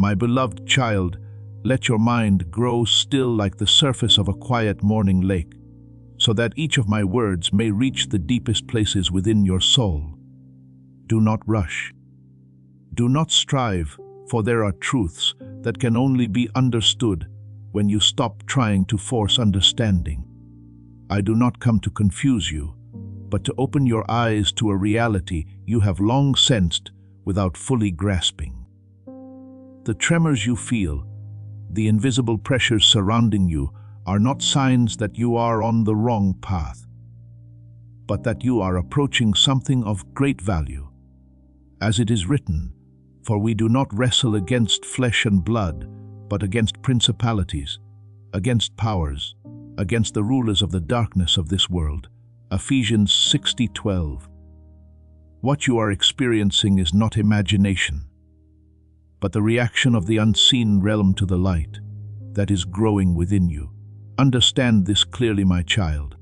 My beloved child, let your mind grow still like the surface of a quiet morning lake, so that each of my words may reach the deepest places within your soul. Do not rush. Do not strive, for there are truths that can only be understood when you stop trying to force understanding. I do not come to confuse you, but to open your eyes to a reality you have long sensed without fully grasping. The tremors you feel, the invisible pressures surrounding you, are not signs that you are on the wrong path, but that you are approaching something of great value. As it is written, "For we do not wrestle against flesh and blood, but against principalities, against powers, against the rulers of the darkness of this world." Ephesians 6:12. What you are experiencing is not imagination, but the reaction of the unseen realm to the light that is growing within you. Understand this clearly, my child.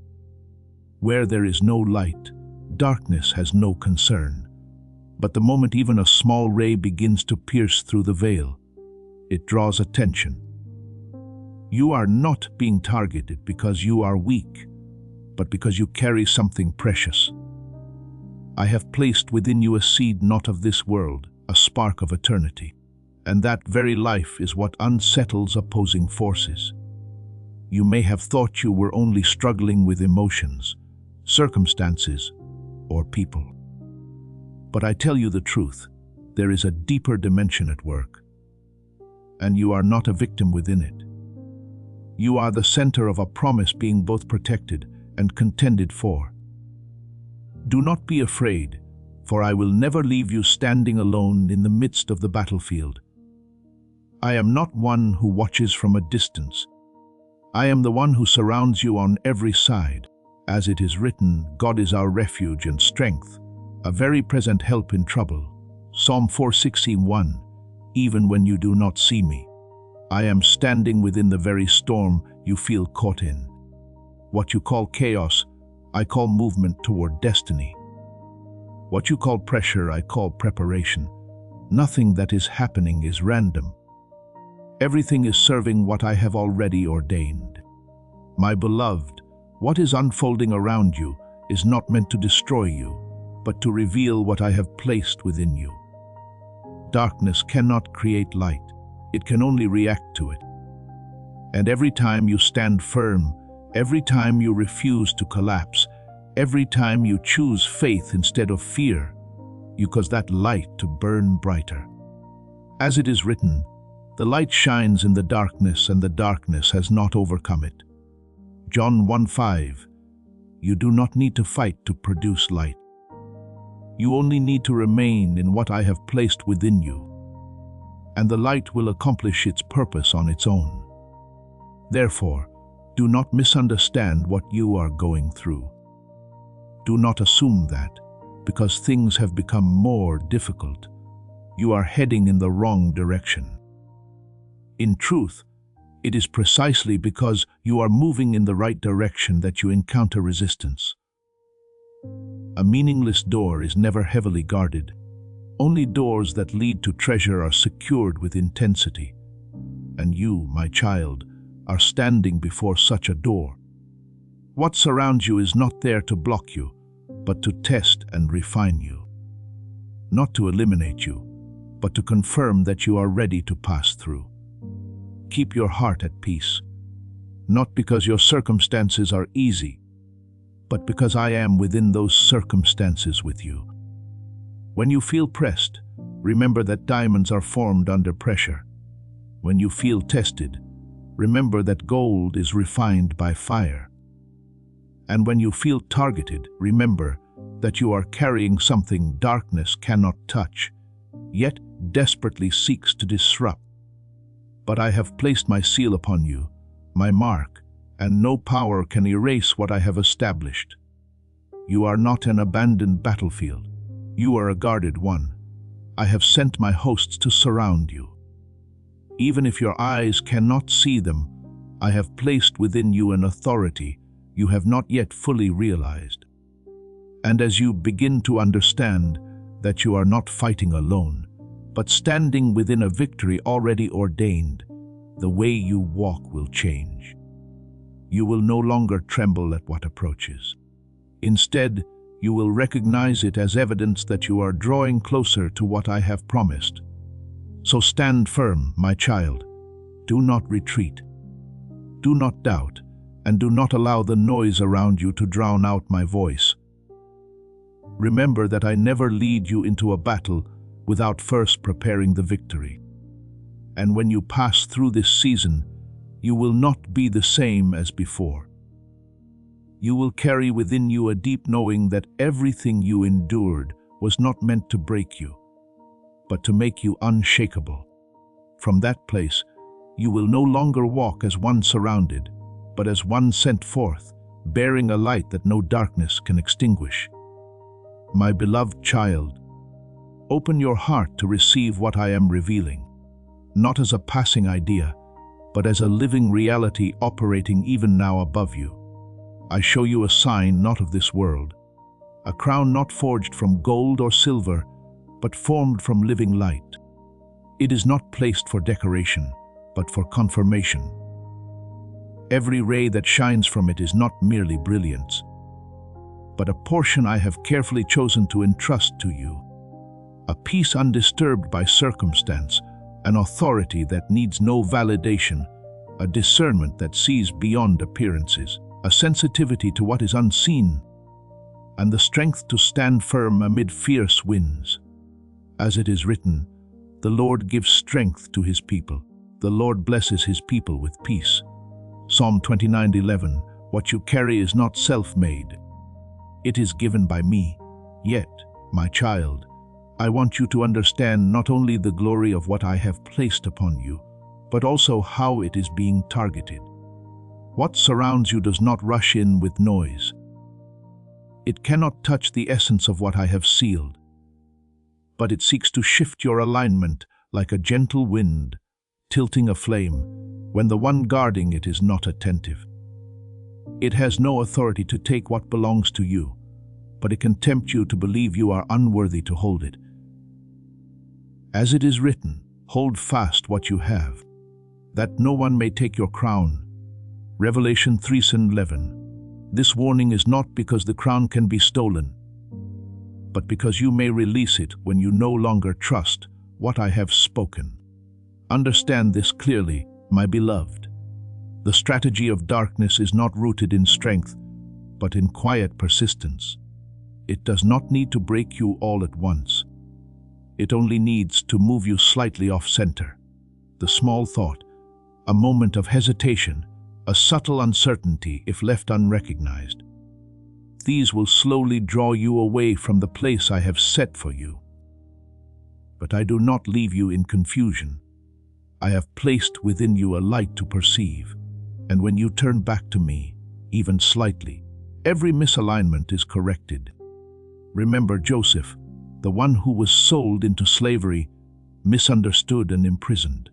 Where there is no light, darkness has no concern. But the moment even a small ray begins to pierce through the veil, it draws attention. You are not being targeted because you are weak, but because you carry something precious. I have placed within you a seed not of this world, a spark of eternity. And that very life is what unsettles opposing forces. You may have thought you were only struggling with emotions, circumstances, or people. But I tell you the truth, there is a deeper dimension at work, and you are not a victim within it. You are the center of a promise being both protected and contended for. Do not be afraid, for I will never leave you standing alone in the midst of the battlefield. I am not one who watches from a distance. I am the one who surrounds you on every side. As it is written, God is our refuge and strength, a very present help in trouble. Psalm 4:16:1. Even when you do not see me, I am standing within the very storm you feel caught in. What you call chaos, I call movement toward destiny. What you call pressure, I call preparation. Nothing that is happening is random. Everything is serving what I have already ordained. My beloved, what is unfolding around you is not meant to destroy you, but to reveal what I have placed within you. Darkness cannot create light. It can only react to it. And every time you stand firm, every time you refuse to collapse, every time you choose faith instead of fear, you cause that light to burn brighter. As it is written, the light shines in the darkness, and the darkness has not overcome it. John 1:5. You do not need to fight to produce light. You only need to remain in what I have placed within you, and the light will accomplish its purpose on its own. Therefore, do not misunderstand what you are going through. Do not assume that, because things have become more difficult, you are heading in the wrong direction. In truth, it is precisely because you are moving in the right direction that you encounter resistance. A meaningless door is never heavily guarded. Only doors that lead to treasure are secured with intensity. And you, my child, are standing before such a door. What surrounds you is not there to block you, but to test and refine you. Not to eliminate you, but to confirm that you are ready to pass through. Keep your heart at peace, not because your circumstances are easy, but because I am within those circumstances with you. When you feel pressed, remember that diamonds are formed under pressure. When you feel tested, remember that gold is refined by fire. And when you feel targeted, remember that you are carrying something darkness cannot touch, yet desperately seeks to disrupt. But I have placed my seal upon you, my mark, and no power can erase what I have established. You are not an abandoned battlefield. You are a guarded one. I have sent my hosts to surround you. Even if your eyes cannot see them, I have placed within you an authority you have not yet fully realized. And as you begin to understand that you are not fighting alone, but standing within a victory already ordained, the way you walk will change. You will no longer tremble at what approaches. Instead, you will recognize it as evidence that you are drawing closer to what I have promised. So stand firm, my child. Do not retreat. Do not doubt, and do not allow the noise around you to drown out my voice. Remember that I never lead you into a battle without first preparing the victory. And when you pass through this season, you will not be the same as before. You will carry within you a deep knowing that everything you endured was not meant to break you, but to make you unshakable. From that place, you will no longer walk as one surrounded, but as one sent forth, bearing a light that no darkness can extinguish. My beloved child, open your heart to receive what I am revealing, not as a passing idea, but as a living reality operating even now above you. I show you a sign not of this world, a crown not forged from gold or silver, but formed from living light. It is not placed for decoration, but for confirmation. Every ray that shines from it is not merely brilliance, but a portion I have carefully chosen to entrust to you, a peace undisturbed by circumstance, an authority that needs no validation, a discernment that sees beyond appearances, a sensitivity to what is unseen, and the strength to stand firm amid fierce winds. As it is written, the Lord gives strength to his people. The Lord blesses his people with peace. Psalm 29:11, what you carry is not self-made. It is given by me. Yet, my child, I want you to understand not only the glory of what I have placed upon you, but also how it is being targeted. What surrounds you does not rush in with noise. It cannot touch the essence of what I have sealed, but it seeks to shift your alignment like a gentle wind, tilting a flame when the one guarding it is not attentive. It has no authority to take what belongs to you, but it can tempt you to believe you are unworthy to hold it. As it is written, hold fast what you have, that no one may take your crown. Revelation 3:11. This warning is not because the crown can be stolen, but because you may release it when you no longer trust what I have spoken. Understand this clearly, my beloved. The strategy of darkness is not rooted in strength, but in quiet persistence. It does not need to break you all at once. It only needs to move you slightly off-center. The small thought, a moment of hesitation, a subtle uncertainty if left unrecognized. These will slowly draw you away from the place I have set for you. But I do not leave you in confusion. I have placed within you a light to perceive, and when you turn back to me, even slightly, every misalignment is corrected. Remember Joseph, the one who was sold into slavery, misunderstood and imprisoned.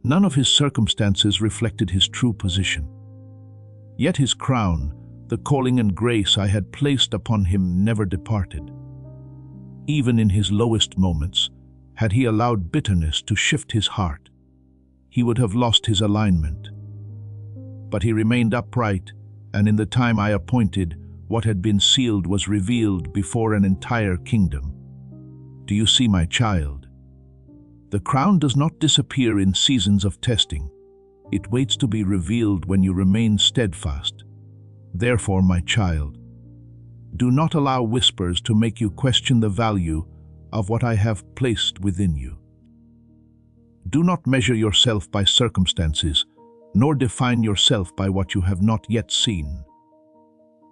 None of his circumstances reflected his true position. Yet his crown, the calling and grace I had placed upon him, never departed. Even in his lowest moments, had he allowed bitterness to shift his heart, he would have lost his alignment. But he remained upright, and in the time I appointed, what had been sealed was revealed before an entire kingdom. Do you see, my child? The crown does not disappear in seasons of testing. It waits to be revealed when you remain steadfast. Therefore, my child, do not allow whispers to make you question the value of what I have placed within you. Do not measure yourself by circumstances, nor define yourself by what you have not yet seen.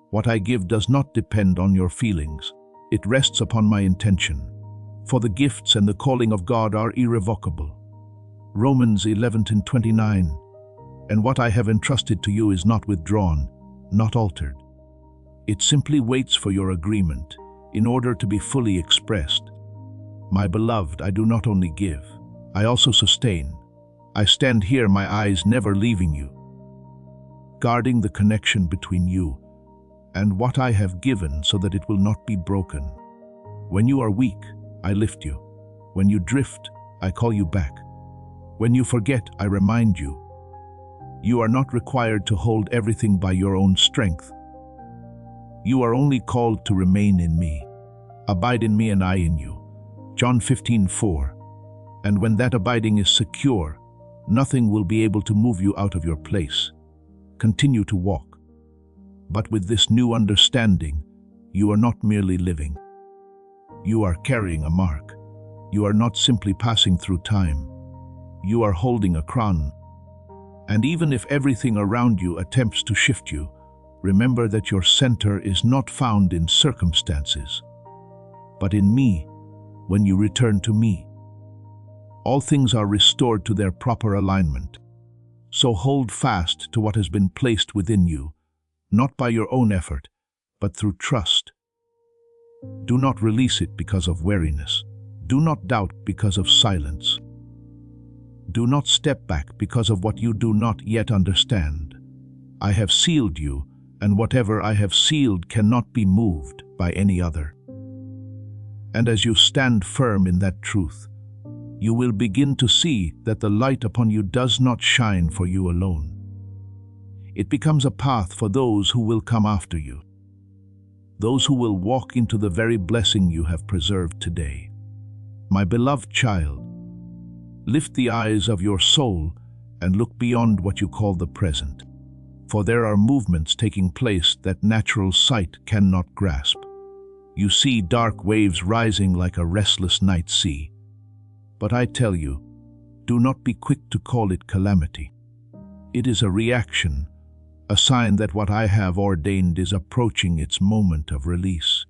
What I give does not depend on your feelings. It rests upon my intention. For the gifts and the calling of God are irrevocable. Romans 11:29. And what I have entrusted to you is not withdrawn, not altered. It simply waits for your agreement in order to be fully expressed. My beloved, I do not only give, I also sustain. I stand here, my eyes never leaving you, guarding the connection between you and what I have given so that it will not be broken. When you are weak, I lift you. When you drift, I call you back. When you forget, I remind you. You are not required to hold everything by your own strength. You are only called to remain in me. Abide in me and I in you. John 15:4. And when that abiding is secure, nothing will be able to move you out of your place. Continue to walk. But with this new understanding, you are not merely living. You are carrying a mark. You are not simply passing through time. You are holding a crown. And even if everything around you attempts to shift you, remember that your center is not found in circumstances, but in me. When you return to me, all things are restored to their proper alignment. So hold fast to what has been placed within you, not by your own effort, but through trust. Do not release it because of weariness. Do not doubt because of silence. Do not step back because of what you do not yet understand. I have sealed you, and whatever I have sealed cannot be moved by any other. And as you stand firm in that truth, you will begin to see that the light upon you does not shine for you alone. It becomes a path for those who will come after you, those who will walk into the very blessing you have preserved today. My beloved child, lift the eyes of your soul and look beyond what you call the present, for there are movements taking place that natural sight cannot grasp. You see dark waves rising like a restless night sea. But I tell you, do not be quick to call it calamity. It is a reaction, a sign that what I have ordained is approaching its moment of release.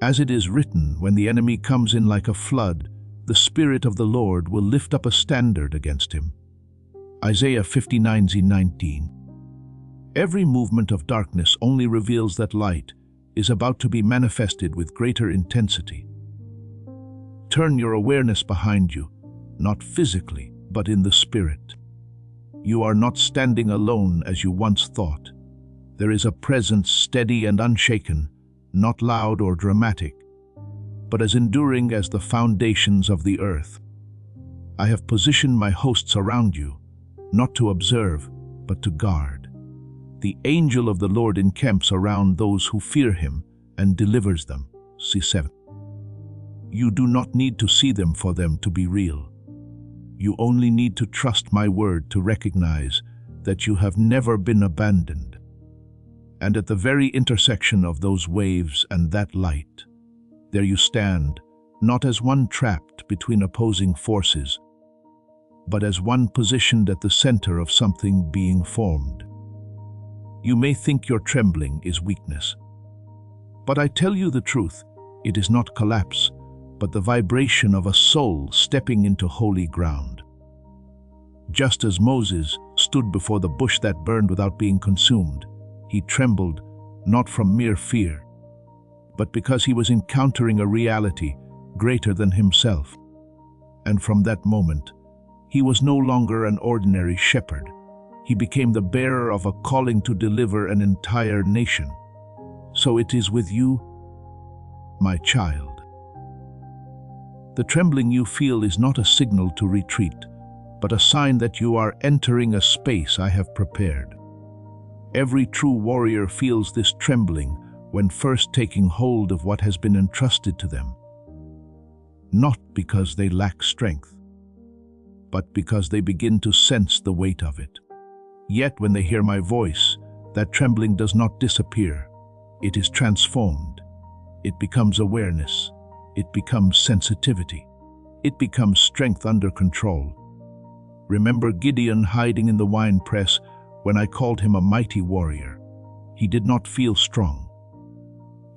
As it is written, when the enemy comes in like a flood, the Spirit of the Lord will lift up a standard against him. Isaiah 59:19. Every movement of darkness only reveals that light is about to be manifested with greater intensity. Turn your awareness behind you, not physically, but in the spirit. You are not standing alone as you once thought. There is a presence steady and unshaken, not loud or dramatic, but as enduring as the foundations of the earth. I have positioned my hosts around you, not to observe, but to guard. The angel of the Lord encamps around those who fear him and delivers them. C7. You do not need to see them for them to be real. You only need to trust my word to recognize that you have never been abandoned. And at the very intersection of those waves and that light, there you stand, not as one trapped between opposing forces, but as one positioned at the center of something being formed. You may think your trembling is weakness, but I tell you the truth, it is not collapse, but the vibration of a soul stepping into holy ground. Just as Moses stood before the bush that burned without being consumed, he trembled not from mere fear, but because he was encountering a reality greater than himself. And from that moment, he was no longer an ordinary shepherd. He became the bearer of a calling to deliver an entire nation. So it is with you, my child. The trembling you feel is not a signal to retreat, but a sign that you are entering a space I have prepared. Every true warrior feels this trembling when first taking hold of what has been entrusted to them, not because they lack strength, but because they begin to sense the weight of it. Yet when they hear my voice, that trembling does not disappear. It is transformed. It becomes awareness. It becomes sensitivity. It becomes strength under control. Remember Gideon hiding in the winepress when I called him a mighty warrior. He did not feel strong.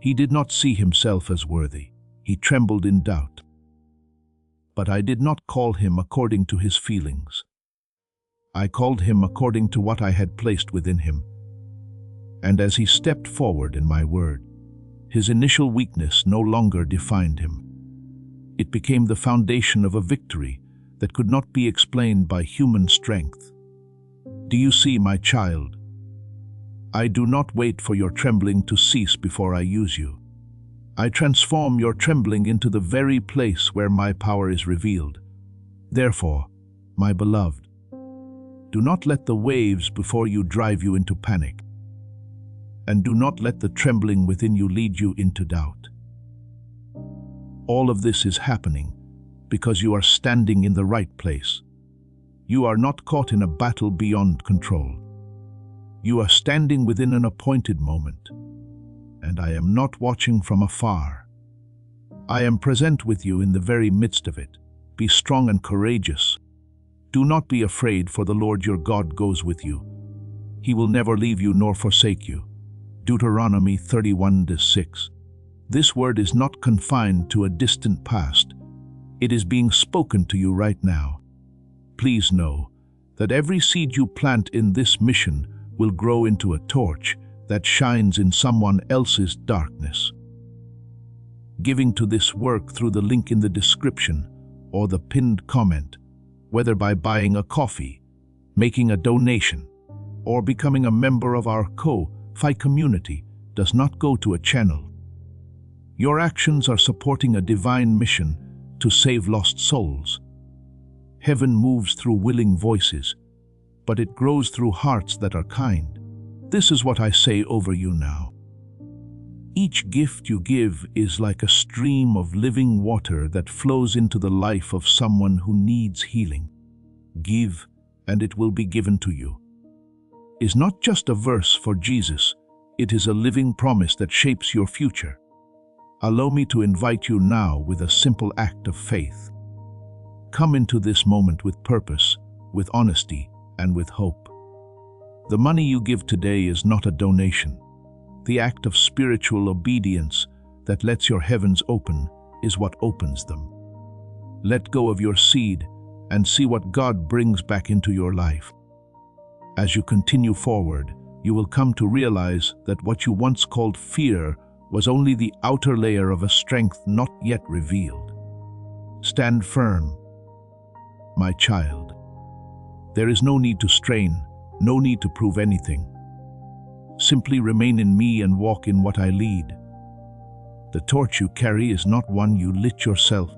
He did not see himself as worthy. He trembled in doubt. But I did not call him according to his feelings. I called him according to what I had placed within him. And as he stepped forward in my word, his initial weakness no longer defined him. It became the foundation of a victory that could not be explained by human strength. Do you see, my child? I do not wait for your trembling to cease before I use you. I transform your trembling into the very place where my power is revealed. Therefore, my beloved, do not let the waves before you drive you into panic, and do not let the trembling within you lead you into doubt. All of this is happening because you are standing in the right place. You are not caught in a battle beyond control. You are standing within an appointed moment, and I am not watching from afar. I am present with you in the very midst of it. Be strong and courageous. Do not be afraid, for the Lord your God goes with you. He will never leave you nor forsake you. Deuteronomy 31:6. This word is not confined to a distant past. It is being spoken to you right now. Please know that every seed you plant in this mission will grow into a torch that shines in someone else's darkness. Giving to this work through the link in the description or the pinned comment, whether by buying a coffee, making a donation, or becoming a member of our Ko-Fi community, does not go to a channel. Your actions are supporting a divine mission to save lost souls. Heaven moves through willing voices, but it grows through hearts that are kind. This is what I say over you now. Each gift you give is like a stream of living water that flows into the life of someone who needs healing. Give, and it will be given to you is not just a verse for Jesus, it is a living promise that shapes your future. Allow me to invite you now with a simple act of faith. Come into this moment with purpose, with honesty, and with hope. The money you give today is not a donation. The act of spiritual obedience that lets your heavens open is what opens them. Let go of your seed and see what God brings back into your life. As you continue forward, you will come to realize that what you once called fear was only the outer layer of a strength not yet revealed. Stand firm, my child. There is no need to strain, no need to prove anything. Simply remain in me and walk in what I lead. The torch you carry is not one you lit yourself,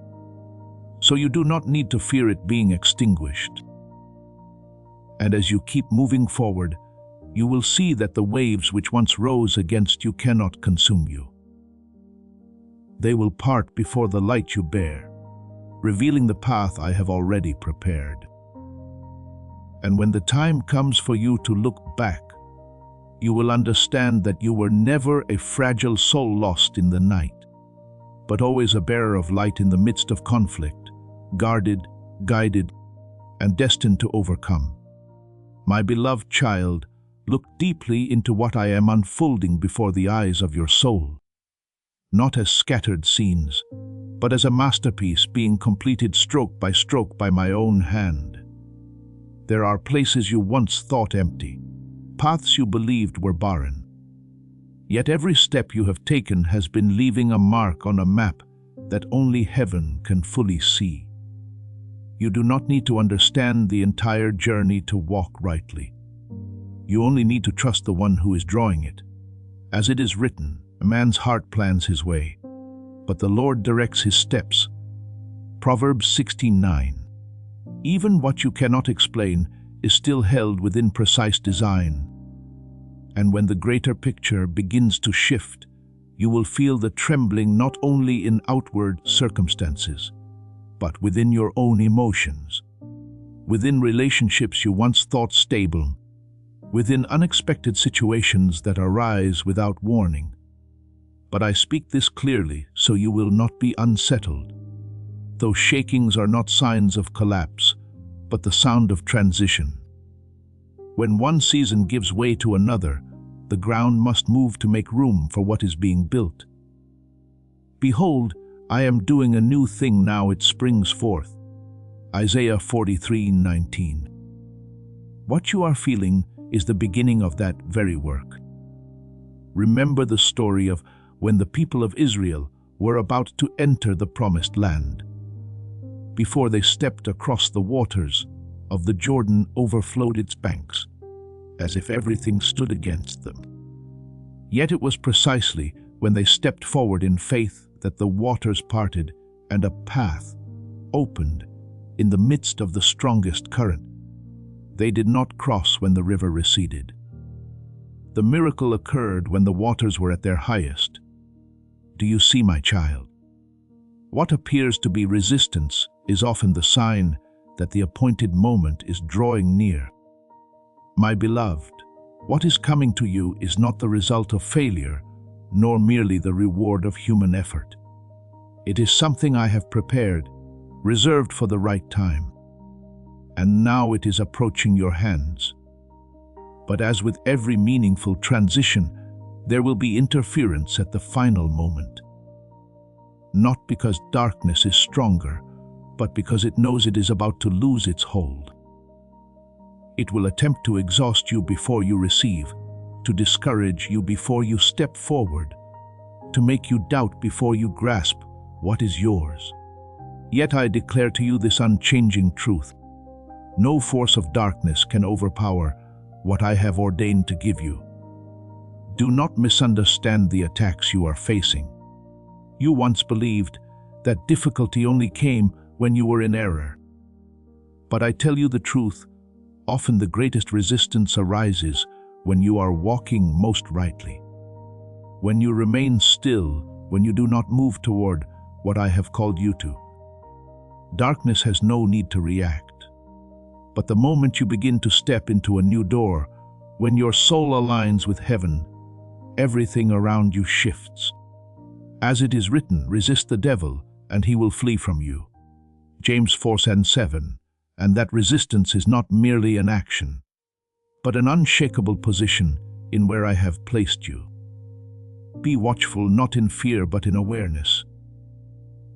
so you do not need to fear it being extinguished. And as you keep moving forward, you will see that the waves which once rose against you cannot consume you. They will part before the light you bear, revealing the path I have already prepared. And when the time comes for you to look back, you will understand that you were never a fragile soul lost in the night, but always a bearer of light in the midst of conflict, guarded, guided, and destined to overcome. My beloved child, look deeply into what I am unfolding before the eyes of your soul, not as scattered scenes, but as a masterpiece being completed stroke by my own hand. There are places you once thought empty, paths you believed were barren. Yet every step you have taken has been leaving a mark on a map that only heaven can fully see. You do not need to understand the entire journey to walk rightly. You only need to trust the one who is drawing it. As it is written, a man's heart plans his way, but the Lord directs his steps. Proverbs 16:9. Even what you cannot explain is still held within precise design. And when the greater picture begins to shift, you will feel the trembling not only in outward circumstances, but within your own emotions, within relationships you once thought stable, within unexpected situations that arise without warning. But I speak this clearly so you will not be unsettled. Those shakings are not signs of collapse, but the sound of transition. When one season gives way to another, the ground must move to make room for what is being built. Behold, I am doing a new thing now, it springs forth. Isaiah 43:19. What you are feeling is the beginning of that very work. Remember the story of when the people of Israel were about to enter the promised land. Before they stepped across the waters of the Jordan overflowed its banks, as if everything stood against them. Yet it was precisely when they stepped forward in faith that the waters parted and a path opened in the midst of the strongest current. They did not cross when the river receded. The miracle occurred when the waters were at their highest. Do you see, my child? What appears to be resistance is often the sign that the appointed moment is drawing near. My beloved, what is coming to you is not the result of failure, nor merely the reward of human effort. It is something I have prepared, reserved for the right time. And now it is approaching your hands. But as with every meaningful transition, there will be interference at the final moment. Not because darkness is stronger, but because it knows it is about to lose its hold. It will attempt to exhaust you before you receive, to discourage you before you step forward, to make you doubt before you grasp what is yours. Yet I declare to you this unchanging truth. No force of darkness can overpower what I have ordained to give you. Do not misunderstand the attacks you are facing. You once believed that difficulty only came when you were in error. But I tell you the truth, often the greatest resistance arises when you are walking most rightly. When you remain still, when you do not move toward what I have called you to. Darkness has no need to react. But the moment you begin to step into a new door, when your soul aligns with heaven, everything around you shifts. As it is written, resist the devil, and he will flee from you. James 4:7. And that resistance is not merely an action, but an unshakable position in where I have placed you. Be watchful, not in fear, but in awareness.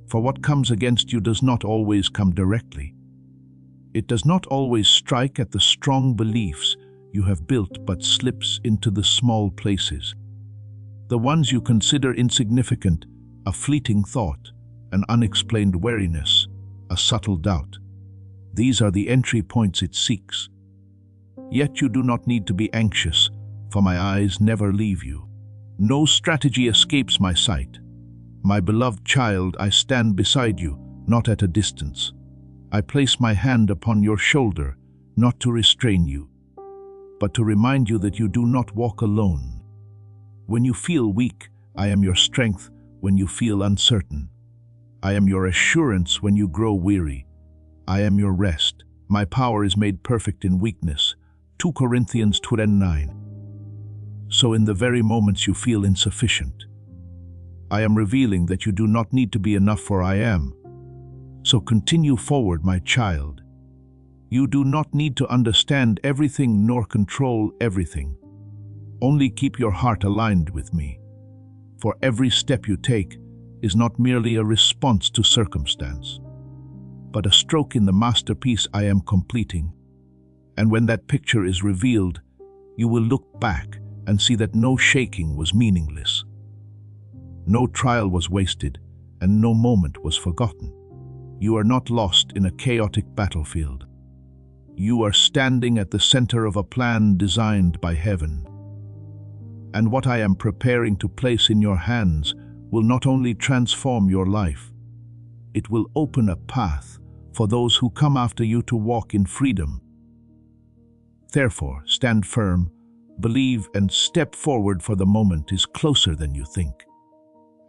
For what comes against you does not always come directly. It does not always strike at the strong beliefs you have built, but slips into the small places. The ones you consider insignificant, a fleeting thought, an unexplained weariness, a subtle doubt. These are the entry points it seeks. Yet you do not need to be anxious, for my eyes never leave you. No strategy escapes my sight. My beloved child, I stand beside you, not at a distance. I place my hand upon your shoulder, not to restrain you, but to remind you that you do not walk alone. When you feel weak, I am your strength. When you feel uncertain, I am your assurance. When you grow weary, I am your rest. My power is made perfect in weakness. 2 Corinthians 2:9. So in the very moments you feel insufficient, I am revealing that you do not need to be enough, for I am. So continue forward, my child. You do not need to understand everything nor control everything. Only keep your heart aligned with me. For every step you take is not merely a response to circumstance, but a stroke in the masterpiece I am completing. And when that picture is revealed, you will look back and see that no shaking was meaningless. No trial was wasted, and no moment was forgotten. You are not lost in a chaotic battlefield. You are standing at the center of a plan designed by heaven. And what I am preparing to place in your hands will not only transform your life, it will open a path for those who come after you to walk in freedom. Therefore, stand firm, believe, and step forward, for the moment is closer than you think.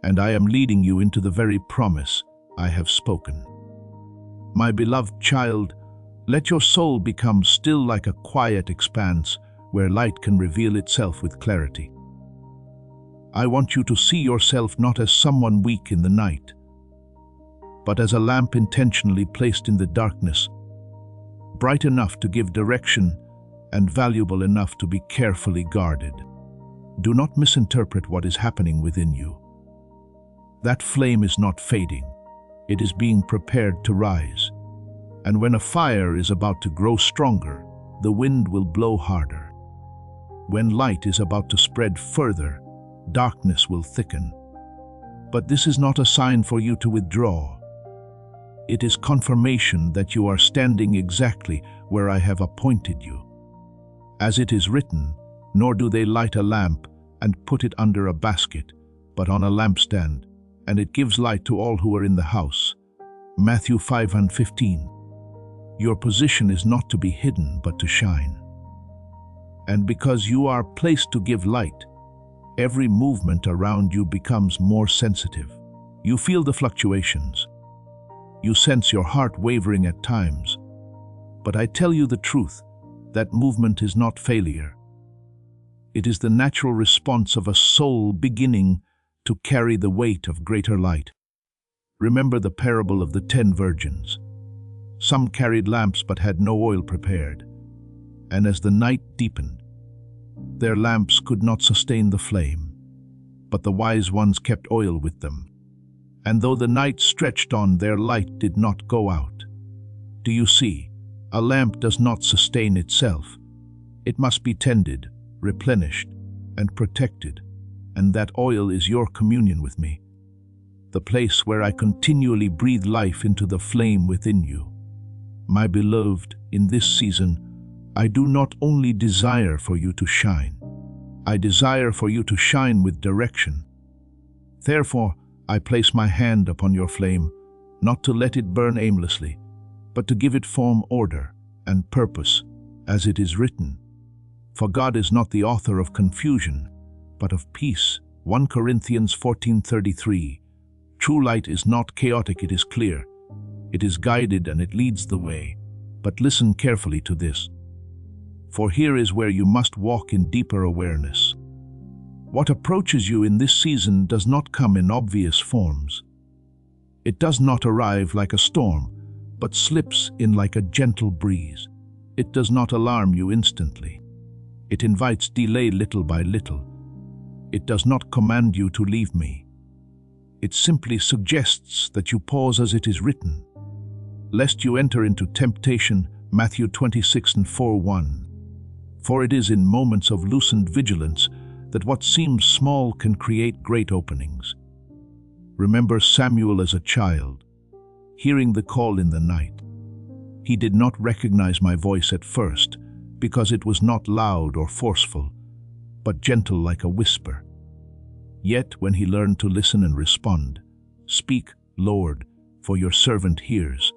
And I am leading you into the very promise I have spoken. My beloved child, let your soul become still like a quiet expanse where light can reveal itself with clarity. I want you to see yourself not as someone weak in the night, but as a lamp intentionally placed in the darkness, bright enough to give direction and valuable enough to be carefully guarded. Do not misinterpret what is happening within you. That flame is not fading. It is being prepared to rise. And when a fire is about to grow stronger, the wind will blow harder. When light is about to spread further, darkness will thicken. But this is not a sign for you to withdraw. It is confirmation that you are standing exactly where I have appointed you. As it is written, nor do they light a lamp and put it under a basket, but on a lampstand, and it gives light to all who are in the house. Matthew 5:15. Your position is not to be hidden, but to shine. And because you are placed to give light, every movement around you becomes more sensitive. You feel the fluctuations. You sense your heart wavering at times. But I tell you the truth, that movement is not failure. It is the natural response of a soul beginning to carry the weight of greater light. Remember the parable of the 10 virgins. Some carried lamps but had no oil prepared, and as the night deepened, their lamps could not sustain the flame, but the wise ones kept oil with them. And though the night stretched on, their light did not go out. Do you see? A lamp does not sustain itself. It must be tended, replenished, and protected, and that oil is your communion with me, the place where I continually breathe life into the flame within you. My beloved, in this season, I do not only desire for you to shine, I desire for you to shine with direction. Therefore, I place my hand upon your flame, not to let it burn aimlessly, but to give it form, order, and purpose, as it is written. For God is not the author of confusion, but of peace. 1 Corinthians 14:33. True light is not chaotic, it is clear. It is guided and it leads the way. But listen carefully to this, for here is where you must walk in deeper awareness. What approaches you in this season does not come in obvious forms. It does not arrive like a storm, but slips in like a gentle breeze. It does not alarm you instantly. It invites delay little by little. It does not command you to leave me. It simply suggests that you pause as it is written, lest you enter into temptation, Matthew 26:4-1. For it is in moments of loosened vigilance that what seems small can create great openings. Remember Samuel as a child, hearing the call in the night. He did not recognize my voice at first because it was not loud or forceful, but gentle like a whisper. Yet when he learned to listen and respond, "Speak, Lord, for your servant hears,"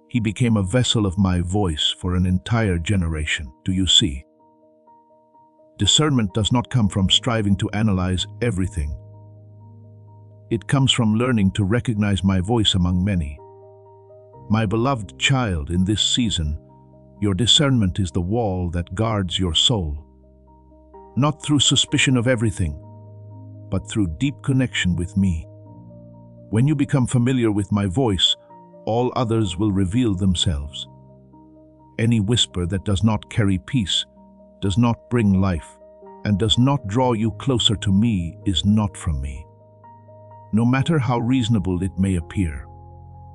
he became a vessel of my voice for an entire generation. Do you see? Discernment does not come from striving to analyze everything. It comes from learning to recognize my voice among many. My beloved child, in this season, your discernment is the wall that guards your soul. Not through suspicion of everything, but through deep connection with me. When you become familiar with my voice, all others will reveal themselves. Any whisper that does not carry peace, does not bring life, and does not draw you closer to me is not from me. No matter how reasonable it may appear,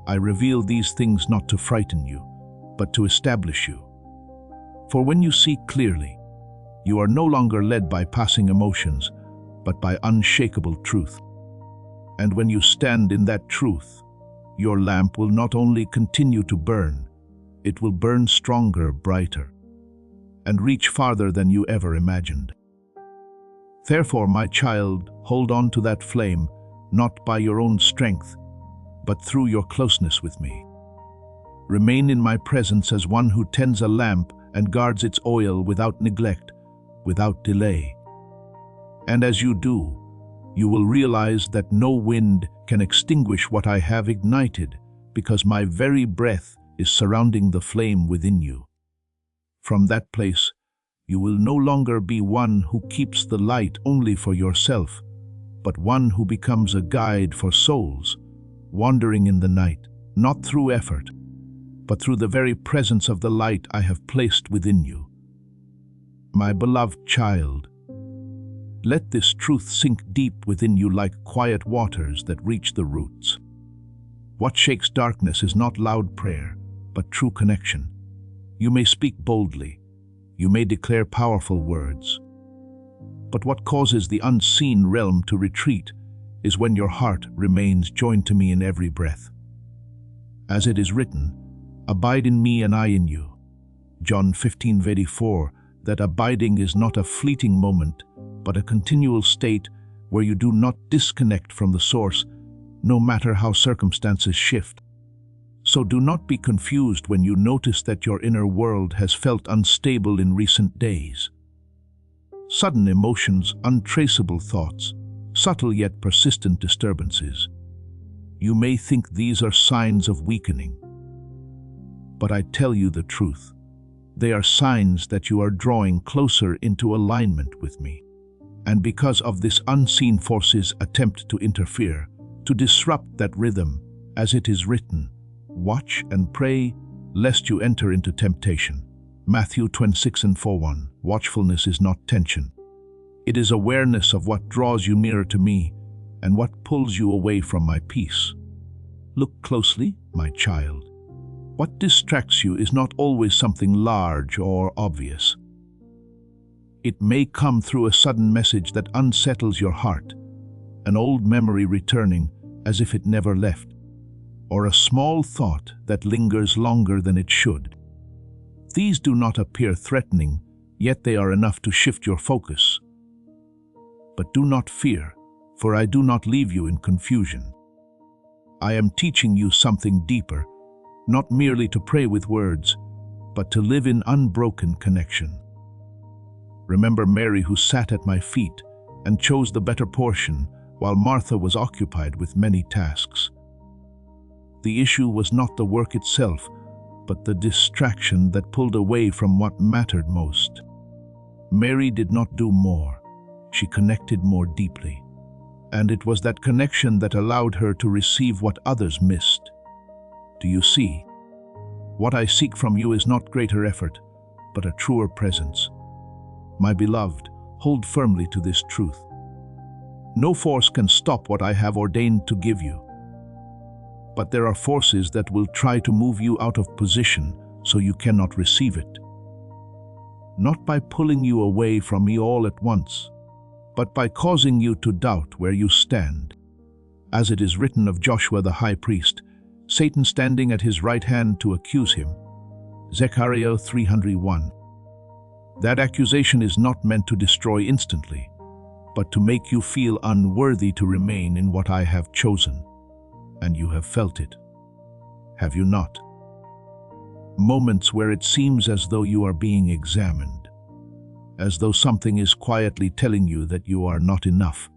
I reveal these things not to frighten you, but to establish you. For when you see clearly, you are no longer led by passing emotions, but by unshakable truth. And when you stand in that truth, your lamp will not only continue to burn, it will burn stronger, brighter, and reach farther than you ever imagined. Therefore, my child, hold on to that flame, not by your own strength, but through your closeness with me. Remain in my presence as one who tends a lamp and guards its oil without neglect, without delay. And as you do, you will realize that no wind can extinguish what I have ignited, because my very breath is surrounding the flame within you. From that place, you will no longer be one who keeps the light only for yourself, but one who becomes a guide for souls, wandering in the night, not through effort, but through the very presence of the light I have placed within you. My beloved child, let this truth sink deep within you like quiet waters that reach the roots. What shakes darkness is not loud prayer, but true connection. You may speak boldly, you may declare powerful words, but what causes the unseen realm to retreat is when your heart remains joined to me in every breath. As it is written, "Abide in me and I in you." John 15:4, that abiding is not a fleeting moment, but a continual state where you do not disconnect from the source, no matter how circumstances shift. So do not be confused when you notice that your inner world has felt unstable in recent days. Sudden emotions, untraceable thoughts, subtle yet persistent disturbances. You may think these are signs of weakening. But I tell you the truth. They are signs that you are drawing closer into alignment with me. And because of this, unseen forces attempt to interfere, to disrupt that rhythm, as it is written, "Watch and pray, lest you enter into temptation." Matthew 26:41. Watchfulness is not tension. It is awareness of what draws you nearer to me and what pulls you away from my peace. Look closely, my child. What distracts you is not always something large or obvious. It may come through a sudden message that unsettles your heart, an old memory returning as if it never left, or a small thought that lingers longer than it should. These do not appear threatening, yet they are enough to shift your focus. But do not fear, for I do not leave you in confusion. I am teaching you something deeper, not merely to pray with words, but to live in unbroken connection. Remember Mary, who sat at my feet and chose the better portion, while Martha was occupied with many tasks. The issue was not the work itself, but the distraction that pulled away from what mattered most. Mary did not do more. She connected more deeply. And it was that connection that allowed her to receive what others missed. Do you see? What I seek from you is not greater effort, but a truer presence. My beloved, hold firmly to this truth. No force can stop what I have ordained to give you. But there are forces that will try to move you out of position so you cannot receive it. Not by pulling you away from me all at once, but by causing you to doubt where you stand. As it is written of Joshua the high priest, Satan standing at his right hand to accuse him. Zechariah 3:1. That accusation is not meant to destroy instantly, but to make you feel unworthy to remain in what I have chosen. And you have felt it, have you not? Moments where it seems as though you are being examined, as though something is quietly telling you that you are not enough,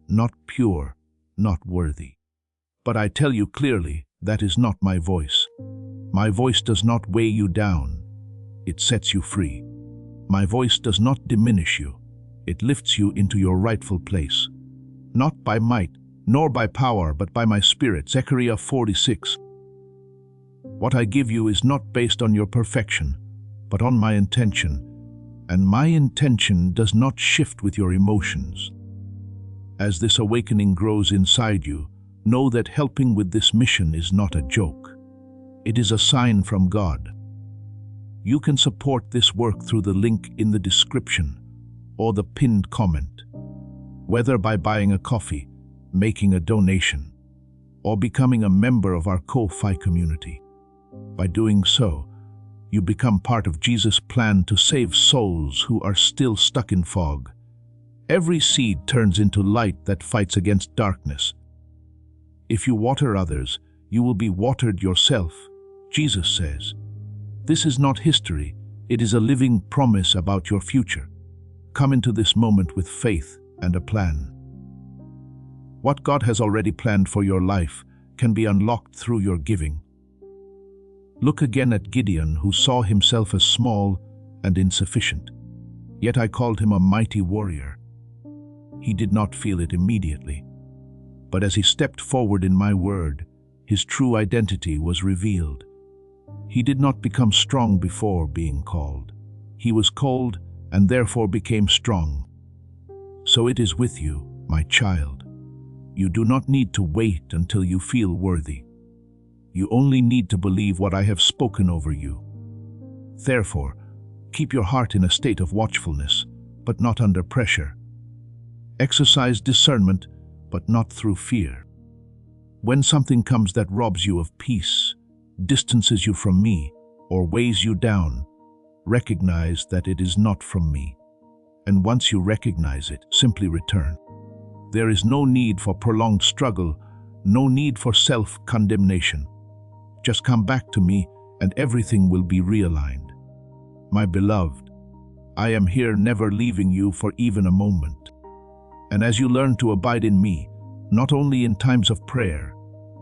not pure, not worthy. But I tell you clearly, that is not my voice. My voice does not weigh you down. It sets you free. My voice does not diminish you. It lifts you into your rightful place. Not by might, nor by power, but by my Spirit. Zechariah 4:6. What I give you is not based on your perfection, but on my intention. And my intention does not shift with your emotions. As this awakening grows inside you, know that helping with this mission is not a joke. It is a sign from God. You can support this work through the link in the description or the pinned comment, whether by buying a coffee, making a donation, or becoming a member of our Ko-Fi community. By doing so, you become part of Jesus' plan to save souls who are still stuck in fog. Every seed turns into light that fights against darkness. If you water others, you will be watered yourself, Jesus says. This is not history, it is a living promise about your future. Come into this moment with faith and a plan. What God has already planned for your life can be unlocked through your giving. Look again at Gideon, who saw himself as small and insufficient. Yet I called him a mighty warrior. He did not feel it immediately. But as he stepped forward in my word, his true identity was revealed. He did not become strong before being called. He was called and therefore became strong. So it is with you, my child. You do not need to wait until you feel worthy. You only need to believe what I have spoken over you. Therefore, keep your heart in a state of watchfulness, but not under pressure. Exercise discernment, but not through fear. When something comes that robs you of peace, distances you from me, or weighs you down, recognize that it is not from me. And once you recognize it, simply return. There is no need for prolonged struggle, no need for self-condemnation. Just come back to me and everything will be realigned. My beloved, I am here, never leaving you for even a moment. And as you learn to abide in me, not only in times of prayer,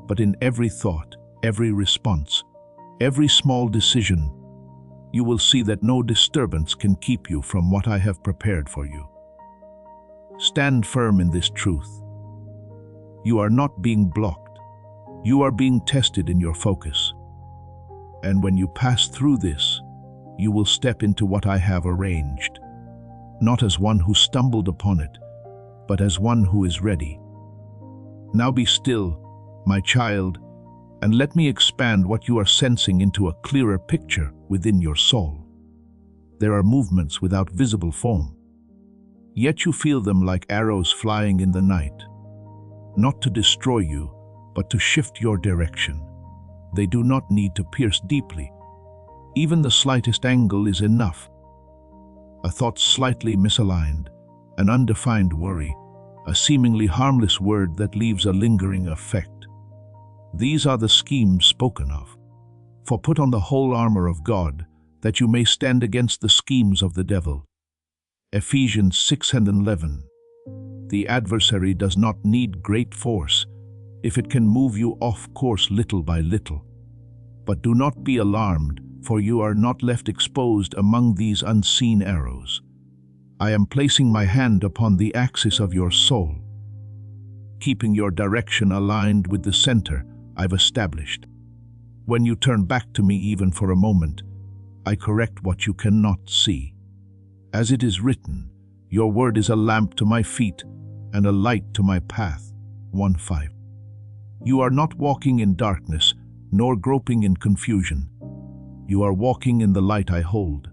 but in every thought, every response, every small decision, you will see that no disturbance can keep you from what I have prepared for you. Stand firm in this truth. You are not being blocked. You are being tested in your focus. And when you pass through this, you will step into what I have arranged, not as one who stumbled upon it, but as one who is ready. Now be still, my child, and let me expand what you are sensing into a clearer picture within your soul. There are movements without visible form, yet you feel them like arrows flying in the night, not to destroy you, but to shift your direction. They do not need to pierce deeply. Even the slightest angle is enough. A thought slightly misaligned, an undefined worry, a seemingly harmless word that leaves a lingering effect. These are the schemes spoken of. For put on the whole armor of God, that you may stand against the schemes of the devil. Ephesians 6:11. The adversary does not need great force if it can move you off course little by little. But do not be alarmed, for you are not left exposed among these unseen arrows. I am placing my hand upon the axis of your soul, keeping your direction aligned with the center I've established. When you turn back to me even for a moment, I correct what you cannot see. As it is written, your word is a lamp to my feet and a light to my path. 1:5. You are not walking in darkness, nor groping in confusion. You are walking in the light I hold.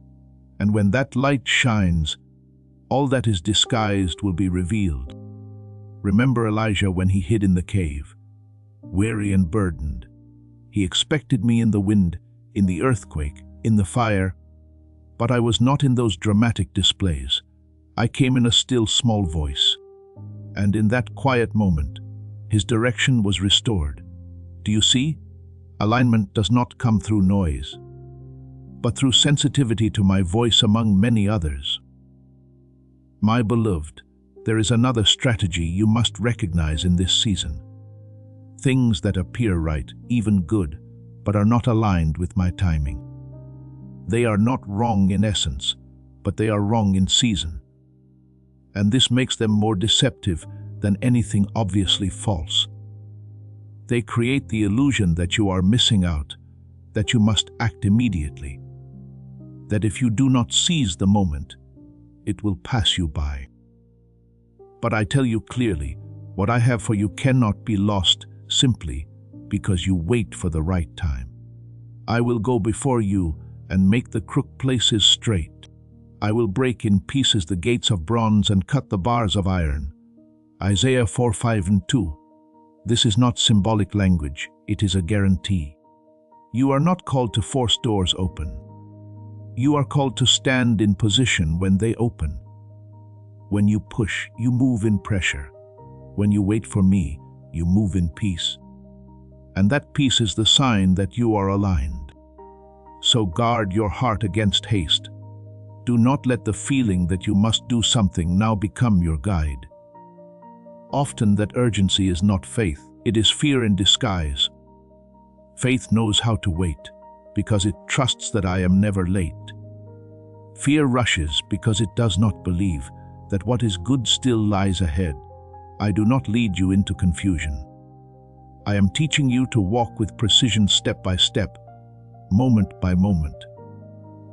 And when that light shines, all that is disguised will be revealed. Remember Elijah when he hid in the cave, weary and burdened. He expected me in the wind, in the earthquake, in the fire, but I was not in those dramatic displays. I came in a still small voice. And in that quiet moment, his direction was restored. Do you see? Alignment does not come through noise, but through sensitivity to my voice among many others. My beloved, there is another strategy you must recognize in this season. Things that appear right, even good, but are not aligned with my timing. They are not wrong in essence, but they are wrong in season. And this makes them more deceptive than anything obviously false. They create the illusion that you are missing out, that you must act immediately, that if you do not seize the moment, it will pass you by. But I tell you clearly, what I have for you cannot be lost simply because you wait for the right time. I will go before you and make the crooked places straight. I will break in pieces the gates of bronze and cut the bars of iron. Isaiah 4:5-2. This is not symbolic language, it is a guarantee. You are not called to force doors open. You are called to stand in position when they open. When you push, you move in pressure. When you wait for me, you move in peace. And that peace is the sign that you are aligned. So guard your heart against haste. Do not let the feeling that you must do something now become your guide. Often that urgency is not faith, it is fear in disguise. Faith knows how to wait, because it trusts that I am never late. Fear rushes because it does not believe that what is good still lies ahead. I do not lead you into confusion. I am teaching you to walk with precision step by step, moment by moment.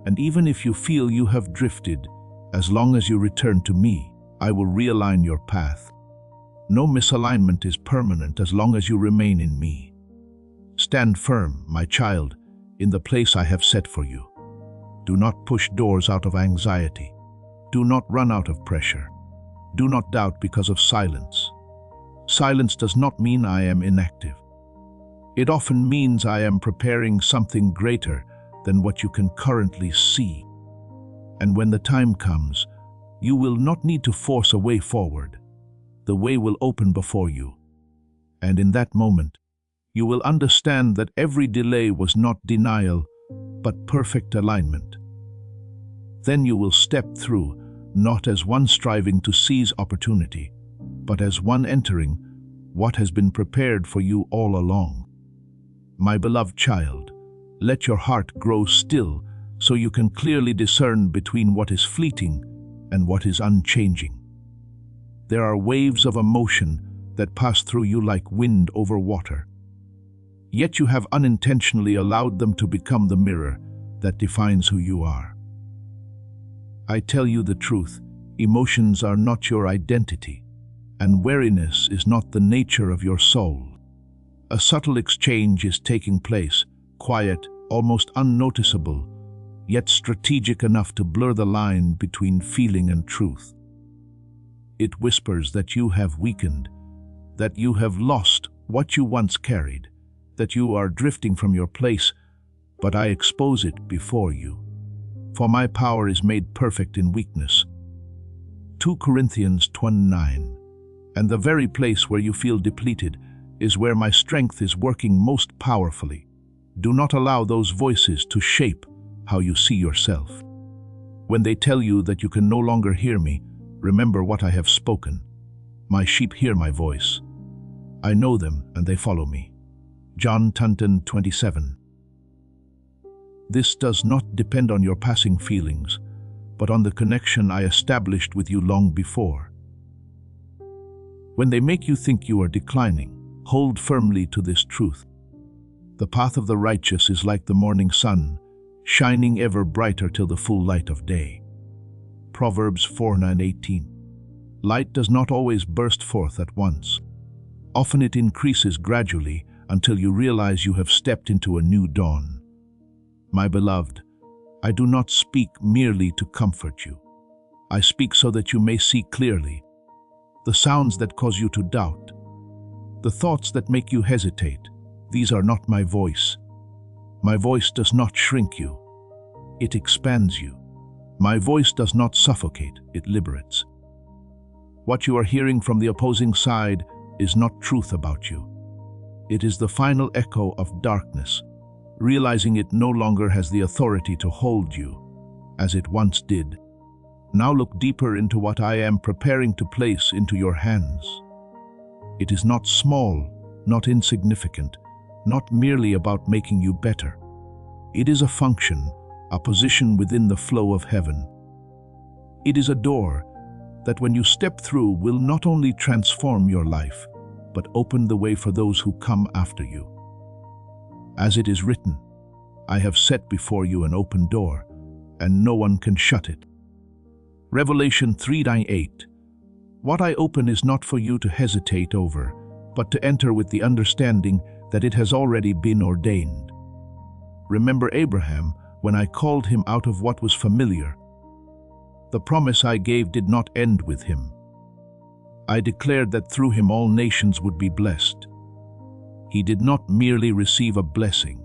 And even if you feel you have drifted, as long as you return to me, I will realign your path. No misalignment is permanent as long as you remain in me. Stand firm, my child, in the place I have set for you. Do not push doors out of anxiety. Do not run out of pressure. Do not doubt because of silence. Silence does not mean I am inactive. It often means I am preparing something greater than what you can currently see. And when the time comes, you will not need to force a way forward. the way will open before you. And in that moment, you will understand that every delay was not denial, but perfect alignment. Then you will step through, not as one striving to seize opportunity, but as one entering what has been prepared for you all along. My beloved child, let your heart grow still so you can clearly discern between what is fleeting and what is unchanging. There are waves of emotion that pass through you like wind over water. Yet you have unintentionally allowed them to become the mirror that defines who you are. I tell you the truth, emotions are not your identity, and weariness is not the nature of your soul. A subtle exchange is taking place, quiet, almost unnoticeable, yet strategic enough to blur the line between feeling and truth. It whispers that you have weakened, that you have lost what you once carried, that you are drifting from your place, but I expose it before you. For my power is made perfect in weakness. 2 Corinthians 2:9. And the very place where you feel depleted is where my strength is working most powerfully. Do not allow those voices to shape how you see yourself. When they tell you that you can no longer hear me, remember what I have spoken. My sheep hear my voice. I know them and they follow me. John 10:27. This does not depend on your passing feelings, but on the connection I established with you long before. When they make you think you are declining, hold firmly to this truth. The path of the righteous is like the morning sun, shining ever brighter till the full light of day. Proverbs 4:18. Light does not always burst forth at once. Often it increases gradually until you realize you have stepped into a new dawn. My beloved, I do not speak merely to comfort you. I speak so that you may see clearly. The sounds that cause you to doubt, the thoughts that make you hesitate, these are not my voice. My voice does not shrink you. It expands you. My voice does not suffocate, it liberates. What you are hearing from the opposing side is not truth about you. It is the final echo of darkness, realizing it no longer has the authority to hold you, as it once did. Now look deeper into what I am preparing to place into your hands. It is not small, not insignificant, not merely about making you better. It is a function, a position within the flow of heaven. It is a door that when you step through will not only transform your life, but open the way for those who come after you. As it is written, I have set before you an open door, and no one can shut it. Revelation 3:8. What I open is not for you to hesitate over, but to enter with the understanding that it has already been ordained. Remember Abraham when I called him out of what was familiar. The promise I gave did not end with him. I declared that through him all nations would be blessed. He did not merely receive a blessing.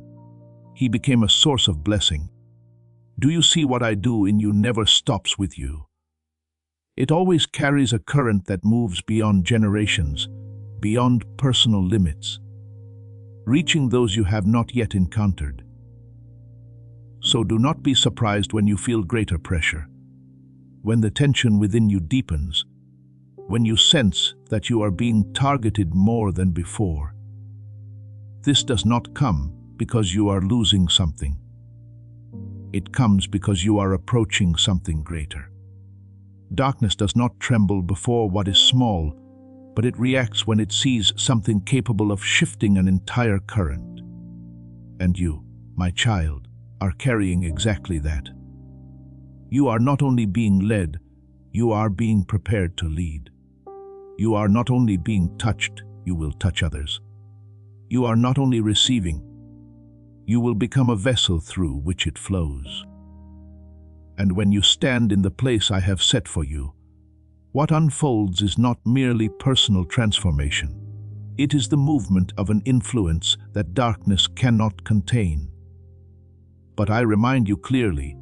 He became a source of blessing. Do you see what I do in you never stops with you? It always carries a current that moves beyond generations, beyond personal limits, reaching those you have not yet encountered. So do not be surprised when you feel greater pressure, when the tension within you deepens, when you sense that you are being targeted more than before. This does not come because you are losing something. It comes because you are approaching something greater. Darkness does not tremble before what is small, but it reacts when it sees something capable of shifting an entire current. And you, my child, are carrying exactly that. You are not only being led, you are being prepared to lead. You are not only being touched, you will touch others. You are not only receiving, you will become a vessel through which it flows. And when you stand in the place I have set for you, what unfolds is not merely personal transformation. It is the movement of an influence that darkness cannot contain. But I remind you clearly,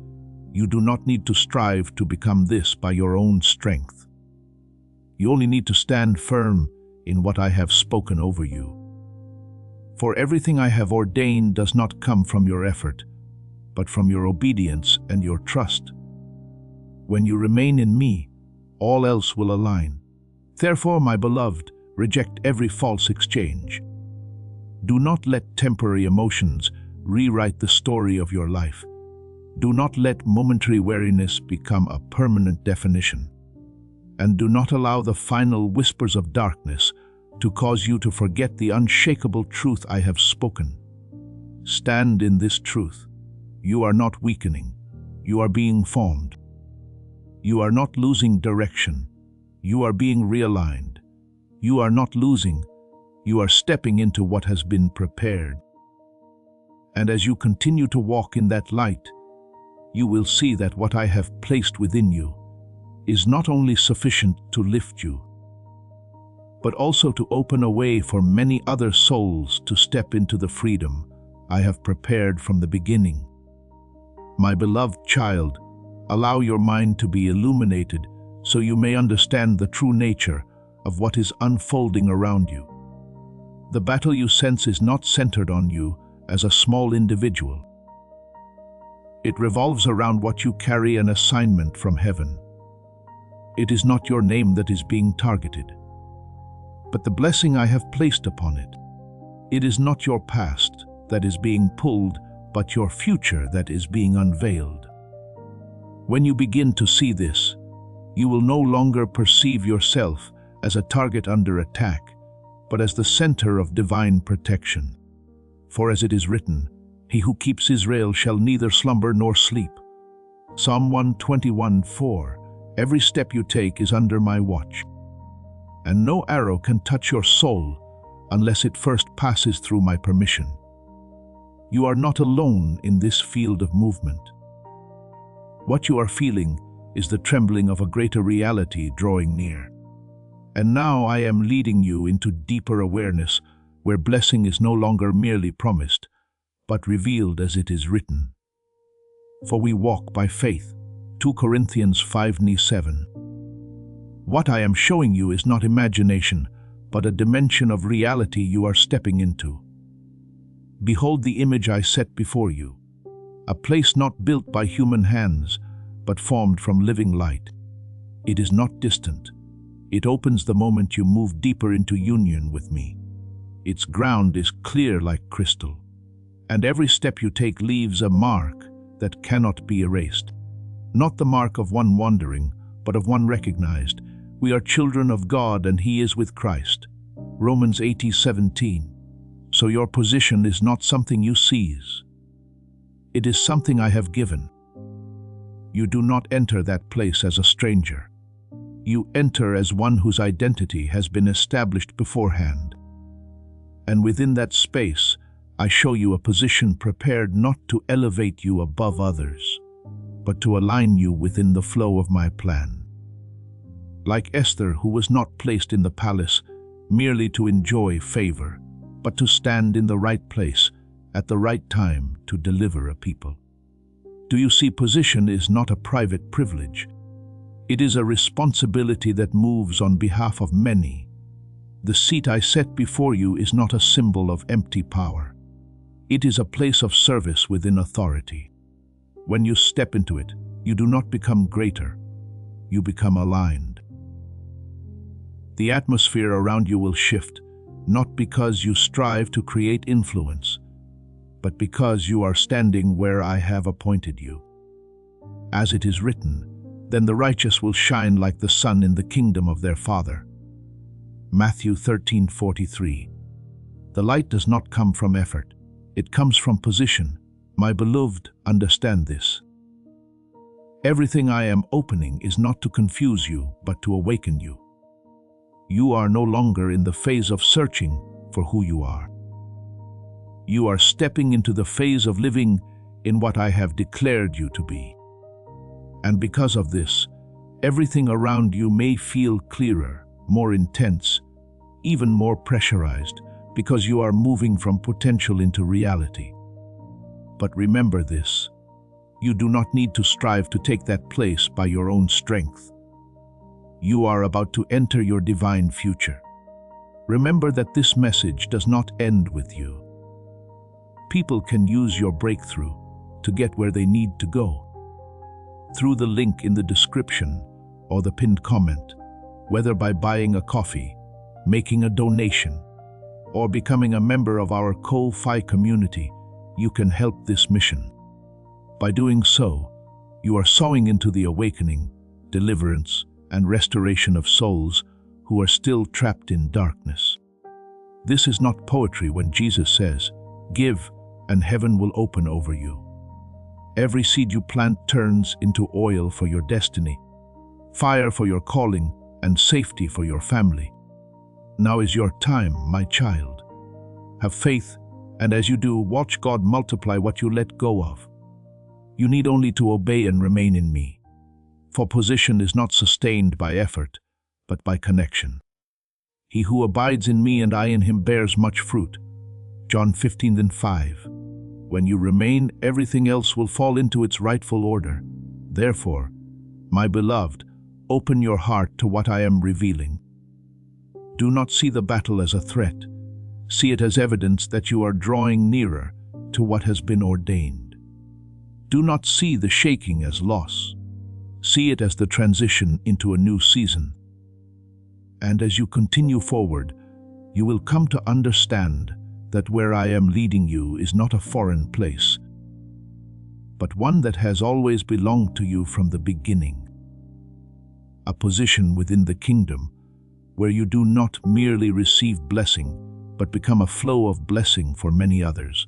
you do not need to strive to become this by your own strength. You only need to stand firm in what I have spoken over you. For everything I have ordained does not come from your effort, but from your obedience and your trust. When you remain in me, all else will align. Therefore, my beloved, reject every false exchange. Do not let temporary emotions rewrite the story of your life. Do not let momentary weariness become a permanent definition. And do not allow the final whispers of darkness to cause you to forget the unshakable truth I have spoken. Stand in this truth. You are not weakening. You are being formed. You are not losing direction. You are being realigned. You are not losing. You are stepping into what has been prepared. And as you continue to walk in that light, you will see that what I have placed within you is not only sufficient to lift you, but also to open a way for many other souls to step into the freedom I have prepared from the beginning. My beloved child, allow your mind to be illuminated so you may understand the true nature of what is unfolding around you. The battle you sense is not centered on you as a small individual. It revolves around what you carry, an assignment from heaven. It is not your name that is being targeted, but the blessing I have placed upon it. It is not your past that is being pulled, but your future that is being unveiled. When you begin to see this, you will no longer perceive yourself as a target under attack, but as the center of divine protection. For as it is written, he who keeps Israel shall neither slumber nor sleep. Psalm 121:4. Every step you take is under my watch. And no arrow can touch your soul unless it first passes through my permission. You are not alone in this field of movement. What you are feeling is the trembling of a greater reality drawing near. And now I am leading you into deeper awareness where blessing is no longer merely promised, but revealed as it is written. For we walk by faith. 2 Corinthians 5:7. What I am showing you is not imagination, but a dimension of reality you are stepping into. Behold the image I set before you, a place not built by human hands, but formed from living light. It is not distant. It opens the moment you move deeper into union with me. Its ground is clear like crystal, and every step you take leaves a mark that cannot be erased. Not the mark of one wandering, but of one recognized. We are children of God, and He is with Christ. Romans 8:17. So your position is not something you seize. It is something I have given. You do not enter that place as a stranger. You enter as one whose identity has been established beforehand. And within that space, I show you a position prepared not to elevate you above others, but to align you within the flow of my plan. Like Esther, who was not placed in the palace merely to enjoy favor, but to stand in the right place at the right time to deliver a people. Do you see, position is not a private privilege. It is a responsibility that moves on behalf of many. The seat I set before you is not a symbol of empty power. It is a place of service within authority. When you step into it, you do not become greater. You become aligned. The atmosphere around you will shift, not because you strive to create influence, but because you are standing where I have appointed you. As it is written, then the righteous will shine like the sun in the kingdom of their Father. Matthew 13:43. The light does not come from effort. It comes from position. My beloved, understand this. Everything I am opening is not to confuse you, but to awaken you. You are no longer in the phase of searching for who you are. You are stepping into the phase of living in what I have declared you to be. And because of this, everything around you may feel clearer, more intense, even more pressurized, because you are moving from potential into reality. But remember this, you do not need to strive to take that place by your own strength. You are about to enter your divine future. Remember that this message does not end with you. People can use your breakthrough to get where they need to go. Through the link in the description or the pinned comment, whether by buying a coffee, making a donation, or becoming a member of our Ko-Fi community, you can help this mission. By doing so, you are sowing into the awakening, deliverance, and restoration of souls who are still trapped in darkness. This is not poetry when Jesus says, "Give, and heaven will open over you." Every seed you plant turns into oil for your destiny, fire for your calling, and safety for your family. Now is your time, my child. Have faith, and as you do, watch God multiply what you let go of. You need only to obey and remain in me. For position is not sustained by effort, but by connection. He who abides in me and I in him bears much fruit. John 15:5. When you remain, everything else will fall into its rightful order. Therefore, my beloved, open your heart to what I am revealing. Do not see the battle as a threat. See it as evidence that you are drawing nearer to what has been ordained. Do not see the shaking as loss. See it as the transition into a new season. And as you continue forward, you will come to understand that where I am leading you is not a foreign place, but one that has always belonged to you from the beginning. A position within the kingdom where you do not merely receive blessing, but become a flow of blessing for many others.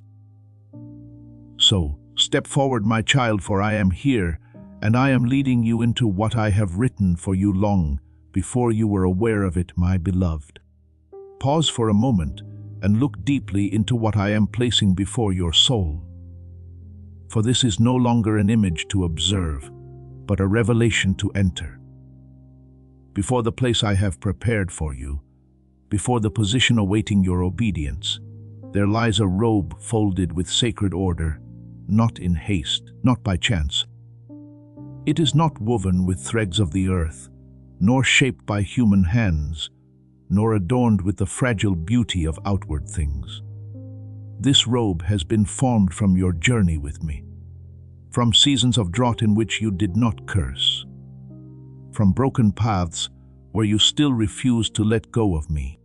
So, step forward, my child, for I am here, and I am leading you into what I have written for you long before you were aware of it, my beloved. Pause for a moment and look deeply into what I am placing before your soul. For this is no longer an image to observe, but a revelation to enter. Before the place I have prepared for you, before the position awaiting your obedience, there lies a robe folded with sacred order, not in haste, not by chance. It is not woven with threads of the earth, nor shaped by human hands, nor adorned with the fragile beauty of outward things. This robe has been formed from your journey with me, from seasons of drought in which you did not curse, from broken paths where you still refused to let go of me,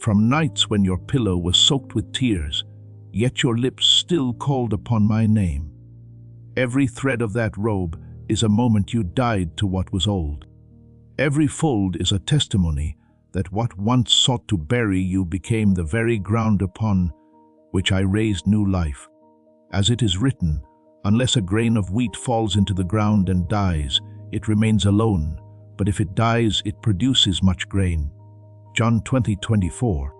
from nights when your pillow was soaked with tears, yet your lips still called upon my name. Every thread of that robe is a moment you died to what was old. Every fold is a testimony that what once sought to bury you became the very ground upon which I raised new life. As it is written, unless a grain of wheat falls into the ground and dies, it remains alone, but if it dies, it produces much grain. John 20:24.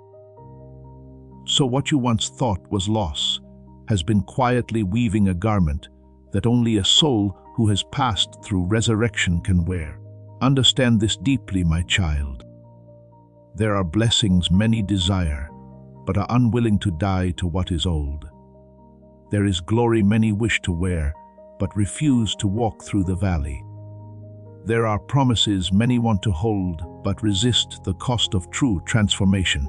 So what you once thought was loss has been quietly weaving a garment that only a soul who has passed through resurrection can wear. Understand this deeply, my child. There are blessings many desire, but are unwilling to die to what is old. There is glory many wish to wear, but refuse to walk through the valley. There are promises many want to hold, but resist the cost of true transformation.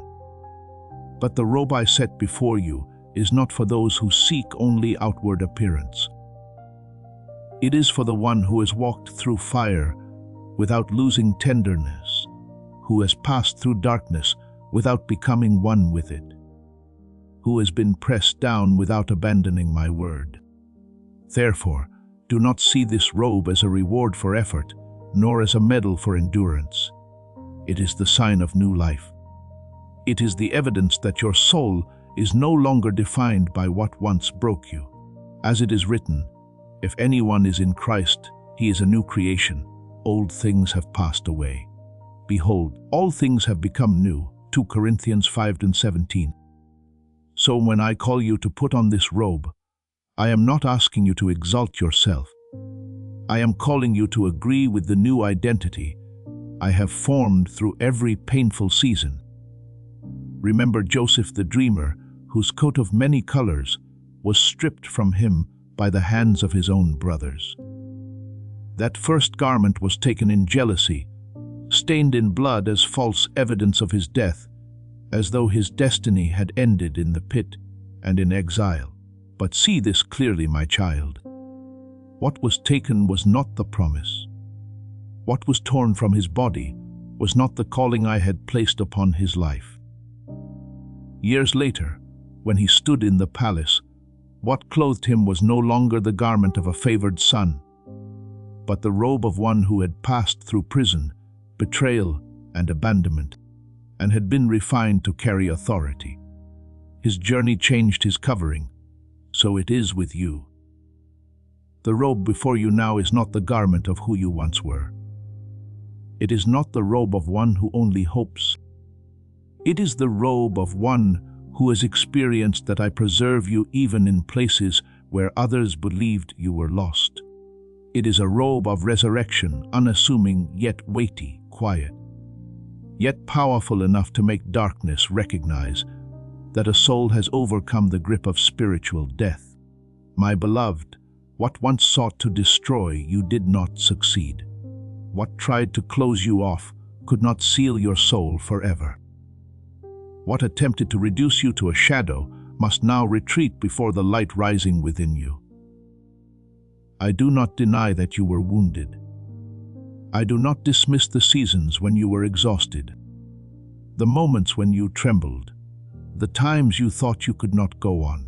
But the robe I set before you is not for those who seek only outward appearance. It is for the one who has walked through fire without losing tenderness, who has passed through darkness without becoming one with it, who has been pressed down without abandoning my word. Therefore, do not see this robe as a reward for effort, nor as a medal for endurance. It is the sign of new life. It is the evidence that your soul is no longer defined by what once broke you. As it is written, if anyone is in Christ, he is a new creation. Old things have passed away. Behold, all things have become new. 2 Corinthians 5:17. So when I call you to put on this robe, I am not asking you to exalt yourself. I am calling you to agree with the new identity I have formed through every painful season. Remember Joseph the dreamer, whose coat of many colors was stripped from him by the hands of his own brothers. That first garment was taken in jealousy, stained in blood as false evidence of his death, as though his destiny had ended in the pit and in exile. But see this clearly, my child. What was taken was not the promise. What was torn from his body was not the calling I had placed upon his life. Years later, when he stood in the palace, what clothed him was no longer the garment of a favored son, but the robe of one who had passed through prison, betrayal, and abandonment, and had been refined to carry authority. His journey changed his covering, so it is with you. The robe before you now is not the garment of who you once were. It is not the robe of one who only hopes. It is the robe of one who has experienced that I preserve you even in places where others believed you were lost. It is a robe of resurrection, unassuming yet weighty, quiet, yet powerful enough to make darkness recognize that a soul has overcome the grip of spiritual death. My beloved, what once sought to destroy you did not succeed. What tried to close you off could not seal your soul forever. What attempted to reduce you to a shadow must now retreat before the light rising within you. I do not deny that you were wounded. I do not dismiss the seasons when you were exhausted, the moments when you trembled, the times you thought you could not go on.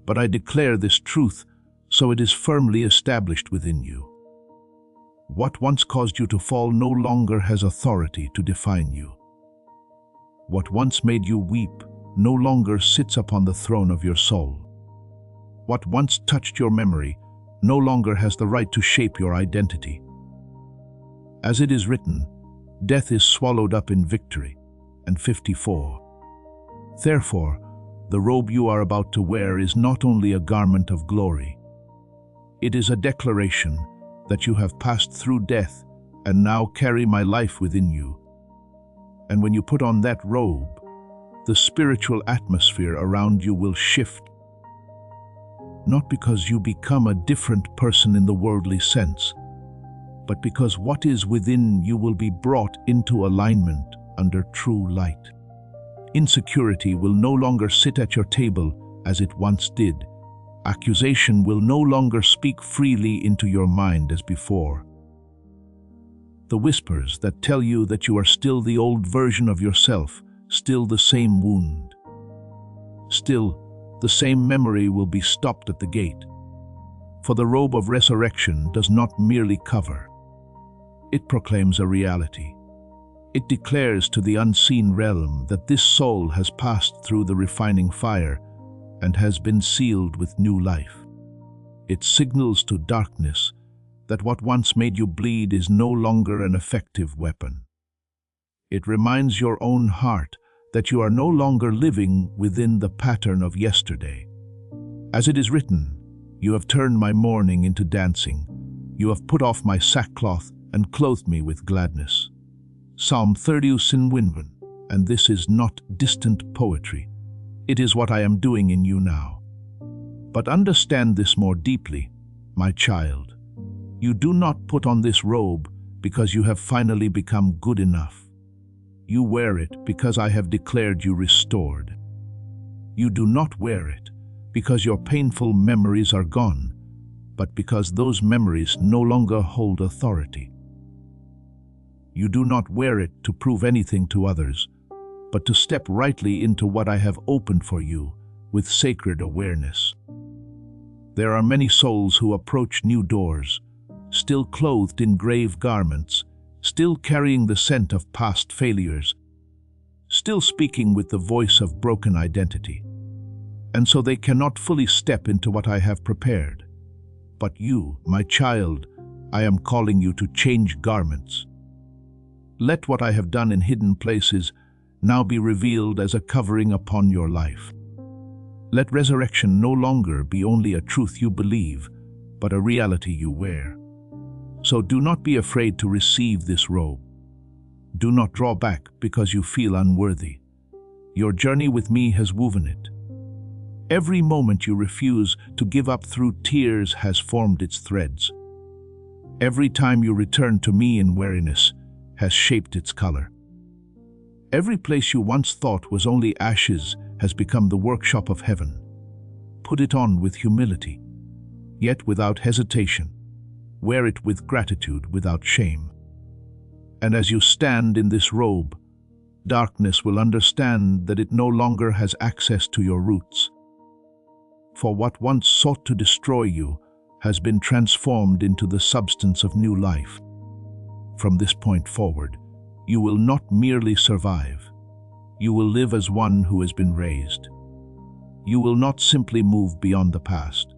But I declare this truth so it is firmly established within you. What once caused you to fall no longer has authority to define you. What once made you weep no longer sits upon the throne of your soul. What once touched your memory no longer has the right to shape your identity. As it is written, death is swallowed up in victory. And 54. Therefore, the robe you are about to wear is not only a garment of glory. It is a declaration that you have passed through death and now carry my life within you. And when you put on that robe, the spiritual atmosphere around you will shift. Not because you become a different person in the worldly sense, but because what is within you will be brought into alignment under true light. Insecurity will no longer sit at your table as it once did. Accusation will no longer speak freely into your mind as before. The whispers that tell you that you are still the old version of yourself, still the same wound, still the same memory will be stopped at the gate. For the robe of resurrection does not merely cover. It proclaims a reality. It declares to the unseen realm that this soul has passed through the refining fire and has been sealed with new life. It signals to darkness that what once made you bleed is no longer an effective weapon. It reminds your own heart that you are no longer living within the pattern of yesterday. As it is written, you have turned my mourning into dancing. You have put off my sackcloth and clothed me with gladness. Psalm 30 Sinwinvan, and this is not distant poetry. It is what I am doing in you now. But understand this more deeply, my child. You do not put on this robe because you have finally become good enough. You wear it because I have declared you restored. You do not wear it because your painful memories are gone, but because those memories no longer hold authority. You do not wear it to prove anything to others, but to step rightly into what I have opened for you with sacred awareness. There are many souls who approach new doors, still clothed in grave garments, still carrying the scent of past failures, still speaking with the voice of broken identity. And so they cannot fully step into what I have prepared. But you, my child, I am calling you to change garments. Let what I have done in hidden places now be revealed as a covering upon your life. Let resurrection no longer be only a truth you believe, but a reality you wear. So do not be afraid to receive this robe. Do not draw back because you feel unworthy. Your journey with me has woven it. Every moment you refuse to give up through tears has formed its threads. Every time you return to me in weariness has shaped its color. Every place you once thought was only ashes has become the workshop of heaven. Put it on with humility, yet without hesitation. Wear it with gratitude, without shame. And as you stand in this robe, darkness will understand that it no longer has access to your roots. For what once sought to destroy you has been transformed into the substance of new life. From this point forward, you will not merely survive. You will live as one who has been raised. You will not simply move beyond the past.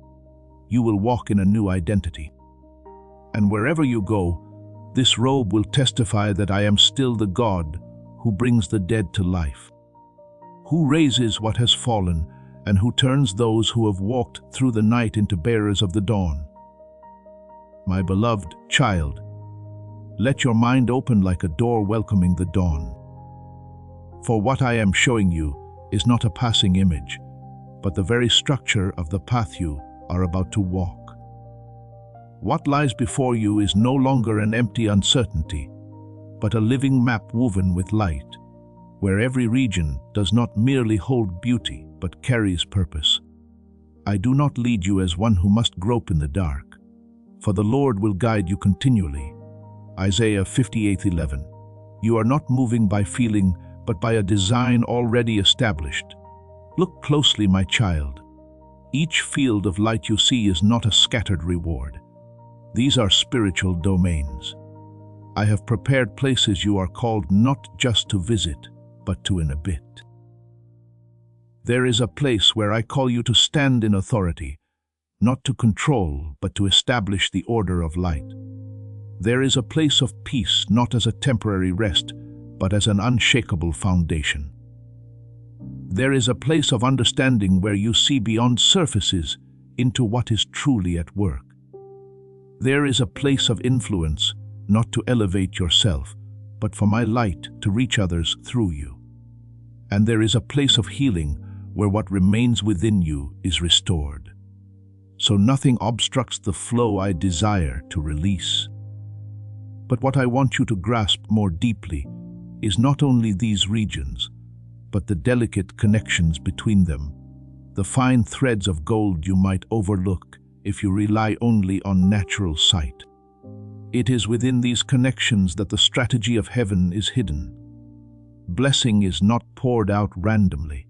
You will walk in a new identity. And wherever you go, this robe will testify that I am still the God who brings the dead to life, who raises what has fallen, and who turns those who have walked through the night into bearers of the dawn. My beloved child, let your mind open like a door welcoming the dawn. For what I am showing you is not a passing image, but the very structure of the path you are about to walk. What lies before you is no longer an empty uncertainty, but a living map woven with light, where every region does not merely hold beauty, but carries purpose. I do not lead you as one who must grope in the dark, for the Lord will guide you continually. Isaiah 58:11. You are not moving by feeling, but by a design already established. Look closely, my child. Each field of light you see is not a scattered reward. These are spiritual domains. I have prepared places you are called not just to visit, but to inhabit. There is a place where I call you to stand in authority, not to control, but to establish the order of light. There is a place of peace, not as a temporary rest, but as an unshakable foundation. There is a place of understanding where you see beyond surfaces into what is truly at work. There is a place of influence, not to elevate yourself, but for my light to reach others through you. And there is a place of healing where what remains within you is restored. So nothing obstructs the flow I desire to release. But what I want you to grasp more deeply is not only these regions, but the delicate connections between them, the fine threads of gold you might overlook if you rely only on natural sight. It is within these connections that the strategy of heaven is hidden. Blessing is not poured out randomly,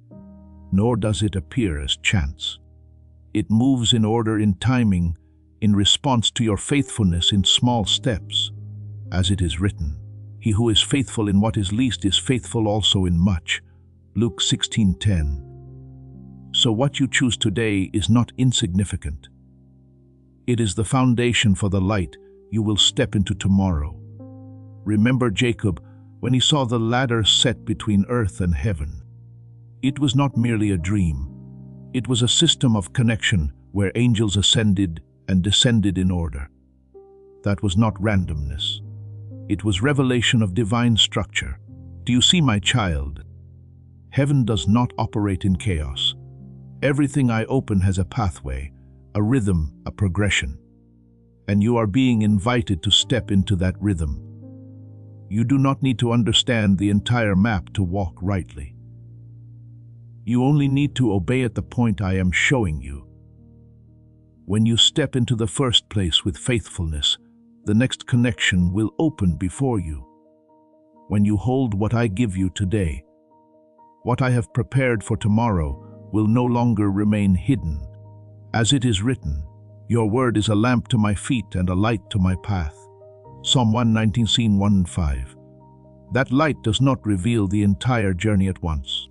nor does it appear as chance. It moves in order, in timing, in response to your faithfulness in small steps. As it is written, he who is faithful in what is least is faithful also in much. Luke 16:10. So what you choose today is not insignificant. It is the foundation for the light you will step into tomorrow. Remember Jacob when he saw the ladder set between earth and heaven. It was not merely a dream. It was a system of connection where angels ascended and descended in order. That was not randomness. It was revelation of divine structure. Do you see, my child? Heaven does not operate in chaos. Everything I open has a pathway, a rhythm, a progression. And you are being invited to step into that rhythm. You do not need to understand the entire map to walk rightly. You only need to obey at the point I am showing you. When you step into the first place with faithfulness, the next connection will open before you. When you hold what I give you today, what I have prepared for tomorrow will no longer remain hidden. As it is written, your word is a lamp to my feet and a light to my path. Psalm 119, 1 and 5. That light does not reveal the entire journey at once.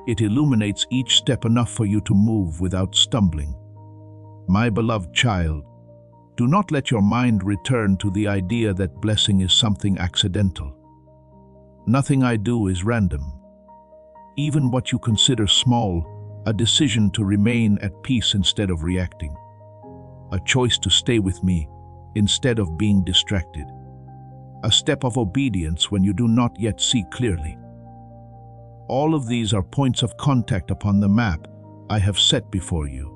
It illuminates each step enough for you to move without stumbling. My beloved child, do not let your mind return to the idea that blessing is something accidental. Nothing I do is random. Even what you consider small, a decision to remain at peace instead of reacting, a choice to stay with me instead of being distracted, a step of obedience when you do not yet see clearly. All of these are points of contact upon the map I have set before you.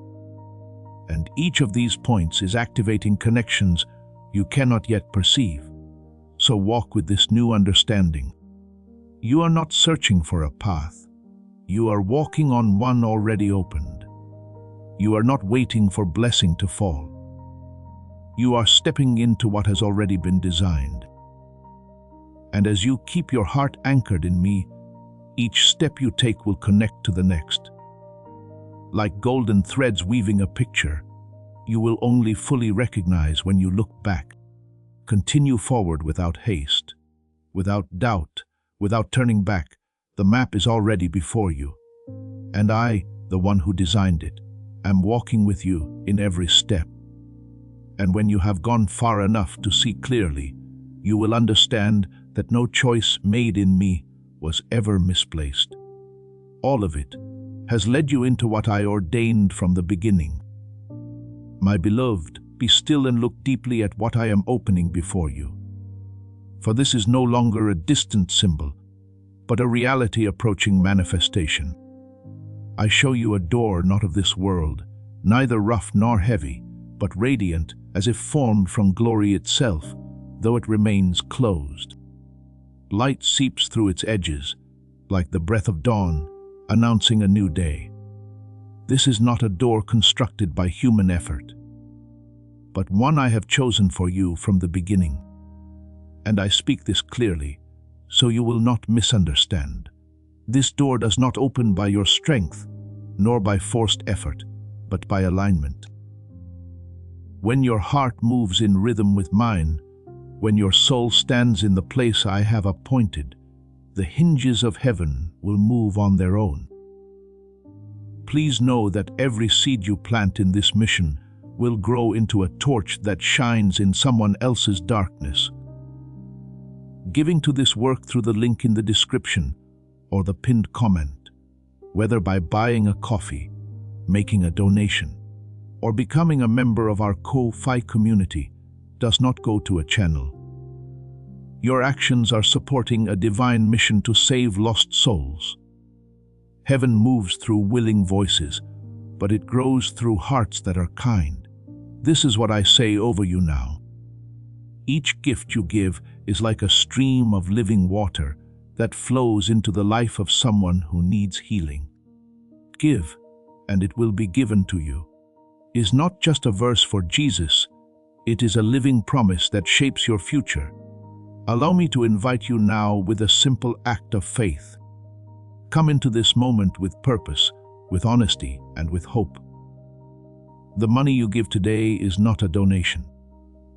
And each of these points is activating connections you cannot yet perceive. So walk with this new understanding. You are not searching for a path. You are walking on one already opened. You are not waiting for blessing to fall. You are stepping into what has already been designed. And as you keep your heart anchored in me, each step you take will connect to the next. Like golden threads weaving a picture, you will only fully recognize when you look back. Continue forward without haste, without doubt, without turning back. The map is already before you. And I, the one who designed it, am walking with you in every step. And when you have gone far enough to see clearly, you will understand that no choice made in me was ever misplaced. All of it has led you into what I ordained from the beginning. My beloved, be still and look deeply at what I am opening before you. For this is no longer a distant symbol, but a reality approaching manifestation. I show you a door not of this world, neither rough nor heavy, but radiant as if formed from glory itself, though it remains closed. Light seeps through its edges, like the breath of dawn, announcing a new day. This is not a door constructed by human effort, but one I have chosen for you from the beginning. And I speak this clearly, so you will not misunderstand. This door does not open by your strength, nor by forced effort, but by alignment. When your heart moves in rhythm with mine, when your soul stands in the place I have appointed, the hinges of heaven will move on their own. Please know that every seed you plant in this mission will grow into a torch that shines in someone else's darkness. Giving to this work through the link in the description or the pinned comment, whether by buying a coffee, making a donation, or becoming a member of our Ko-Fi community, does not go to a channel. Your actions are supporting a divine mission to save lost souls. Heaven moves through willing voices, but it grows through hearts that are kind. This is what I say over you now. Each gift you give is like a stream of living water that flows into the life of someone who needs healing. Give, and it will be given to you is not just a verse for Jesus, it is a living promise that shapes your future. Allow me to invite you now with a simple act of faith. Come into this moment with purpose, with honesty, and with hope. The money you give today is not a donation.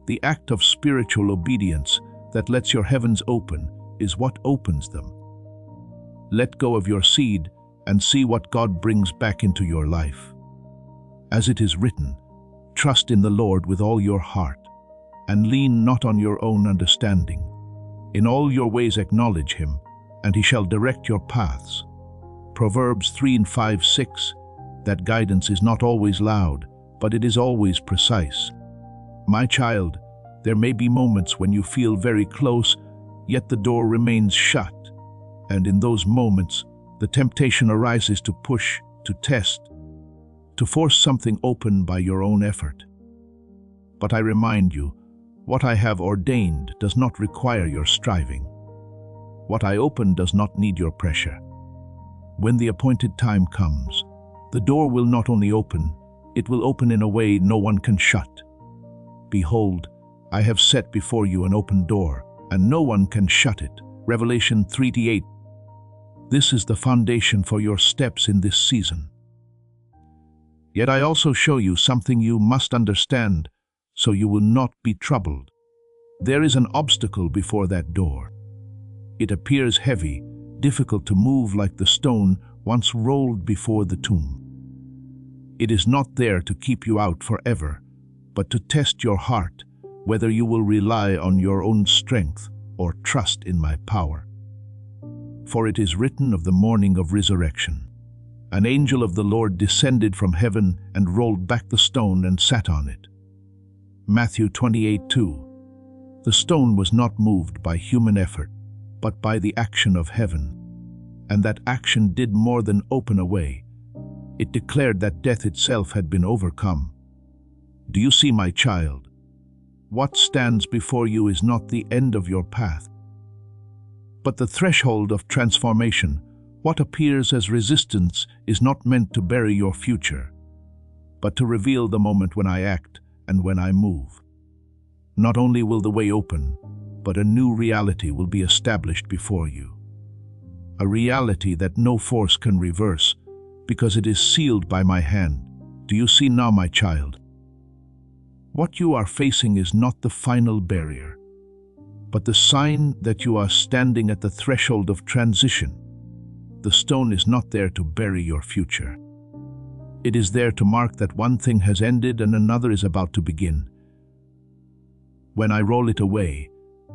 The act of spiritual obedience that lets your heavens open is what opens them. Let go of your seed and see what God brings back into your life. As it is written, trust in the Lord with all your heart, and lean not on your own understanding. In all your ways acknowledge him, and he shall direct your paths. Proverbs 3:5-6, that guidance is not always loud, but it is always precise. My child, there may be moments when you feel very close, yet the door remains shut. And in those moments, the temptation arises to push, to test, to force something open by your own effort. But I remind you, what I have ordained does not require your striving. What I open does not need your pressure. When the appointed time comes, the door will not only open, it will open in a way no one can shut. Behold, I have set before you an open door, and no one can shut it. Revelation 3:8. This is the foundation for your steps in this season. Yet I also show you something you must understand, so you will not be troubled. There is an obstacle before that door. It appears heavy, difficult to move like the stone once rolled before the tomb. It is not there to keep you out forever, but to test your heart, whether you will rely on your own strength or trust in my power. For it is written of the morning of resurrection. An angel of the Lord descended from heaven and rolled back the stone and sat on it. Matthew 28:2. The stone was not moved by human effort, but by the action of heaven. And that action did more than open a way. It declared that death itself had been overcome. Do you see, my child? What stands before you is not the end of your path, but the threshold of transformation. What appears as resistance is not meant to bury your future, but to reveal the moment when I act and when I move. Not only will the way open, but a new reality will be established before you. A reality that no force can reverse, because it is sealed by my hand. Do you see now, my child? What you are facing is not the final barrier, but the sign that you are standing at the threshold of transition. The stone is not there to bury your future. It is there to mark that one thing has ended and another is about to begin. When I roll it away,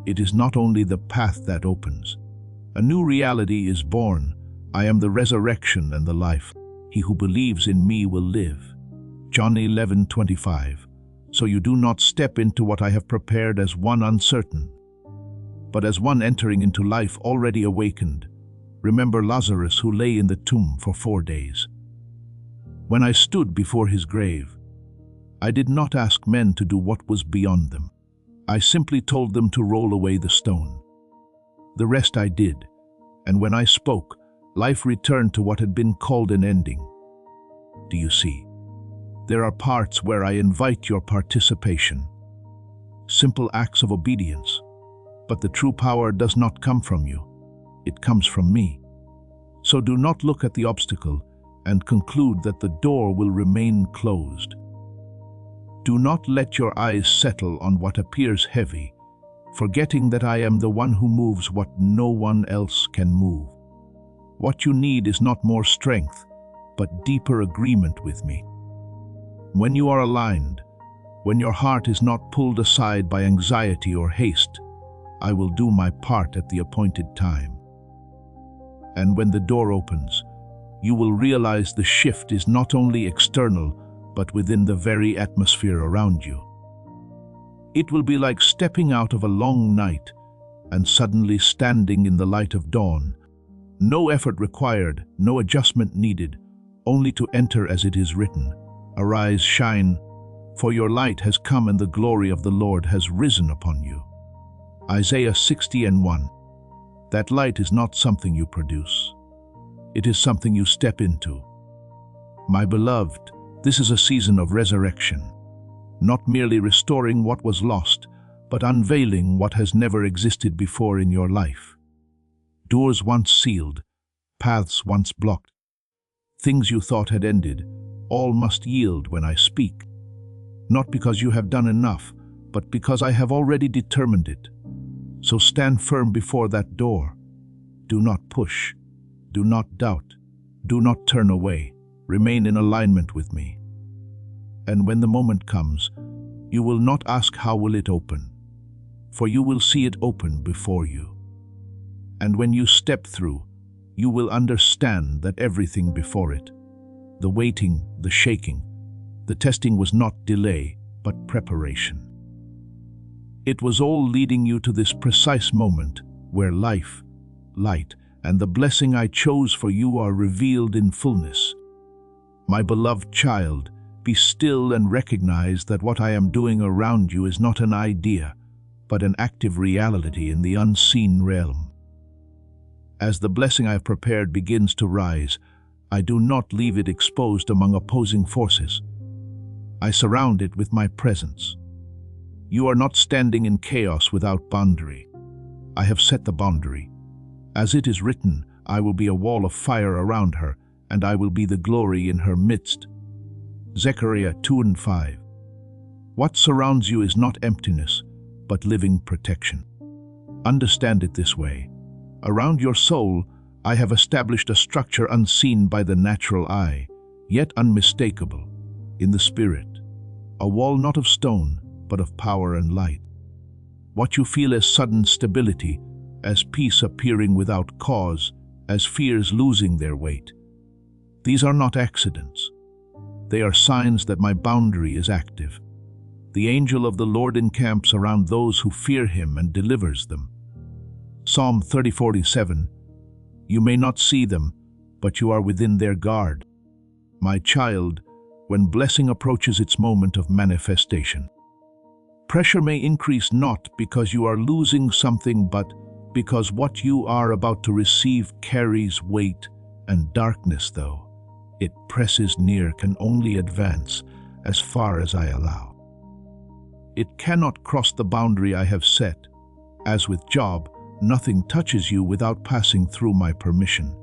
it is not only the path that opens. A new reality is born. I am the resurrection and the life. He who believes in me will live. John 11:25. So you do not step into what I have prepared as one uncertain, but as one entering into life already awakened. Remember Lazarus, who lay in the tomb for 4 days. When I stood before his grave, I did not ask men to do what was beyond them. I simply told them to roll away the stone. The rest I did, and when I spoke, life returned to what had been called an ending. Do you see? There are parts where I invite your participation. Simple acts of obedience. But the true power does not come from you. It comes from me. So do not look at the obstacle and conclude that the door will remain closed. Do not let your eyes settle on what appears heavy, forgetting that I am the one who moves what no one else can move. What you need is not more strength, but deeper agreement with me. When you are aligned, when your heart is not pulled aside by anxiety or haste, I will do my part at the appointed time. And when the door opens, you will realize the shift is not only external, but within the very atmosphere around you. It will be like stepping out of a long night and suddenly standing in the light of dawn. No effort required, no adjustment needed, only to enter as it is written. Arise, shine, for your light has come and the glory of the Lord has risen upon you. Isaiah 60:1. That light is not something you produce. It is something you step into. My beloved, this is a season of resurrection, not merely restoring what was lost, but unveiling what has never existed before in your life. Doors once sealed, paths once blocked, things you thought had ended, all must yield when I speak. Not because you have done enough, but because I have already determined it. So stand firm before that door. Do not push. Do not doubt. Do not turn away. Remain in alignment with me. And when the moment comes, you will not ask how will it open, for you will see it open before you. And when you step through, you will understand that everything before it, the waiting, the shaking, the testing was not delay, but preparation. It was all leading you to this precise moment where life, light, and the blessing I chose for you are revealed in fullness. My beloved child, be still and recognize that what I am doing around you is not an idea, but an active reality in the unseen realm. As the blessing I have prepared begins to rise, I do not leave it exposed among opposing forces. I surround it with my presence. You are not standing in chaos without boundary. I have set the boundary. As it is written, I will be a wall of fire around her, and I will be the glory in her midst. Zechariah 2:5. What surrounds you is not emptiness, but living protection. Understand it this way. Around your soul, I have established a structure unseen by the natural eye, yet unmistakable in the spirit. A wall not of stone, but of power and light. What you feel as sudden stability, as peace appearing without cause, as fears losing their weight. These are not accidents. They are signs that my boundary is active. The angel of the Lord encamps around those who fear him and delivers them. Psalm 30:47. You may not see them, but you are within their guard. My child, when blessing approaches its moment of manifestation, pressure may increase not because you are losing something, but because what you are about to receive carries weight, and darkness, though it presses near, can only advance as far as I allow. It cannot cross the boundary I have set. As with Job, nothing touches you without passing through my permission.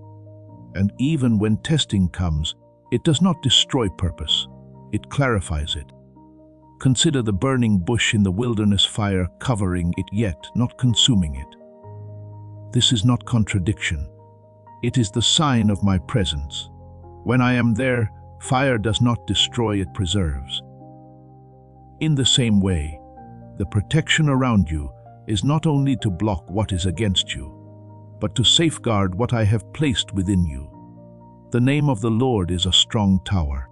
And even when testing comes, it does not destroy purpose, it clarifies it. Consider the burning bush in the wilderness, fire covering it yet not consuming it. This is not contradiction. It is the sign of my presence. When I am there, fire does not destroy, it preserves. In the same way, the protection around you is not only to block what is against you, but to safeguard what I have placed within you. The name of the Lord is a strong tower.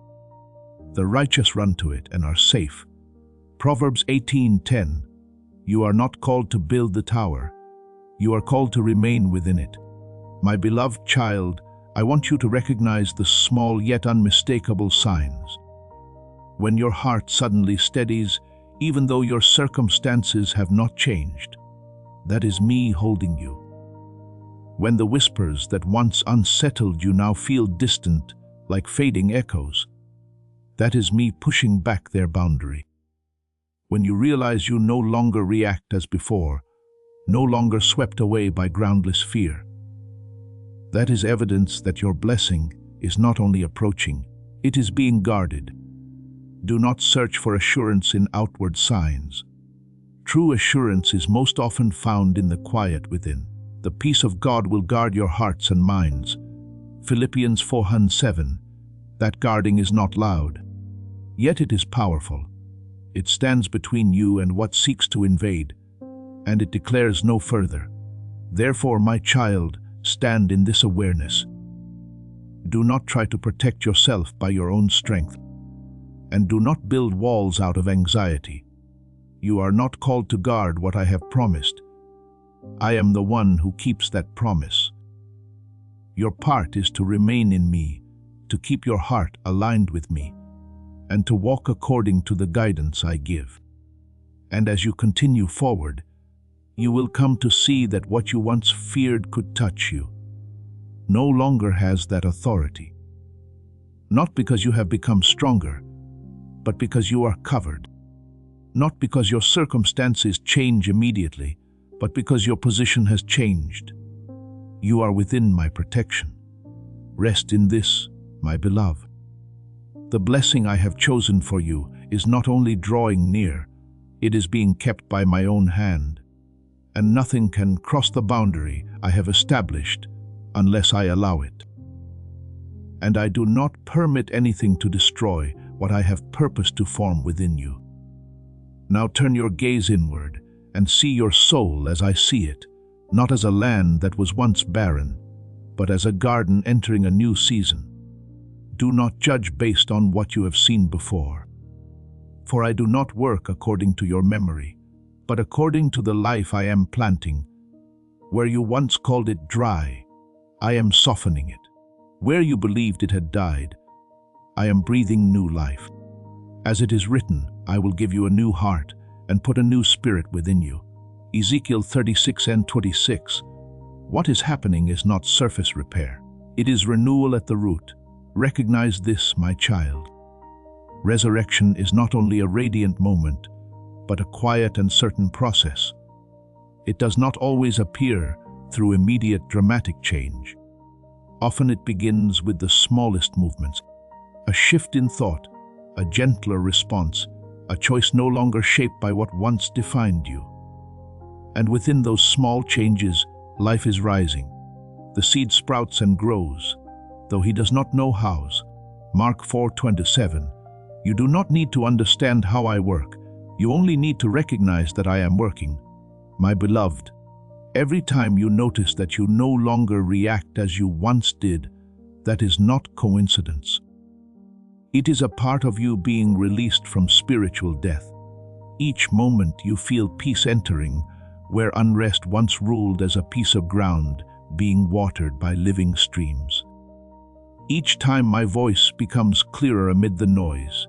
The righteous run to it and are safe. Proverbs 18:10. You are not called to build the tower. You are called to remain within it. My beloved child, I want you to recognize the small yet unmistakable signs. When your heart suddenly steadies, even though your circumstances have not changed, that is me holding you. When the whispers that once unsettled you now feel distant, like fading echoes, that is me pushing back their boundary. When you realize you no longer react as before, no longer swept away by groundless fear, that is evidence that your blessing is not only approaching, it is being guarded. Do not search for assurance in outward signs. True assurance is most often found in the quiet within. The peace of God will guard your hearts and minds. Philippians 4:7. That guarding is not loud, yet it is powerful. It stands between you and what seeks to invade, and it declares no further. Therefore, my child, stand in this awareness. Do not try to protect yourself by your own strength, and do not build walls out of anxiety. You are not called to guard what I have promised. I am the one who keeps that promise. Your part is to remain in me, to keep your heart aligned with me, and to walk according to the guidance I give. And as you continue forward, you will come to see that what you once feared could touch you no longer has that authority. Not because you have become stronger, but because you are covered. Not because your circumstances change immediately, but because your position has changed. You are within my protection. Rest in this, my beloved. The blessing I have chosen for you is not only drawing near, it is being kept by my own hand, and nothing can cross the boundary I have established unless I allow it. And I do not permit anything to destroy what I have purposed to form within you. Now turn your gaze inward and see your soul as I see it, not as a land that was once barren, but as a garden entering a new season. Do not judge based on what you have seen before. For I do not work according to your memory, but according to the life I am planting. Where you once called it dry, I am softening it. Where you believed it had died, I am breathing new life. As it is written, I will give you a new heart and put a new spirit within you. Ezekiel 36:26. What is happening is not surface repair. It is renewal at the root. Recognize this, my child. Resurrection is not only a radiant moment, but a quiet and certain process. It does not always appear through immediate dramatic change. Often it begins with the smallest movements, a shift in thought, a gentler response, a choice no longer shaped by what once defined you. And within those small changes, life is rising. The seed sprouts and grows, though he does not know how. Mark 4:27. You do not need to understand how I work. You only need to recognize that I am working. My beloved, every time you notice that you no longer react as you once did, that is not coincidence. It is a part of you being released from spiritual death. Each moment you feel peace entering, where unrest once ruled as a piece of ground being watered by living streams. Each time my voice becomes clearer amid the noise,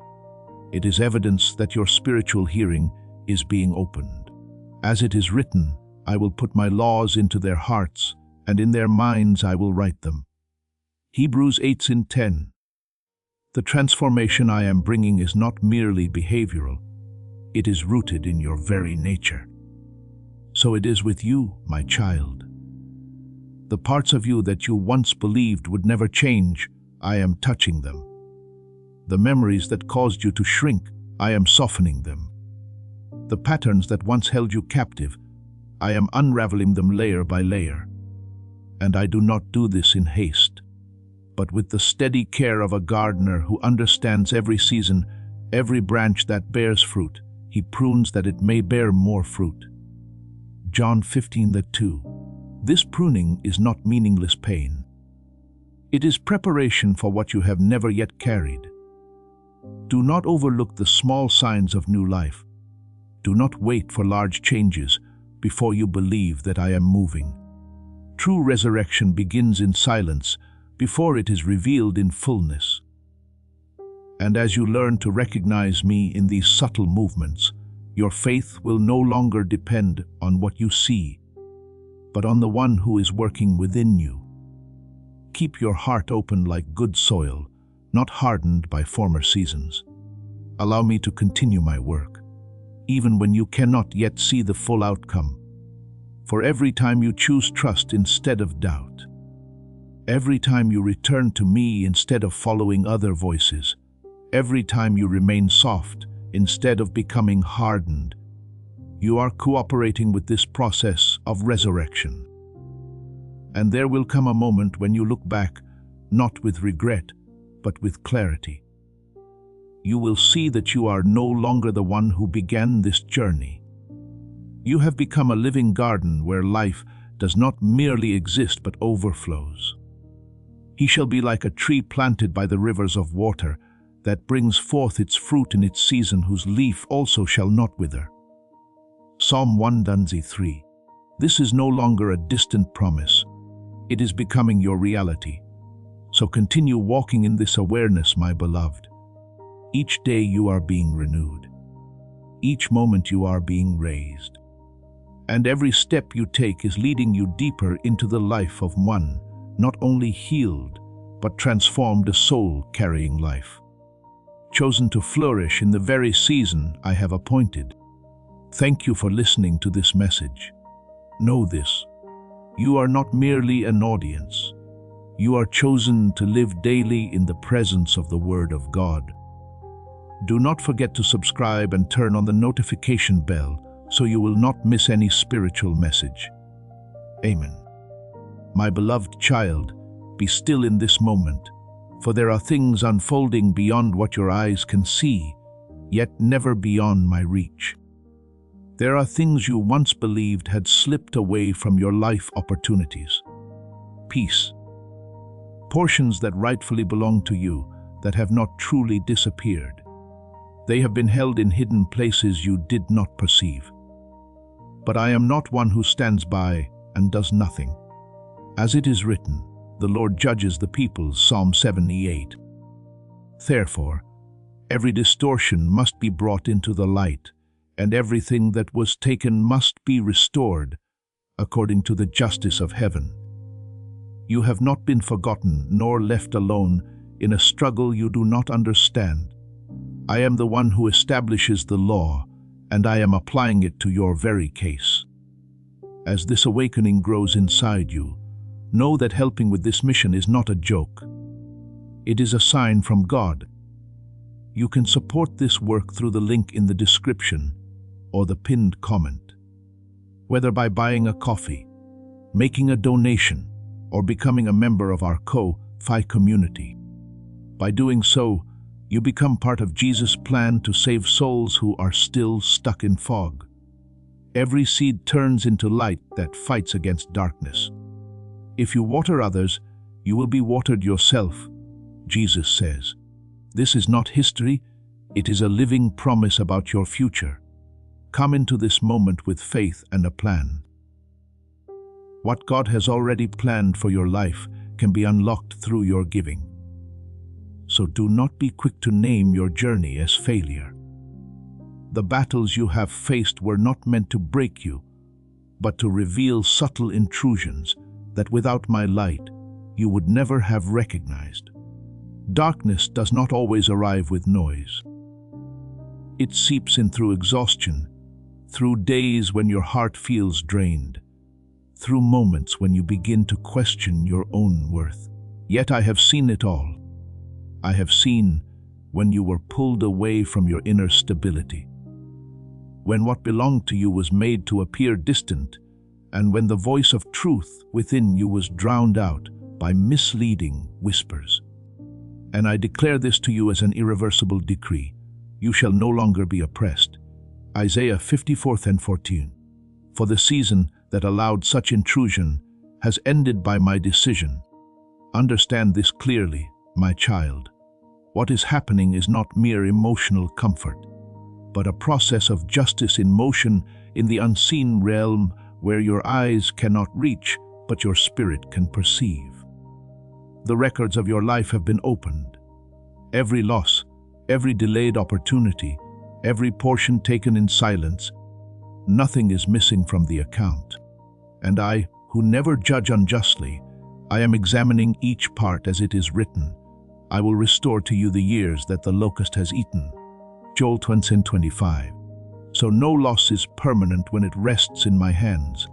it is evidence that your spiritual hearing is being opened. As it is written, I will put my laws into their hearts, and in their minds I will write them. Hebrews 8:10. The transformation I am bringing is not merely behavioral, it is rooted in your very nature. So it is with you, my child. The parts of you that you once believed would never change, I am touching them. The memories that caused you to shrink, I am softening them. The patterns that once held you captive, I am unraveling them layer by layer. And I do not do this in haste, but with the steady care of a gardener who understands every season, every branch that bears fruit, he prunes that it may bear more fruit. John 15:2. This pruning is not meaningless pain. It is preparation for what you have never yet carried. Do not overlook the small signs of new life. Do not wait for large changes before you believe that I am moving. True resurrection begins in silence before it is revealed in fullness. And as you learn to recognize me in these subtle movements, your faith will no longer depend on what you see, but on the one who is working within you. Keep your heart open like good soil, not hardened by former seasons. Allow me to continue my work, even when you cannot yet see the full outcome. For every time you choose trust instead of doubt, every time you return to me instead of following other voices, every time you remain soft instead of becoming hardened, you are cooperating with this process of resurrection. And there will come a moment when you look back, not with regret, but with clarity. You will see that you are no longer the one who began this journey. You have become a living garden where life does not merely exist but overflows. He shall be like a tree planted by the rivers of water that brings forth its fruit in its season, whose leaf also shall not wither. Psalm 1:3. This is no longer a distant promise. It is becoming your reality. So continue walking in this awareness, my beloved. Each day you are being renewed. Each moment you are being raised. And every step you take is leading you deeper into the life of one, not only healed, but transformed, a soul carrying life, chosen to flourish in the very season I have appointed. Thank you for listening to this message. Know this: you are not merely an audience. You are chosen to live daily in the presence of the Word of God. Do not forget to subscribe and turn on the notification bell so you will not miss any spiritual message. Amen. My beloved child, be still in this moment, for there are things unfolding beyond what your eyes can see, yet never beyond my reach. There are things you once believed had slipped away from your life opportunities. Peace. Portions that rightfully belong to you, that have not truly disappeared. They have been held in hidden places you did not perceive. But I am not one who stands by and does nothing. As it is written, the Lord judges the peoples, Psalm 78. Therefore, every distortion must be brought into the light, and everything that was taken must be restored, according to the justice of heaven. You have not been forgotten nor left alone in a struggle you do not understand. I am the one who establishes the law, and I am applying it to your very case. As this awakening grows inside you, know that helping with this mission is not a joke. It is a sign from God. You can support this work through the link in the description or the pinned comment. Whether by buying a coffee, making a donation, or becoming a member of our Ko-Fi community. By doing so, you become part of Jesus' plan to save souls who are still stuck in fog. Every seed turns into light that fights against darkness. If you water others, you will be watered yourself, Jesus says. This is not history, it is a living promise about your future. Come into this moment with faith and a plan. What God has already planned for your life can be unlocked through your giving. So do not be quick to name your journey as failure. The battles you have faced were not meant to break you, but to reveal subtle intrusions that without my light you would never have recognized. Darkness does not always arrive with noise. It seeps in through exhaustion, through days when your heart feels drained, through moments when you begin to question your own worth. Yet I have seen it all. I have seen when you were pulled away from your inner stability, when what belonged to you was made to appear distant, and when the voice of truth within you was drowned out by misleading whispers. And I declare this to you as an irreversible decree: you shall no longer be oppressed. Isaiah 54:14. For the season that allowed such intrusion has ended by my decision. Understand this clearly, my child. What is happening is not mere emotional comfort, but a process of justice in motion in the unseen realm where your eyes cannot reach, but your spirit can perceive. The records of your life have been opened. Every loss, every delayed opportunity, every portion taken in silence, nothing is missing from the account. And I, who never judge unjustly, I am examining each part as it is written. I will restore to you the years that the locust has eaten. Joel 20:25. So no loss is permanent when it rests in my hands.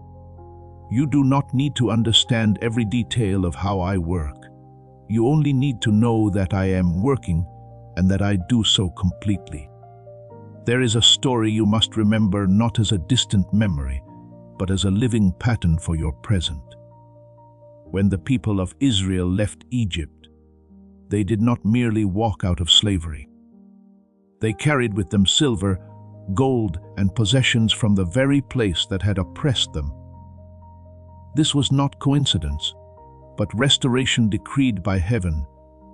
You do not need to understand every detail of how I work. You only need to know that I am working and that I do so completely. There is a story you must remember not as a distant memory, but as a living pattern for your present. When the people of Israel left Egypt, they did not merely walk out of slavery. They carried with them silver, gold, and possessions from the very place that had oppressed them. This was not coincidence, but restoration decreed by heaven.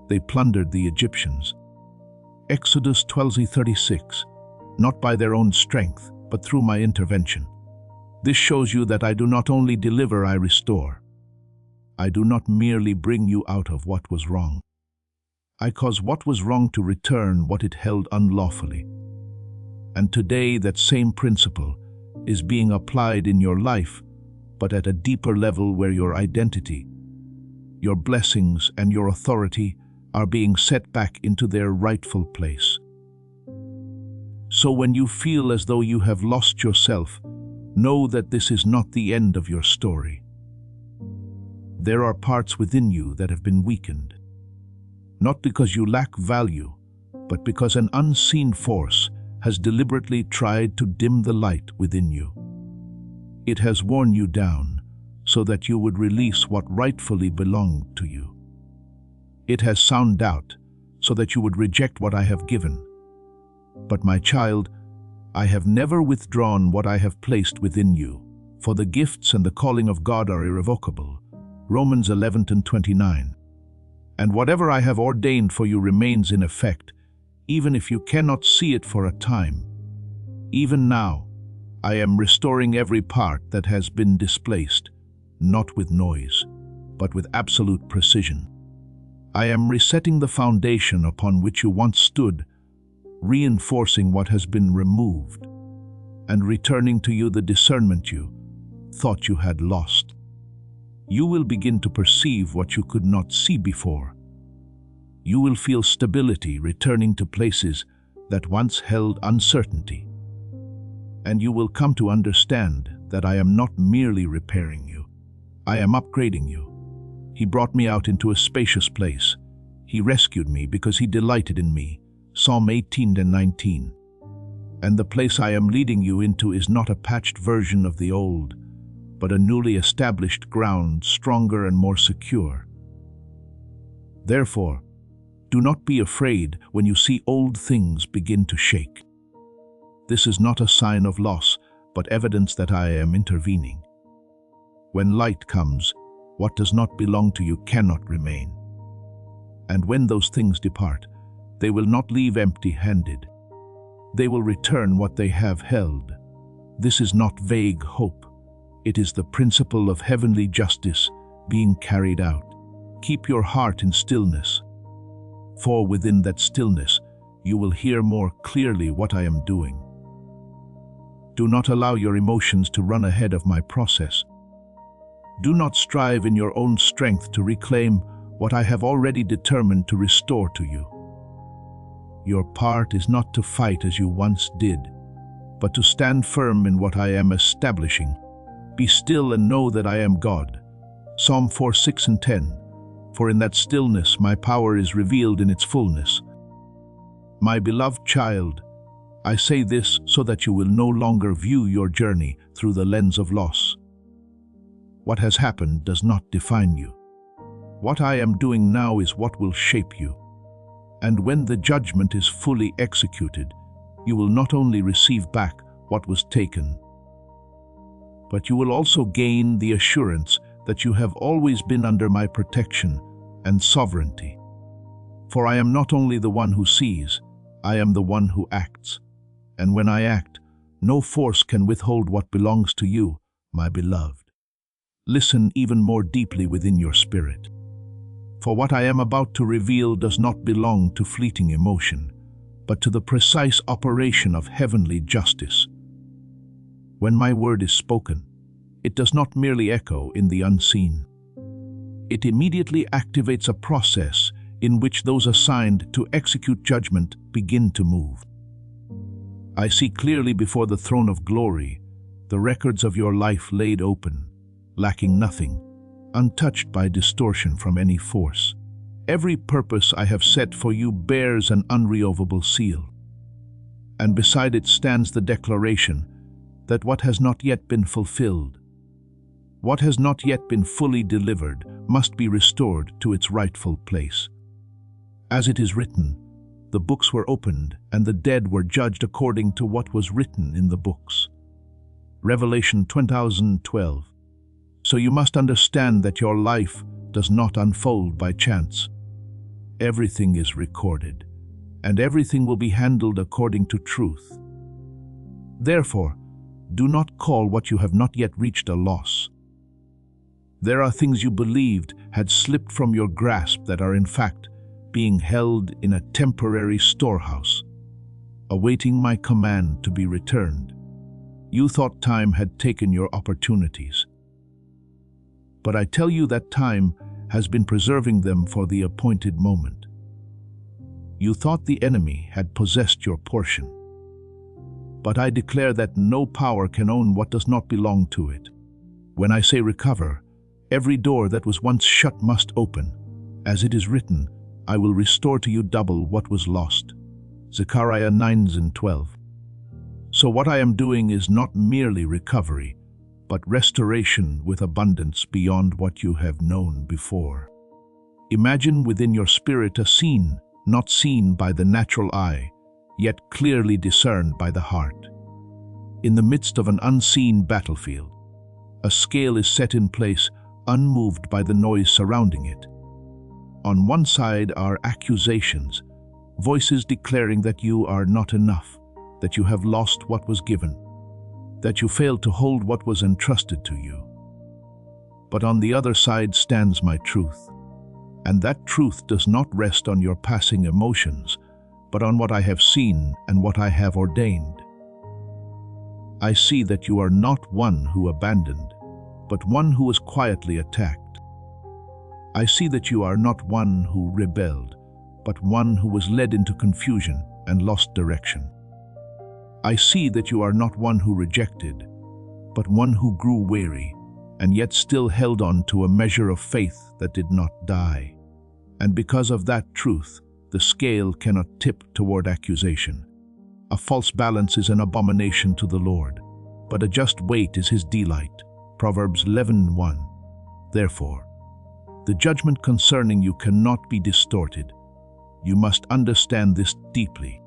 They plundered the Egyptians. Exodus 12:36, not by their own strength, but through my intervention. This shows you that I do not only deliver, I restore. I do not merely bring you out of what was wrong. I cause what was wrong to return what it held unlawfully. And today that same principle is being applied in your life, but at a deeper level where your identity, your blessings, and your authority are being set back into their rightful place. So when you feel as though you have lost yourself, know that this is not the end of your story. There are parts within you that have been weakened, not because you lack value, but because an unseen force has deliberately tried to dim the light within you. It has worn you down so that you would release what rightfully belonged to you. It has sown doubt so that you would reject what I have given. But my child, I have never withdrawn what I have placed within you, for the gifts and the calling of God are irrevocable. Romans 11:29. And whatever I have ordained for you remains in effect, even if you cannot see it for a time. Even now, I am restoring every part that has been displaced, not with noise, but with absolute precision. I am resetting the foundation upon which you once stood, reinforcing what has been removed, and returning to you the discernment you thought you had lost. You will begin to perceive what you could not see before. You will feel stability returning to places that once held uncertainty. And you will come to understand that I am not merely repairing you. I am upgrading you. He brought me out into a spacious place. He rescued me because he delighted in me. Psalm 18:19. And the place I am leading you into is not a patched version of the old, but a newly established ground, stronger and more secure. Therefore, do not be afraid when you see old things begin to shake. This is not a sign of loss, but evidence that I am intervening. When light comes, what does not belong to you cannot remain. And when those things depart, they will not leave empty-handed. They will return what they have held. This is not vague hope. It is the principle of heavenly justice being carried out. Keep your heart in stillness, for within that stillness you will hear more clearly what I am doing. Do not allow your emotions to run ahead of my process. Do not strive in your own strength to reclaim what I have already determined to restore to you. Your part is not to fight as you once did, but to stand firm in what I am establishing. Be still and know that I am God. Psalm 4, 6 and 10. For in that stillness my power is revealed in its fullness. My beloved child, I say this so that you will no longer view your journey through the lens of loss. What has happened does not define you. What I am doing now is what will shape you. And when the judgment is fully executed, you will not only receive back what was taken, but you will also gain the assurance that you have always been under my protection and sovereignty. For I am not only the one who sees, I am the one who acts. And when I act, no force can withhold what belongs to you, my beloved. Listen even more deeply within your spirit. For what I am about to reveal does not belong to fleeting emotion, but to the precise operation of heavenly justice. When my word is spoken, it does not merely echo in the unseen. It immediately activates a process in which those assigned to execute judgment begin to move. I see clearly before the throne of glory the records of your life laid open, lacking nothing, untouched by distortion from any force. Every purpose I have set for you bears an unremovable seal, and beside it stands the declaration that what has not yet been fulfilled, what has not yet been fully delivered, must be restored to its rightful place. As it is written, the books were opened, and the dead were judged according to what was written in the books. Revelation 20:12. So you must understand that your life does not unfold by chance. Everything is recorded, and everything will be handled according to truth. Therefore, do not call what you have not yet reached a loss. There are things you believed had slipped from your grasp that are in fact being held in a temporary storehouse, awaiting my command to be returned. You thought time had taken your opportunities, but I tell you that time has been preserving them for the appointed moment. You thought the enemy had possessed your portion, but I declare that no power can own what does not belong to it. When I say recover, every door that was once shut must open. As it is written, I will restore to you double what was lost. Zechariah 9:12. So what I am doing is not merely recovery, but restoration with abundance beyond what you have known before. Imagine within your spirit a scene not seen by the natural eye, yet clearly discerned by the heart. In the midst of an unseen battlefield, a scale is set in place, unmoved by the noise surrounding it. On one side are accusations, voices declaring that you are not enough, that you have lost what was given, that you failed to hold what was entrusted to you. But on the other side stands my truth, and that truth does not rest on your passing emotions, but on what I have seen and what I have ordained. I see that you are not one who abandoned, but one who was quietly attacked. I see that you are not one who rebelled, but one who was led into confusion and lost direction. I see that you are not one who rejected, but one who grew weary, and yet still held on to a measure of faith that did not die. And because of that truth, the scale cannot tip toward accusation. A false balance is an abomination to the Lord, but a just weight is his delight. Proverbs 11:1. Therefore, the judgment concerning you cannot be distorted. You must understand this deeply.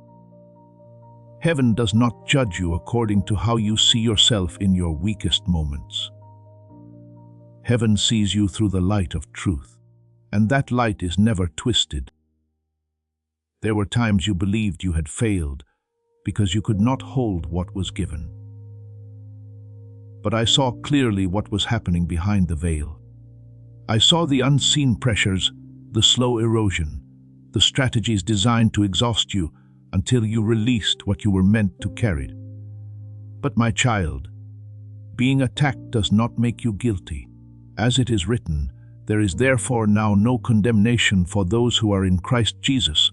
Heaven does not judge you according to how you see yourself in your weakest moments. Heaven sees you through the light of truth, and that light is never twisted. There were times you believed you had failed because you could not hold what was given. But I saw clearly what was happening behind the veil. I saw the unseen pressures, the slow erosion, the strategies designed to exhaust you until you released what you were meant to carry. But my child, being attacked does not make you guilty. As it is written, there is therefore now no condemnation for those who are in Christ Jesus.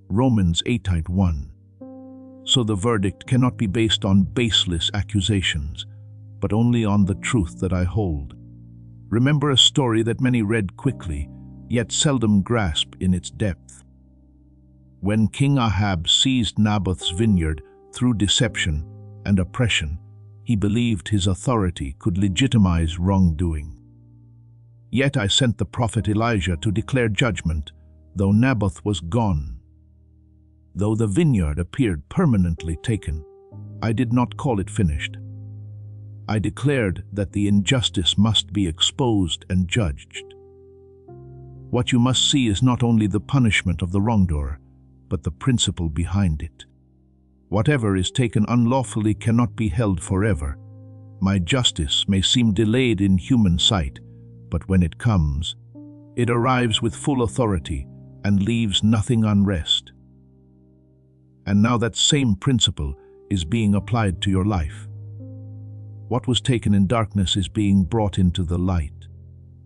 Romans 8:1. So the verdict cannot be based on baseless accusations, but only on the truth that I hold. Remember a story that many read quickly, yet seldom grasp in its depth. When King Ahab seized Naboth's vineyard through deception and oppression, he believed his authority could legitimize wrongdoing. Yet I sent the prophet Elijah to declare judgment, though Naboth was gone. Though the vineyard appeared permanently taken, I did not call it finished. I declared that the injustice must be exposed and judged. What you must see is not only the punishment of the wrongdoer, but the principle behind it. Whatever is taken unlawfully cannot be held forever. My justice may seem delayed in human sight, but when it comes, it arrives with full authority and leaves nothing unrest. And now that same principle is being applied to your life. What was taken in darkness is being brought into the light.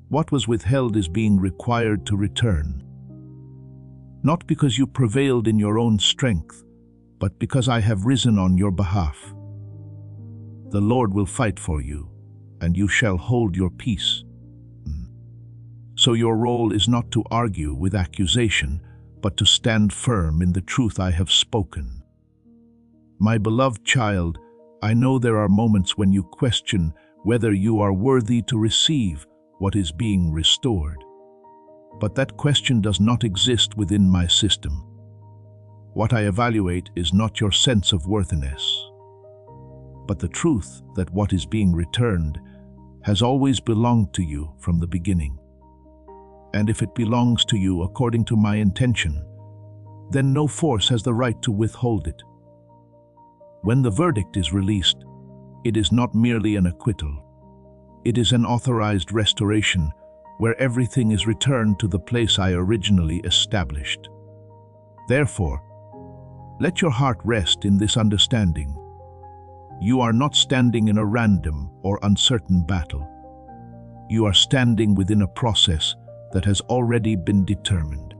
What was withheld is being required to return. Not because you prevailed in your own strength, but because I have risen on your behalf. The Lord will fight for you, and you shall hold your peace. So your role is not to argue with accusation, but to stand firm in the truth I have spoken. My beloved child, I know there are moments when you question whether you are worthy to receive what is being restored. But that question does not exist within my system. What I evaluate is not your sense of worthiness, but the truth that what is being returned has always belonged to you from the beginning. And if it belongs to you according to my intention, then no force has the right to withhold it. When the verdict is released, it is not merely an acquittal. It is an authorized restoration where everything is returned to the place I originally established. Therefore, let your heart rest in this understanding. You are not standing in a random or uncertain battle. You are standing within a process that has already been determined,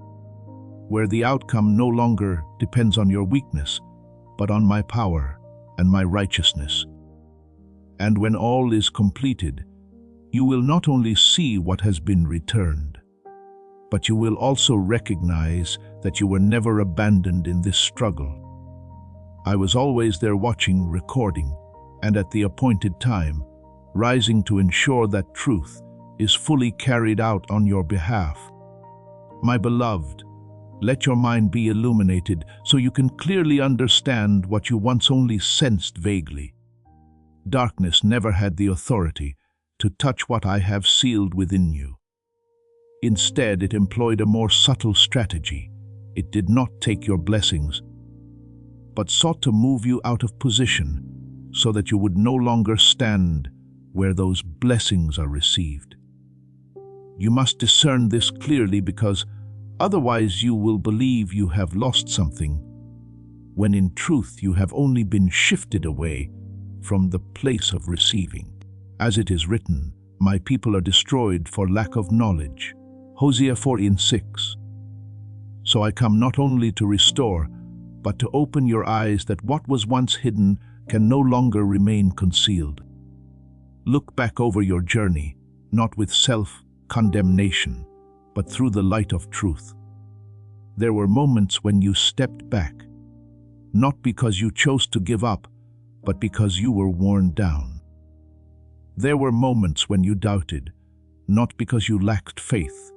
where the outcome no longer depends on your weakness, but on my power and my righteousness. And when all is completed, you will not only see what has been returned, but you will also recognize that you were never abandoned in this struggle. I was always there watching, recording, and at the appointed time, rising to ensure that truth is fully carried out on your behalf. My beloved, let your mind be illuminated so you can clearly understand what you once only sensed vaguely. Darkness never had the authority to touch what I have sealed within you. Instead, it employed a more subtle strategy. It did not take your blessings, but sought to move you out of position so that you would no longer stand where those blessings are received. You must discern this clearly, because otherwise you will believe you have lost something, when in truth you have only been shifted away from the place of receiving. As it is written, my people are destroyed for lack of knowledge. Hosea 4:6. So I come not only to restore, but to open your eyes that what was once hidden can no longer remain concealed. Look back over your journey, not with self-condemnation, but through the light of truth. There were moments when you stepped back, not because you chose to give up, but because you were worn down. There were moments when you doubted, not because you lacked faith,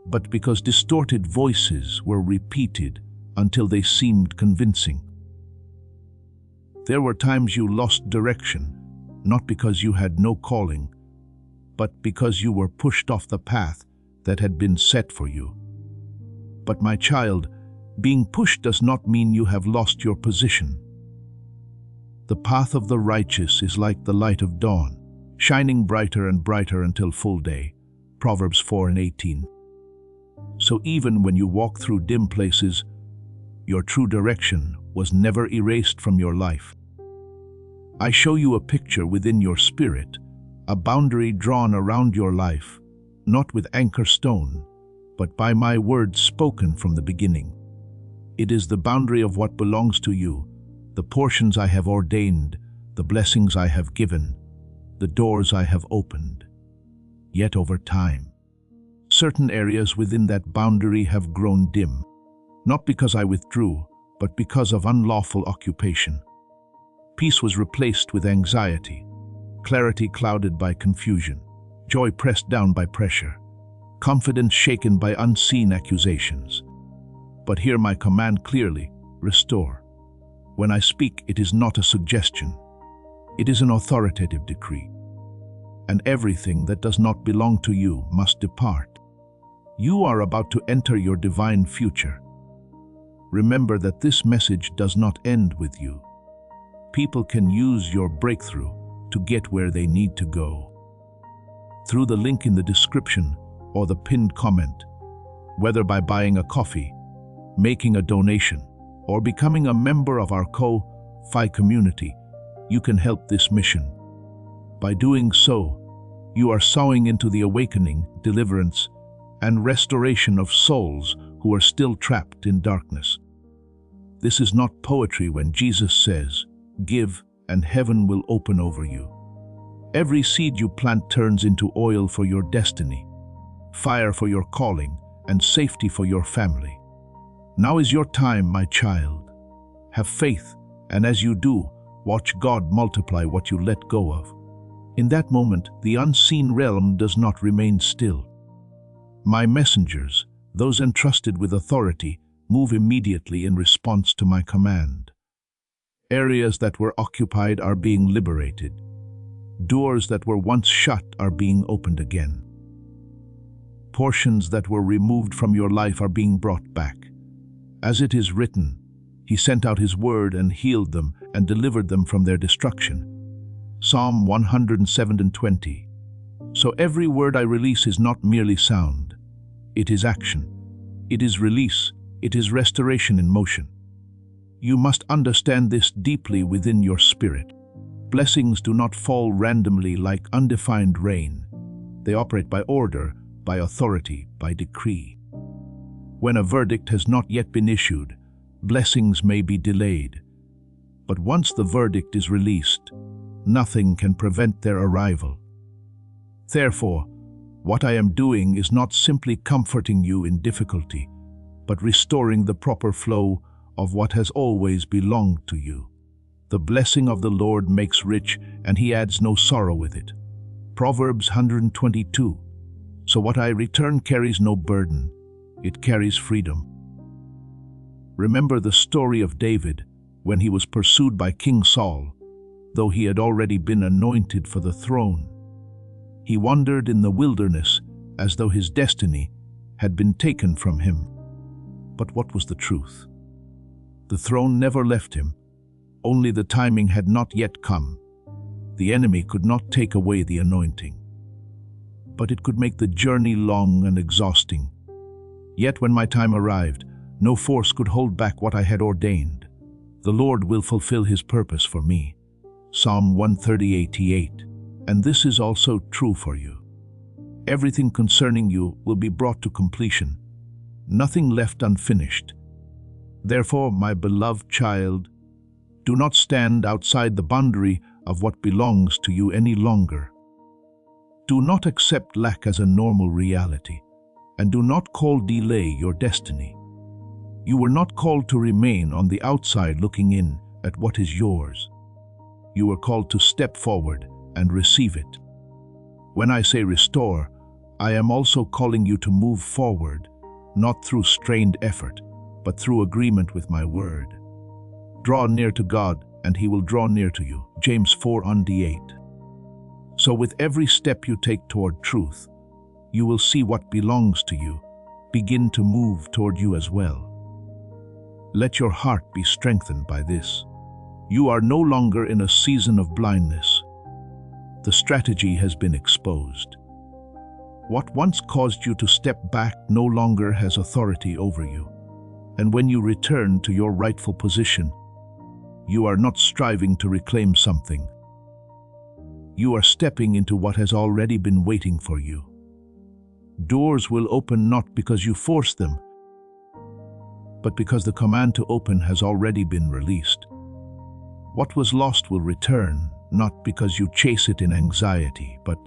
but because distorted voices were repeated until they seemed convincing. There were times you lost direction, not because you had no calling, but because you were pushed off the path that had been set for you. But my child, being pushed does not mean you have lost your position. The path of the righteous is like the light of dawn, shining brighter and brighter until full day. Proverbs 4:18. So even when you walk through dim places, your true direction was never erased from your life. I show you a picture within your spirit, a boundary drawn around your life, not with anchor stone, but by my words spoken from the beginning. It is the boundary of what belongs to you, the portions I have ordained, the blessings I have given, the doors I have opened. Yet over time, certain areas within that boundary have grown dim, not because I withdrew, but because of unlawful occupation. Peace was replaced with anxiety, clarity clouded by confusion, joy pressed down by pressure, confidence shaken by unseen accusations. But hear my command clearly: restore. When I speak, it is not a suggestion. It is an authoritative decree. And everything that does not belong to you must depart. You are about to enter your divine future. Remember that this message does not end with you. People can use your breakthrough to get where they need to go. Through the link in the description or the pinned comment, whether by buying a coffee, making a donation, or becoming a member of our Ko-Fi community, you can help this mission. By doing so, you are sowing into the awakening, deliverance, and restoration of souls who are still trapped in darkness. This is not poetry when Jesus says, "Give, and heaven will open over you." Every seed you plant turns into oil for your destiny, fire for your calling, and safety for your family. Now is your time, my child. Have faith, and as you do, watch God multiply what you let go of. In that moment, the unseen realm does not remain still. My messengers, those entrusted with authority, move immediately in response to my command. Areas that were occupied are being liberated. Doors that were once shut are being opened again. Portions that were removed from your life are being brought back. As it is written, He sent out His word and healed them and delivered them from their destruction. Psalm 107:20. So every word I release is not merely sound. It is action. It is release. It is restoration in motion. You must understand this deeply within your spirit. Blessings do not fall randomly like undefined rain. They operate by order, by authority, by decree. When a verdict has not yet been issued, blessings may be delayed. But once the verdict is released, nothing can prevent their arrival. Therefore, what I am doing is not simply comforting you in difficulty, but restoring the proper flow of what has always belonged to you. The blessing of the Lord makes rich, and He adds no sorrow with it. Proverbs 122. So what I return carries no burden. It carries freedom. Remember the story of David when he was pursued by King Saul, though he had already been anointed for the throne. He wandered in the wilderness as though his destiny had been taken from him. But what was the truth? The throne never left him. Only the timing had not yet come. The enemy could not take away the anointing, but it could make the journey long and exhausting. Yet when my time arrived, no force could hold back what I had ordained. The Lord will fulfill His purpose for me. Psalm 138:8. And this is also true for you. Everything concerning you will be brought to completion, nothing left unfinished. Therefore, my beloved child, do not stand outside the boundary of what belongs to you any longer. Do not accept lack as a normal reality, and do not call delay your destiny. You were not called to remain on the outside looking in at what is yours. You were called to step forward and receive it. When I say restore, I am also calling you to move forward, not through strained effort, but through agreement with my word. Draw near to God, and He will draw near to you. James 4:8. So with every step you take toward truth, you will see what belongs to you begin to move toward you as well. Let your heart be strengthened by this. You are no longer in a season of blindness. The strategy has been exposed. What once caused you to step back no longer has authority over you. And when you return to your rightful position, You are not striving to reclaim something. You are stepping into what has already been waiting for you. Doors will open not because you force them, but because the command to open has already been released. What was lost will return, not because you chase it in anxiety, but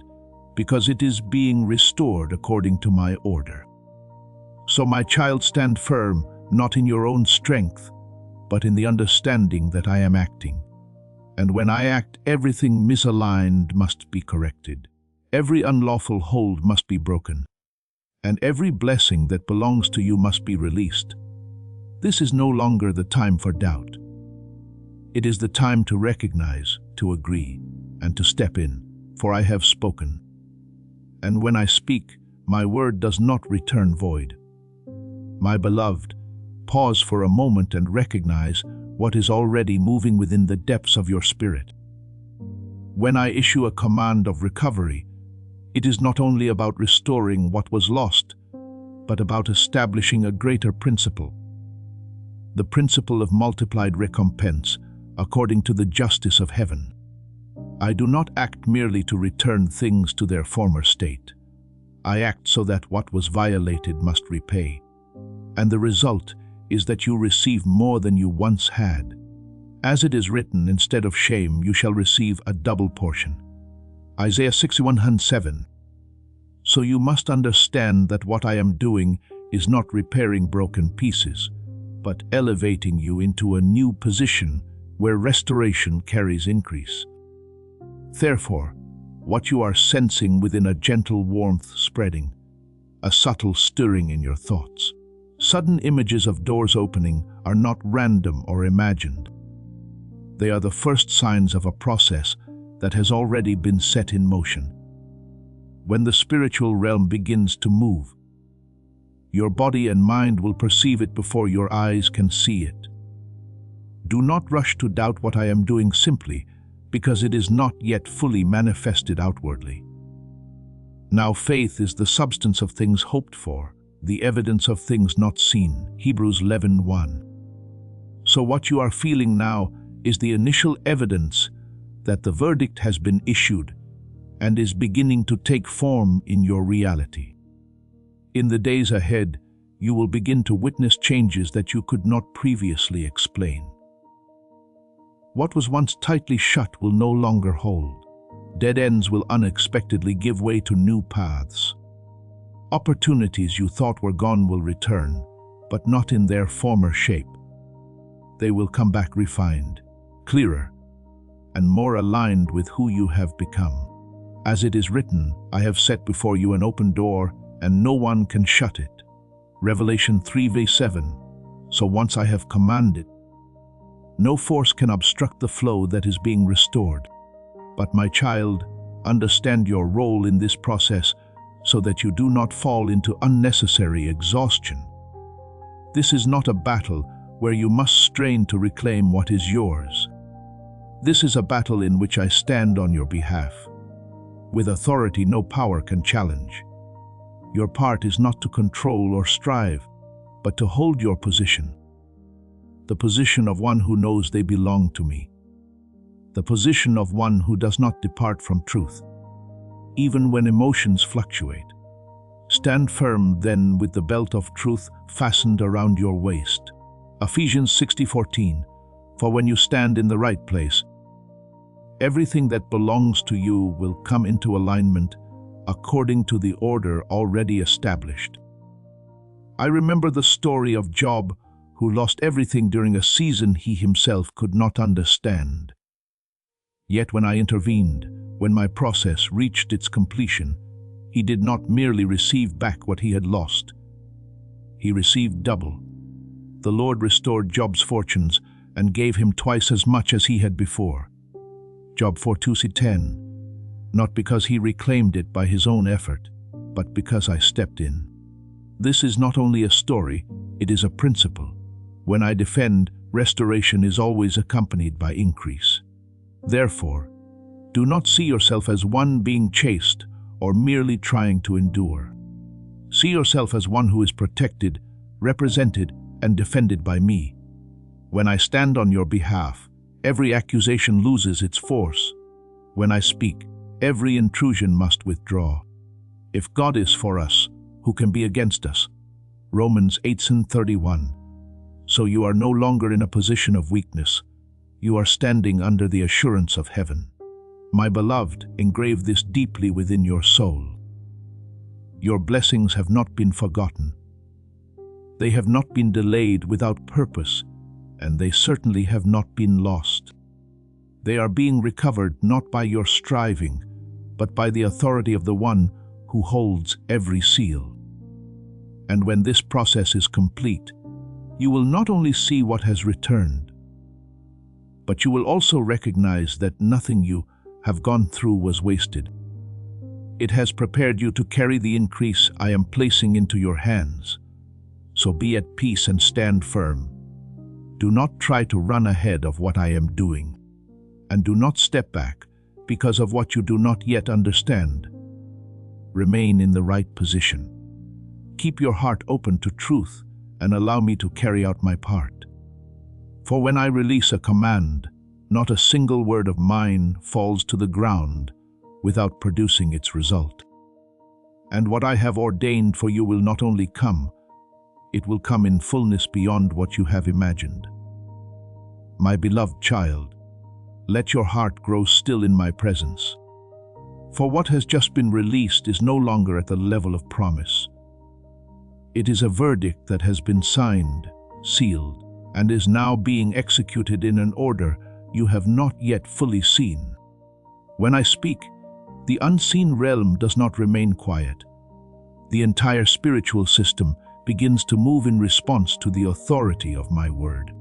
because it is being restored according to my order. So my child, stand firm, not in your own strength, but in the understanding that I am acting. And when I act, everything misaligned must be corrected. Every unlawful hold must be broken, and every blessing that belongs to you must be released. This is no longer the time for doubt. It is the time to recognize, to agree, and to step in, for I have spoken. And when I speak, my word does not return void. My beloved, pause for a moment and recognize what is already moving within the depths of your spirit. When I issue a command of recovery, it is not only about restoring what was lost, but about establishing a greater principle. The principle of multiplied recompense, according to the justice of heaven. I do not act merely to return things to their former state. I act so that what was violated must repay. And the result is that you receive more than you once had. As it is written, instead of shame, you shall receive a double portion. Isaiah 61:7. So you must understand that what I am doing is not repairing broken pieces, but elevating you into a new position where restoration carries increase. Therefore, what you are sensing within a gentle warmth spreading, a subtle stirring in your thoughts, sudden images of doors opening are not random or imagined. They are the first signs of a process that has already been set in motion. When the spiritual realm begins to move, your body and mind will perceive it before your eyes can see it. Do not rush to doubt what I am doing simply because it is not yet fully manifested outwardly. Now faith is the substance of things hoped for, the evidence of things not seen. Hebrews 11:1. So what you are feeling now is the initial evidence that the verdict has been issued and is beginning to take form in your reality. In the days ahead, you will begin to witness changes that you could not previously explain. What was once tightly shut will no longer hold. Dead ends will unexpectedly give way to new paths. Opportunities you thought were gone will return, but not in their former shape. They will come back refined, clearer, and more aligned with who you have become. As it is written, I have set before you an open door, and no one can shut it. Revelation 3:7. So once I have commanded, no force can obstruct the flow that is being restored. But my child, understand your role in this process so that you do not fall into unnecessary exhaustion. This is not a battle where you must strain to reclaim what is yours. This is a battle in which I stand on your behalf. With authority no power can challenge. Your part is not to control or strive, but to hold your position. The position of one who knows they belong to me. The position of one who does not depart from truth, even when emotions fluctuate. Stand firm then with the belt of truth fastened around your waist. Ephesians 6:14. For when you stand in the right place, everything that belongs to you will come into alignment according to the order already established. I remember the story of Job, who lost everything during a season he himself could not understand. Yet when I intervened, when my process reached its completion, he did not merely receive back what he had lost. He received double. The Lord restored Job's fortunes and gave him twice as much as he had before. Job 4:2-10. Not because he reclaimed it by his own effort, but because I stepped in. This is not only a story, it is a principle. When I defend, restoration is always accompanied by increase. Therefore, do not see yourself as one being chased or merely trying to endure. See yourself as one who is protected, represented, and defended by me. When I stand on your behalf, Every accusation loses its force. When I speak, every intrusion must withdraw. If God is for us, who can be against us? Romans 8:31. So you are no longer in a position of weakness. You are standing under the assurance of heaven. My beloved, engrave this deeply within your soul. Your blessings have not been forgotten. They have not been delayed without purpose, and they certainly have not been lost. They are being recovered not by your striving, but by the authority of the one who holds every seal. And when this process is complete, you will not only see what has returned, but you will also recognize that nothing you have gone through was wasted. It has prepared you to carry the increase I am placing into your hands. So be at peace and stand firm. Do not try to run ahead of what I am doing, and do not step back because of what you do not yet understand. Remain in the right position. Keep your heart open to truth and allow me to carry out my part. For when I release a command, not a single word of mine falls to the ground without producing its result. And what I have ordained for you will not only come, it will come in fullness beyond what you have imagined. My beloved child, let your heart grow still in my presence. For what has just been released is no longer at the level of promise. It is a verdict that has been signed, sealed, and is now being executed in an order you have not yet fully seen. When I speak, the unseen realm does not remain quiet. The entire spiritual system begins to move in response to the authority of my word.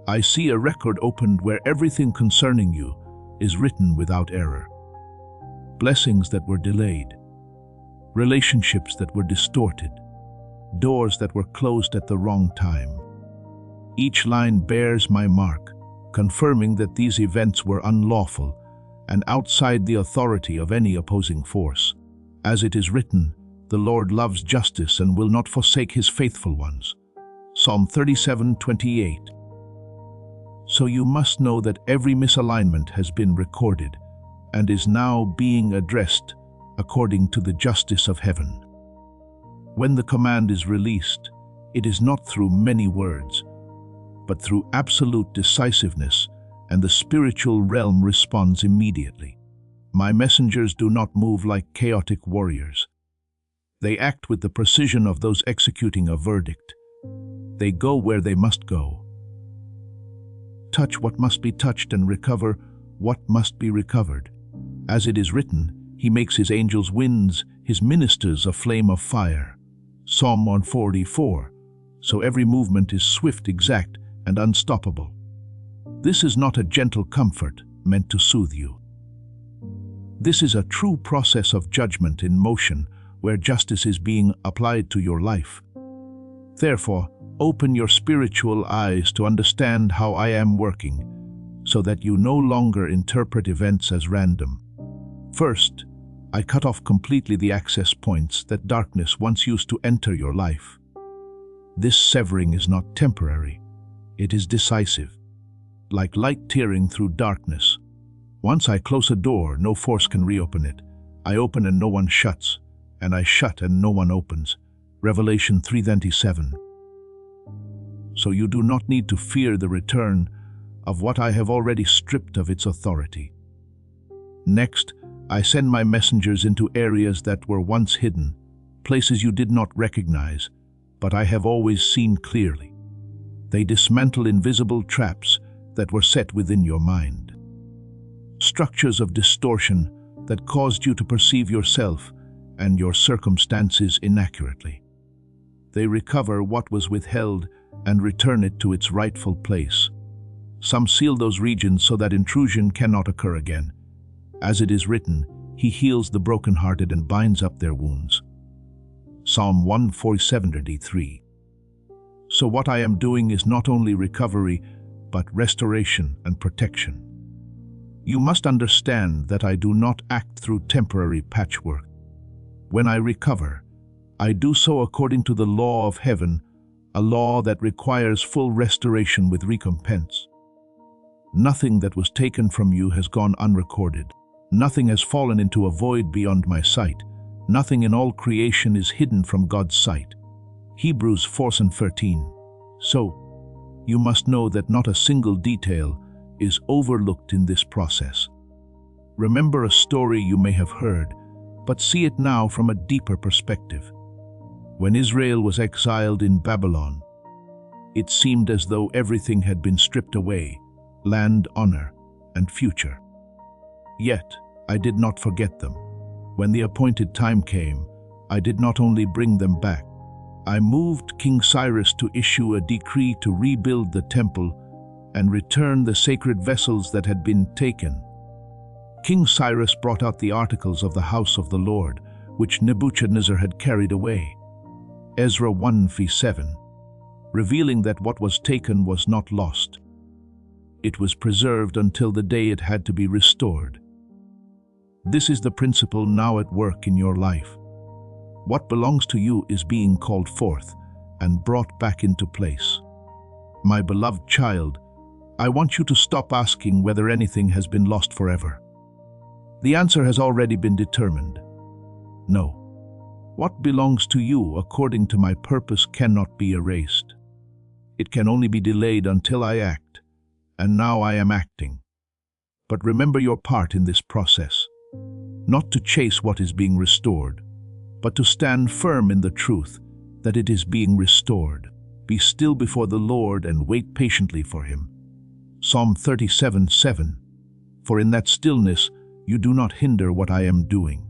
I see a record opened where everything concerning you is written without error. Blessings that were delayed, relationships that were distorted, doors that were closed at the wrong time. Each line bears my mark, confirming that these events were unlawful and outside the authority of any opposing force. As it is written, the Lord loves justice and will not forsake his faithful ones. Psalm 37:28. So you must know that every misalignment has been recorded and is now being addressed according to the justice of heaven. When the command is released, it is not through many words, but through absolute decisiveness, and the spiritual realm responds immediately. My messengers do not move like chaotic warriors. They act with the precision of those executing a verdict. They go where they must go. Touch what must be touched and recover what must be recovered. As it is written, he makes his angels winds, his ministers a flame of fire. Psalm 144. So every movement is swift, exact, and unstoppable. This is not a gentle comfort meant to soothe you. This is a true process of judgment in motion where justice is being applied to your life. Therefore, open your spiritual eyes to understand how I am working, so that you no longer interpret events as random. First, I cut off completely the access points that darkness once used to enter your life. This severing is not temporary, it is decisive. Like light tearing through darkness. Once I close a door, no force can reopen it. I open and no one shuts, and I shut and no one opens. Revelation 3:27. So you do not need to fear the return of what I have already stripped of its authority. Next, I send my messengers into areas that were once hidden, places you did not recognize, but I have always seen clearly. They dismantle invisible traps that were set within your mind. Structures of distortion that caused you to perceive yourself and your circumstances inaccurately. They recover what was withheld and return it to its rightful place. Some seal those regions so that intrusion cannot occur again. As it is written, he heals the brokenhearted and binds up their wounds. Psalm 147:3. So what I am doing is not only recovery, but restoration and protection. You must understand that I do not act through temporary patchwork. When I recover, I do so according to the law of heaven, a law that requires full restoration with recompense. Nothing that was taken from you has gone unrecorded. Nothing has fallen into a void beyond my sight. Nothing in all creation is hidden from God's sight. Hebrews 4:13. So, you must know that not a single detail is overlooked in this process. Remember a story you may have heard, but see it now from a deeper perspective. When Israel was exiled in Babylon, it seemed as though everything had been stripped away: land, honor, and future. Yet, I did not forget them. When the appointed time came, I did not only bring them back. I moved King Cyrus to issue a decree to rebuild the temple and return the sacred vessels that had been taken. King Cyrus brought out the articles of the house of the Lord, which Nebuchadnezzar had carried away. Ezra 1:7, revealing that what was taken was not lost. It was preserved until the day it had to be restored. This is the principle now at work in your life. What belongs to you is being called forth and brought back into place. My beloved child, I want you to stop asking whether anything has been lost forever. The answer has already been determined. No. What belongs to you according to my purpose cannot be erased. It can only be delayed until I act, and now I am acting. But remember your part in this process, not to chase what is being restored, but to stand firm in the truth that it is being restored. Be still before the Lord and wait patiently for Him. Psalm 37:7. For in that stillness you do not hinder what I am doing.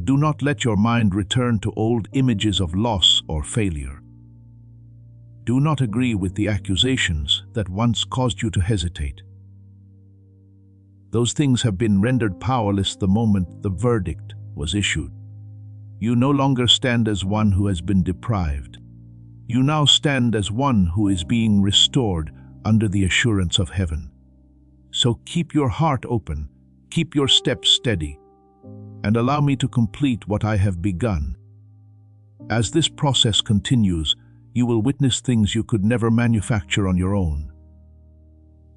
Do not let your mind return to old images of loss or failure. Do not agree with the accusations that once caused you to hesitate. Those things have been rendered powerless the moment the verdict was issued. You no longer stand as one who has been deprived. You now stand as one who is being restored under the assurance of heaven. So keep your heart open, keep your steps steady, and allow me to complete what I have begun. As this process continues, you will witness things you could never manufacture on your own.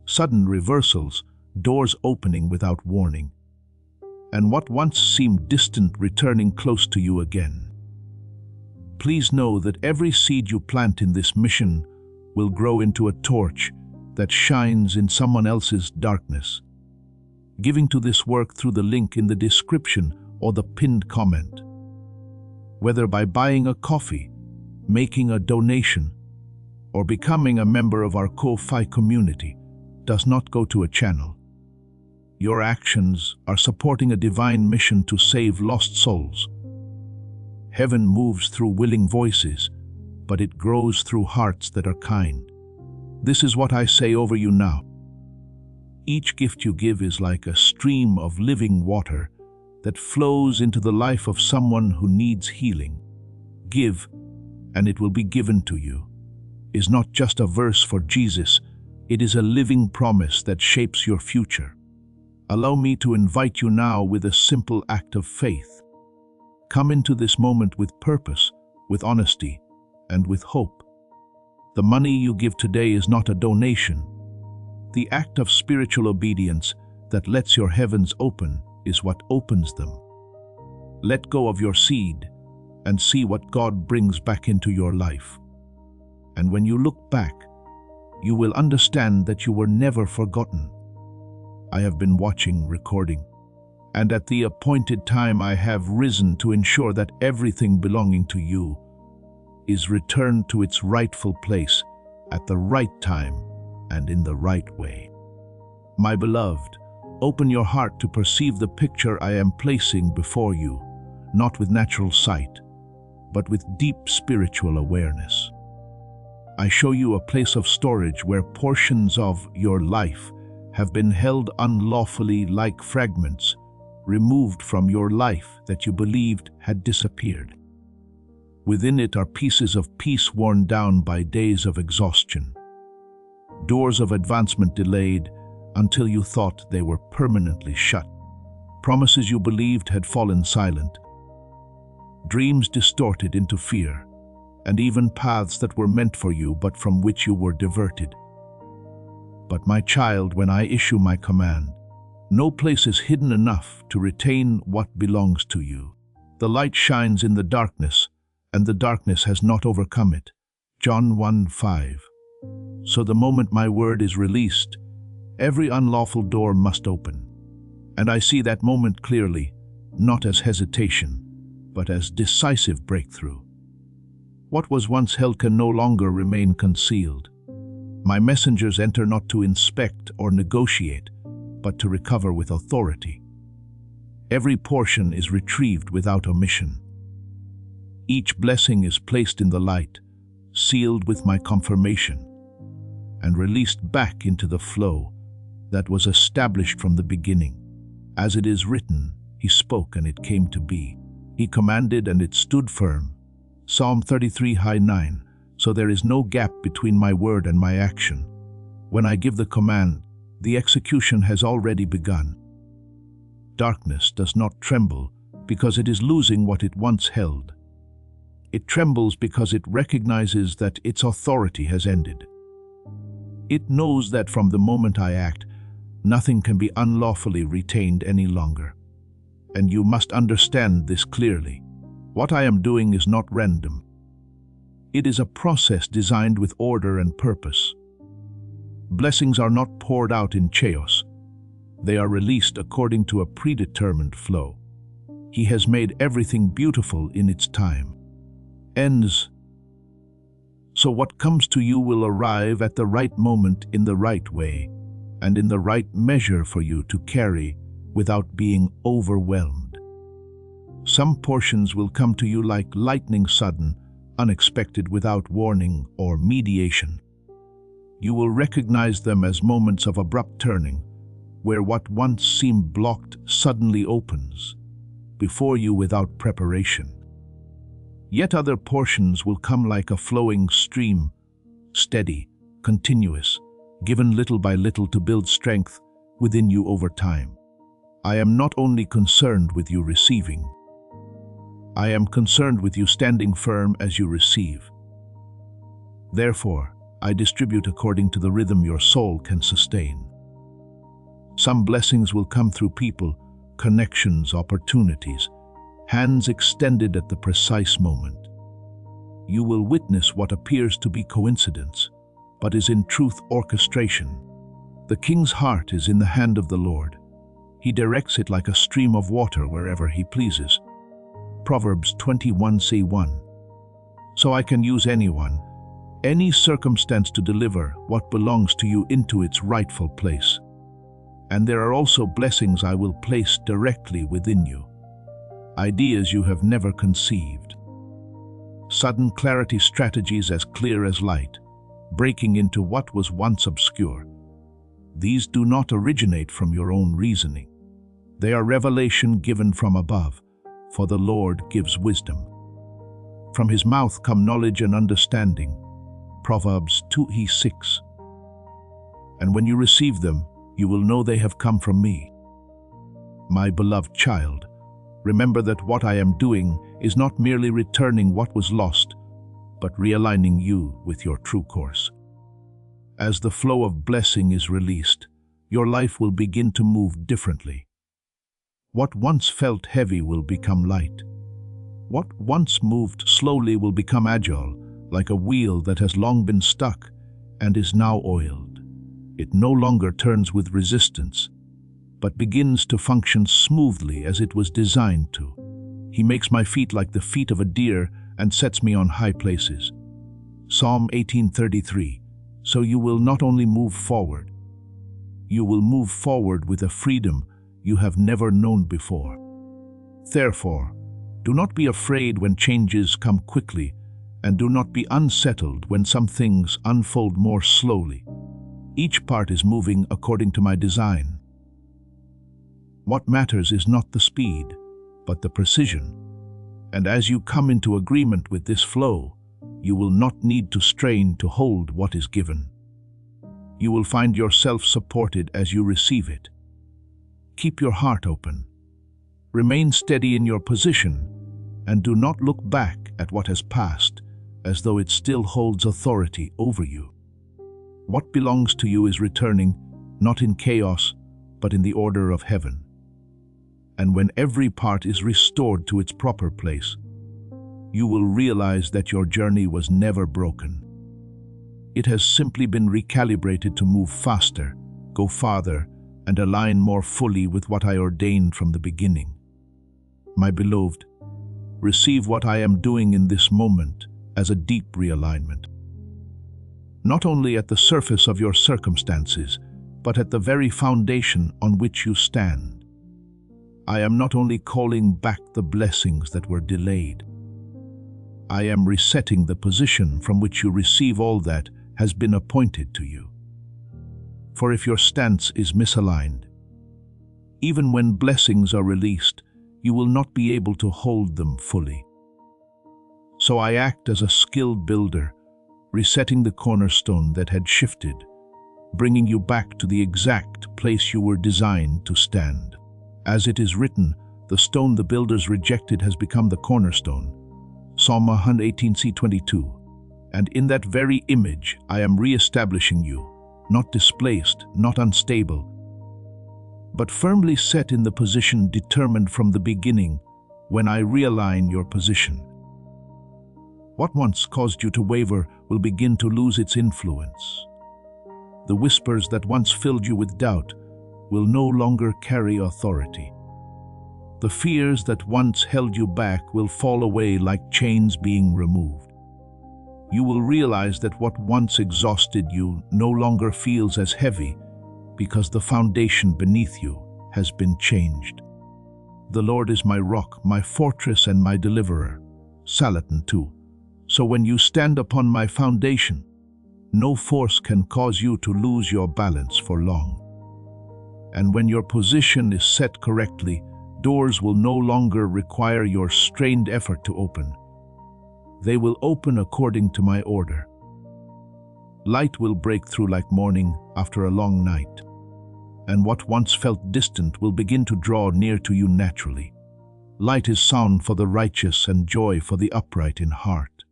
Sudden reversals, doors opening without warning, and what once seemed distant returning close to you again. Please know that every seed you plant in this mission will grow into a torch that shines in someone else's darkness. Giving to this work through the link in the description or the pinned comment. Whether by buying a coffee, making a donation, or becoming a member of our Ko-Fi community, does not go to a channel. Your actions are supporting a divine mission to save lost souls. Heaven moves through willing voices, but it grows through hearts that are kind. This is what I say over you now. Each gift you give is like a stream of living water that flows into the life of someone who needs healing. Give, and it will be given to you, is not just a verse for Jesus, it is a living promise that shapes your future. Allow me to invite you now with a simple act of faith. Come into this moment with purpose, with honesty, and with hope. The money you give today is not a donation. The act of spiritual obedience that lets your heavens open is what opens them. Let go of your seed and see what God brings back into your life. And when you look back, you will understand that you were never forgotten. I have been watching, recording, and at the appointed time I have risen to ensure that everything belonging to you is returned to its rightful place at the right time and in the right way. My beloved, open your heart to perceive the picture I am placing before you, not with natural sight, but with deep spiritual awareness. I show you a place of storage where portions of your life have been held unlawfully like fragments, removed from your life that you believed had disappeared. Within it are pieces of peace worn down by days of exhaustion, doors of advancement delayed until you thought they were permanently shut, promises you believed had fallen silent, dreams distorted into fear, and even paths that were meant for you but from which you were diverted. But my child, when I issue my command, no place is hidden enough to retain what belongs to you. The light shines in the darkness, and the darkness has not overcome it. John 1:5. So the moment my word is released, every unlawful door must open. And I see that moment clearly, not as hesitation, but as decisive breakthrough. What was once held can no longer remain concealed. My messengers enter not to inspect or negotiate, but to recover with authority. Every portion is retrieved without omission. Each blessing is placed in the light, sealed with my confirmation, and released back into the flow that was established from the beginning. As it is written, he spoke and it came to be. He commanded and it stood firm. Psalm 33:9. So there is no gap between my word and my action. When I give the command, the execution has already begun. Darkness does not tremble because it is losing what it once held. It trembles because it recognizes that its authority has ended. It knows that from the moment I act, nothing can be unlawfully retained any longer. And you must understand this clearly. What I am doing is not random. It is a process designed with order and purpose. Blessings are not poured out in chaos. They are released according to a predetermined flow. He has made everything beautiful in its time. Ends. So what comes to you will arrive at the right moment in the right way, and in the right measure for you to carry without being overwhelmed. Some portions will come to you like lightning sudden, unexpected without warning or mediation. You will recognize them as moments of abrupt turning, where what once seemed blocked suddenly opens before you without preparation. Yet other portions will come like a flowing stream, steady, continuous, given little by little to build strength within you over time. I am not only concerned with you receiving, I am concerned with you standing firm as you receive. Therefore, I distribute according to the rhythm your soul can sustain. Some blessings will come through people, connections, opportunities, hands extended at the precise moment. You will witness what appears to be coincidence, but is in truth orchestration. The king's heart is in the hand of the Lord. He directs it like a stream of water wherever he pleases. Proverbs 21:1. So I can use anyone, any circumstance to deliver what belongs to you into its rightful place. And there are also blessings I will place directly within you. Ideas you have never conceived. Sudden clarity strategies as clear as light, breaking into what was once obscure. These do not originate from your own reasoning. They are revelation given from above, for the Lord gives wisdom. From his mouth come knowledge and understanding. Proverbs 2:6. And when you receive them, you will know they have come from me. My beloved child, remember that what I am doing is not merely returning what was lost, but realigning you with your true course. As the flow of blessing is released, your life will begin to move differently. What once felt heavy will become light. What once moved slowly will become agile, like a wheel that has long been stuck and is now oiled. It no longer turns with resistance, but begins to function smoothly as it was designed to. He makes my feet like the feet of a deer and sets me on high places. Psalm 18:33. So you will not only move forward, you will move forward with a freedom you have never known before. Therefore, do not be afraid when changes come quickly, and do not be unsettled when some things unfold more slowly. Each part is moving according to my design. What matters is not the speed, but the precision. And as you come into agreement with this flow, you will not need to strain to hold what is given. You will find yourself supported as you receive it. Keep your heart open. Remain steady in your position, and do not look back at what has passed as though it still holds authority over you. What belongs to you is returning, not in chaos, but in the order of heaven. And when every part is restored to its proper place, you will realize that your journey was never broken. It has simply been recalibrated to move faster, go farther, and align more fully with what I ordained from the beginning. My beloved, receive what I am doing in this moment as a deep realignment. Not only at the surface of your circumstances, but at the very foundation on which you stand. I am not only calling back the blessings that were delayed. I am resetting the position from which you receive all that has been appointed to you. For if your stance is misaligned, even when blessings are released, you will not be able to hold them fully. So I act as a skilled builder, resetting the cornerstone that had shifted, bringing you back to the exact place you were designed to stand. As it is written, the stone the builders rejected has become the cornerstone. Psalm 118:22. And in that very image I am re-establishing you, not displaced, not unstable, but firmly set in the position determined from the beginning when I realign your position. What once caused you to waver will begin to lose its influence. The whispers that once filled you with doubt will no longer carry authority. The fears that once held you back will fall away like chains being removed. You will realize that what once exhausted you no longer feels as heavy because the foundation beneath you has been changed. The Lord is my rock, my fortress, and my deliverer. Psalm 2. So when you stand upon my foundation, no force can cause you to lose your balance for long. And when your position is set correctly, doors will no longer require your strained effort to open. They will open according to my order. Light will break through like morning after a long night, and what once felt distant will begin to draw near to you naturally. Light is sound for the righteous and joy for the upright in heart.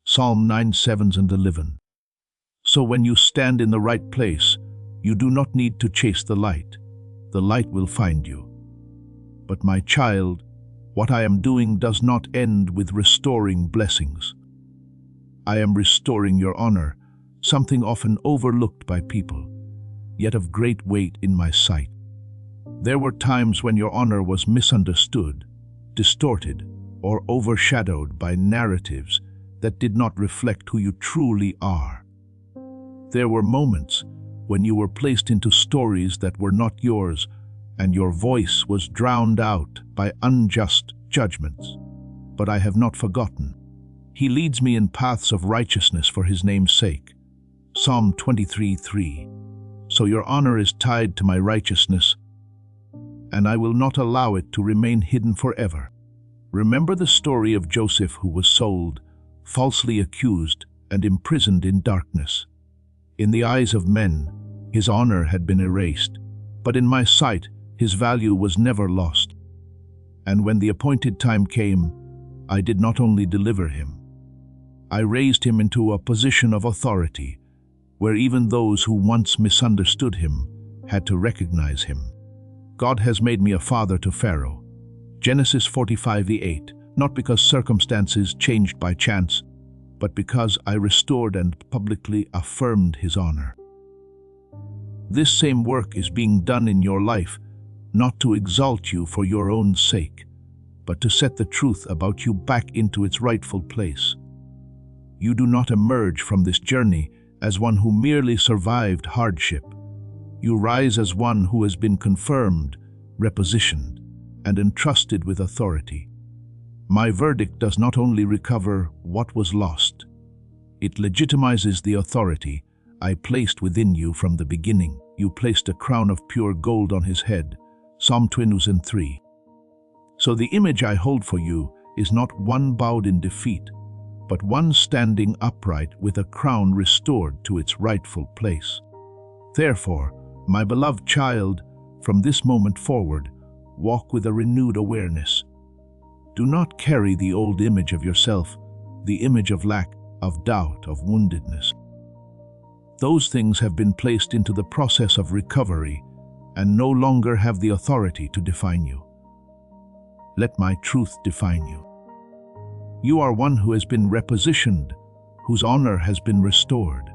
Psalm 9:7-11. So when you stand in the right place, you do not need to chase the light. The light will find you. But my child, what I am doing does not end with restoring blessings. I am restoring your honor, something often overlooked by people, yet of great weight in my sight. There were times when your honor was misunderstood, distorted, or overshadowed by narratives that did not reflect who you truly are. There were moments when you were placed into stories that were not yours, and your voice was drowned out by unjust judgments. But I have not forgotten. He leads me in paths of righteousness for his name's sake. Psalm 23:3. So your honor is tied to my righteousness, and I will not allow it to remain hidden forever. Remember the story of Joseph, who was sold, falsely accused, and imprisoned in darkness. In the eyes of men, his honor had been erased, but in my sight, his value was never lost. And when the appointed time came, I did not only deliver him, I raised him into a position of authority, where even those who once misunderstood him had to recognize him. God has made me a father to Pharaoh. Genesis 45:8, not because circumstances changed by chance, but because I restored and publicly affirmed his honor. This same work is being done in your life, not to exalt you for your own sake, but to set the truth about you back into its rightful place. You do not emerge from this journey as one who merely survived hardship. You rise as one who has been confirmed, repositioned, and entrusted with authority. My verdict does not only recover what was lost, it legitimizes the authority I placed within you from the beginning. You placed a crown of pure gold on his head. Psalm 23. So the image I hold for you is not one bowed in defeat, but one standing upright with a crown restored to its rightful place. Therefore, my beloved child, from this moment forward, walk with a renewed awareness. Do not carry the old image of yourself, the image of lack, of doubt, of woundedness. Those things have been placed into the process of recovery and no longer have the authority to define you. Let my truth define you. You are one who has been repositioned, whose honor has been restored,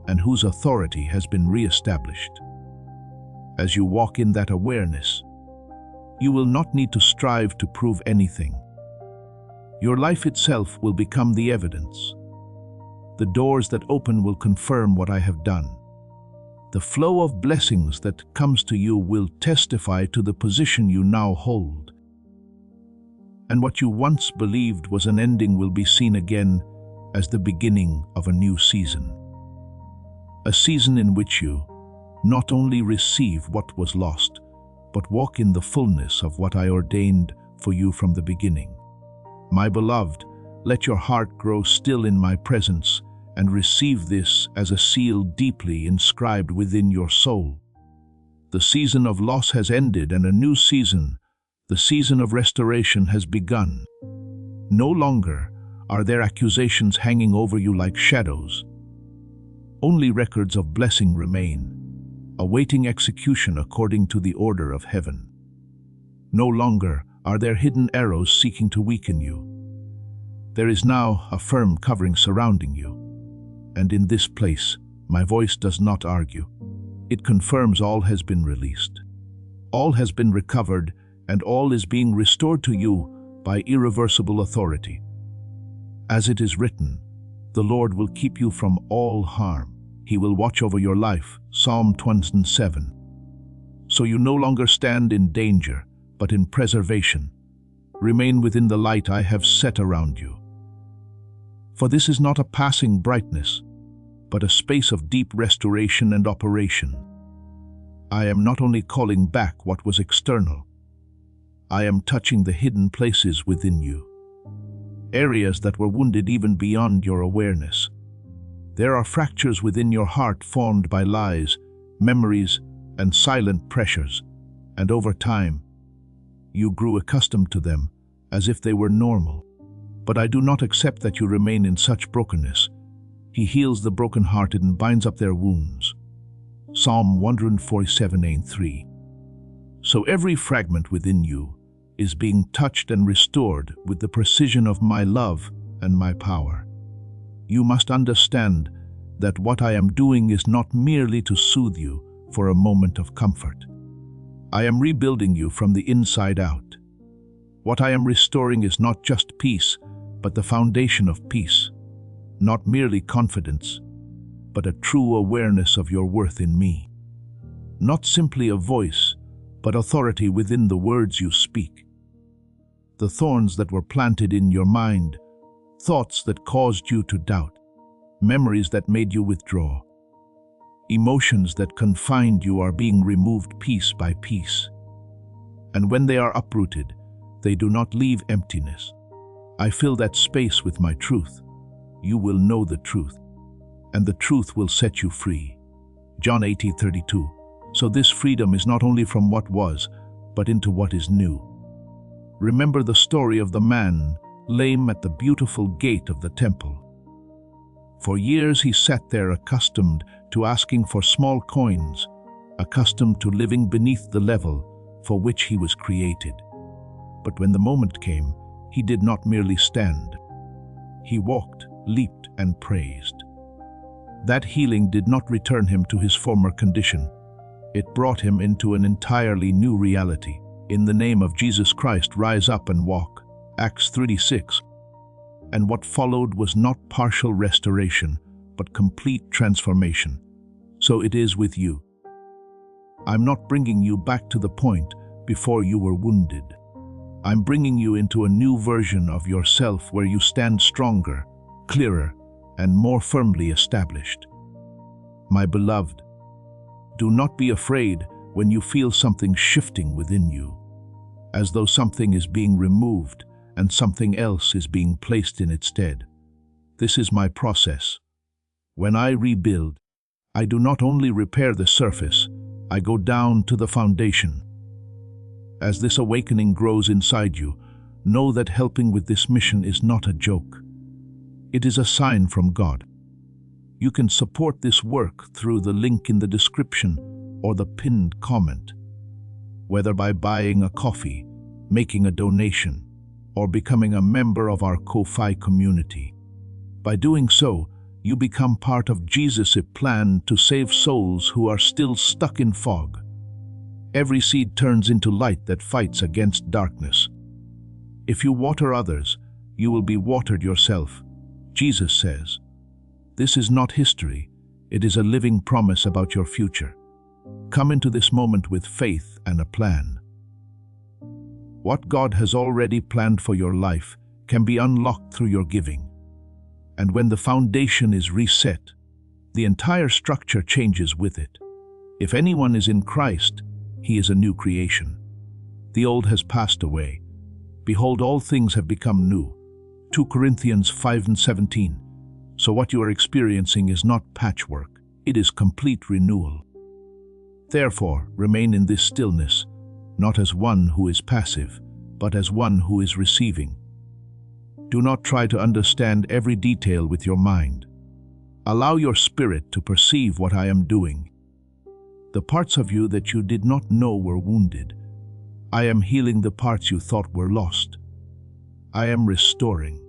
and whose authority has been re-established. As you walk in that awareness, you will not need to strive to prove anything. Your life itself will become the evidence. The doors that open will confirm what I have done. The flow of blessings that comes to you will testify to the position you now hold. And what you once believed was an ending will be seen again as the beginning of a new season. A season in which you not only receive what was lost, but walk in the fullness of what I ordained for you from the beginning. My beloved, let your heart grow still in my presence and receive this as a seal deeply inscribed within your soul. The season of loss has ended and a new season, the season of restoration, has begun. No longer are there accusations hanging over you like shadows. Only records of blessing remain, awaiting execution according to the order of heaven. No longer are there hidden arrows seeking to weaken you. There is now a firm covering surrounding you. And in this place, my voice does not argue. It confirms all has been released. All has been recovered, and all is being restored to you by irreversible authority. As it is written, the Lord will keep you from all harm. He will watch over your life, Psalm 27. So you no longer stand in danger, but in preservation. Remain within the light I have set around you. For this is not a passing brightness, but a space of deep restoration and operation. I am not only calling back what was external, I am touching the hidden places within you, areas that were wounded even beyond your awareness. There are fractures within your heart formed by lies, memories, and silent pressures, and over time, you grew accustomed to them as if they were normal. But I do not accept that you remain in such brokenness. He heals the brokenhearted and binds up their wounds. Psalm 147:3. So every fragment within you is being touched and restored with the precision of my love and my power. You must understand that what I am doing is not merely to soothe you for a moment of comfort. I am rebuilding you from the inside out. What I am restoring is not just peace, but the foundation of peace. Not merely confidence, but a true awareness of your worth in me. Not simply a voice, but authority within the words you speak. The thorns that were planted in your mind, thoughts that caused you to doubt, memories that made you withdraw, emotions that confined you are being removed piece by piece. And when they are uprooted, they do not leave emptiness. I fill that space with my truth. You will know the truth, and the truth will set you free. John 18:32. So this freedom is not only from what was, but into what is new. Remember the story of the man lame at the beautiful gate of the temple. For years he sat there accustomed to asking for small coins, accustomed to living beneath the level for which he was created. But when the moment came, he did not merely stand. He walked, leaped, and praised. That healing did not return him to his former condition. It brought him into an entirely new reality. In the name of Jesus Christ, rise up and walk. Acts 36. And what followed was not partial restoration, but complete transformation. So it is with you. I'm not bringing you back to the point before you were wounded. I'm bringing you into a new version of yourself where you stand stronger, clearer, and more firmly established. My beloved, do not be afraid when you feel something shifting within you, as though something is being removed and something else is being placed in its stead. This is my process. When I rebuild, I do not only repair the surface, I go down to the foundation. As this awakening grows inside you, know that helping with this mission is not a joke. It is a sign from God. You can support this work through the link in the description or the pinned comment, whether by buying a coffee, making a donation, or becoming a member of our Ko-Fi community. By doing so, you become part of Jesus' plan to save souls who are still stuck in fog. Every seed turns into light that fights against darkness. If you water others, you will be watered yourself, Jesus says. This is not history, it is a living promise about your future. Come into this moment with faith and a plan. What God has already planned for your life can be unlocked through your giving. And when the foundation is reset, the entire structure changes with it. If anyone is in Christ, he is a new creation. The old has passed away. Behold, all things have become new. 2 Corinthians 5:17. So what you are experiencing is not patchwork, it is complete renewal. Therefore, remain in this stillness, not as one who is passive, but as one who is receiving. Do not try to understand every detail with your mind. Allow your spirit to perceive what I am doing. The parts of you that you did not know were wounded. I am healing the parts you thought were lost. I am restoring,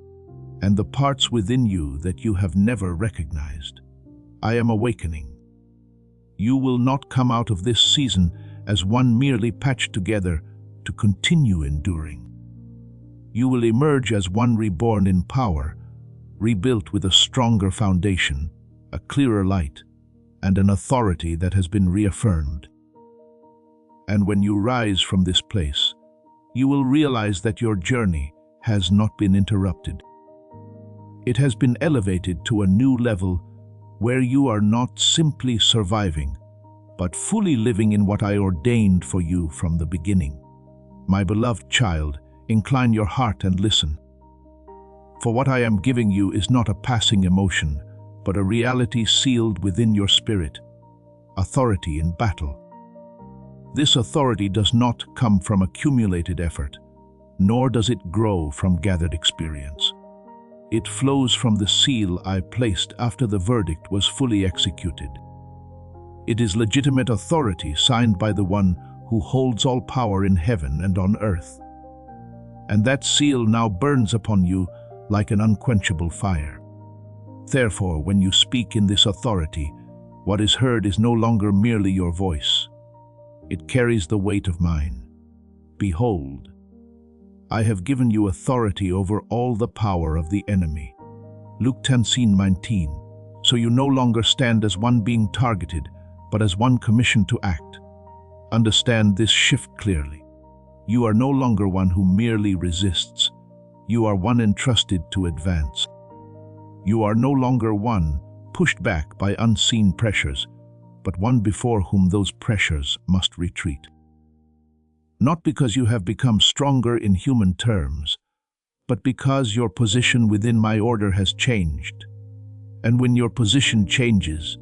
and the parts within you that you have never recognized. I am awakening. You will not come out of this season as one merely patched together to continue enduring. You will emerge as one reborn in power, rebuilt with a stronger foundation, a clearer light, and an authority that has been reaffirmed. And when you rise from this place, you will realize that your journey has not been interrupted. It has been elevated to a new level where you are not simply surviving, but fully living in what I ordained for you from the beginning. My beloved child, incline your heart and listen. For what I am giving you is not a passing emotion, but a reality sealed within your spirit, authority in battle. This authority does not come from accumulated effort, nor does it grow from gathered experience. It flows from the seal I placed after the verdict was fully executed. It is legitimate authority signed by the one who holds all power in heaven and on earth. And that seal now burns upon you like an unquenchable fire. Therefore, when you speak in this authority, what is heard is no longer merely your voice. It carries the weight of mine. Behold, I have given you authority over all the power of the enemy. Luke 10:19. So you no longer stand as one being targeted, but as one commissioned to act. Understand this shift clearly. You are no longer one who merely resists. You are one entrusted to advance. You are no longer one pushed back by unseen pressures, but one before whom those pressures must retreat. Not because you have become stronger in human terms, but because your position within my order has changed. And when your position changes,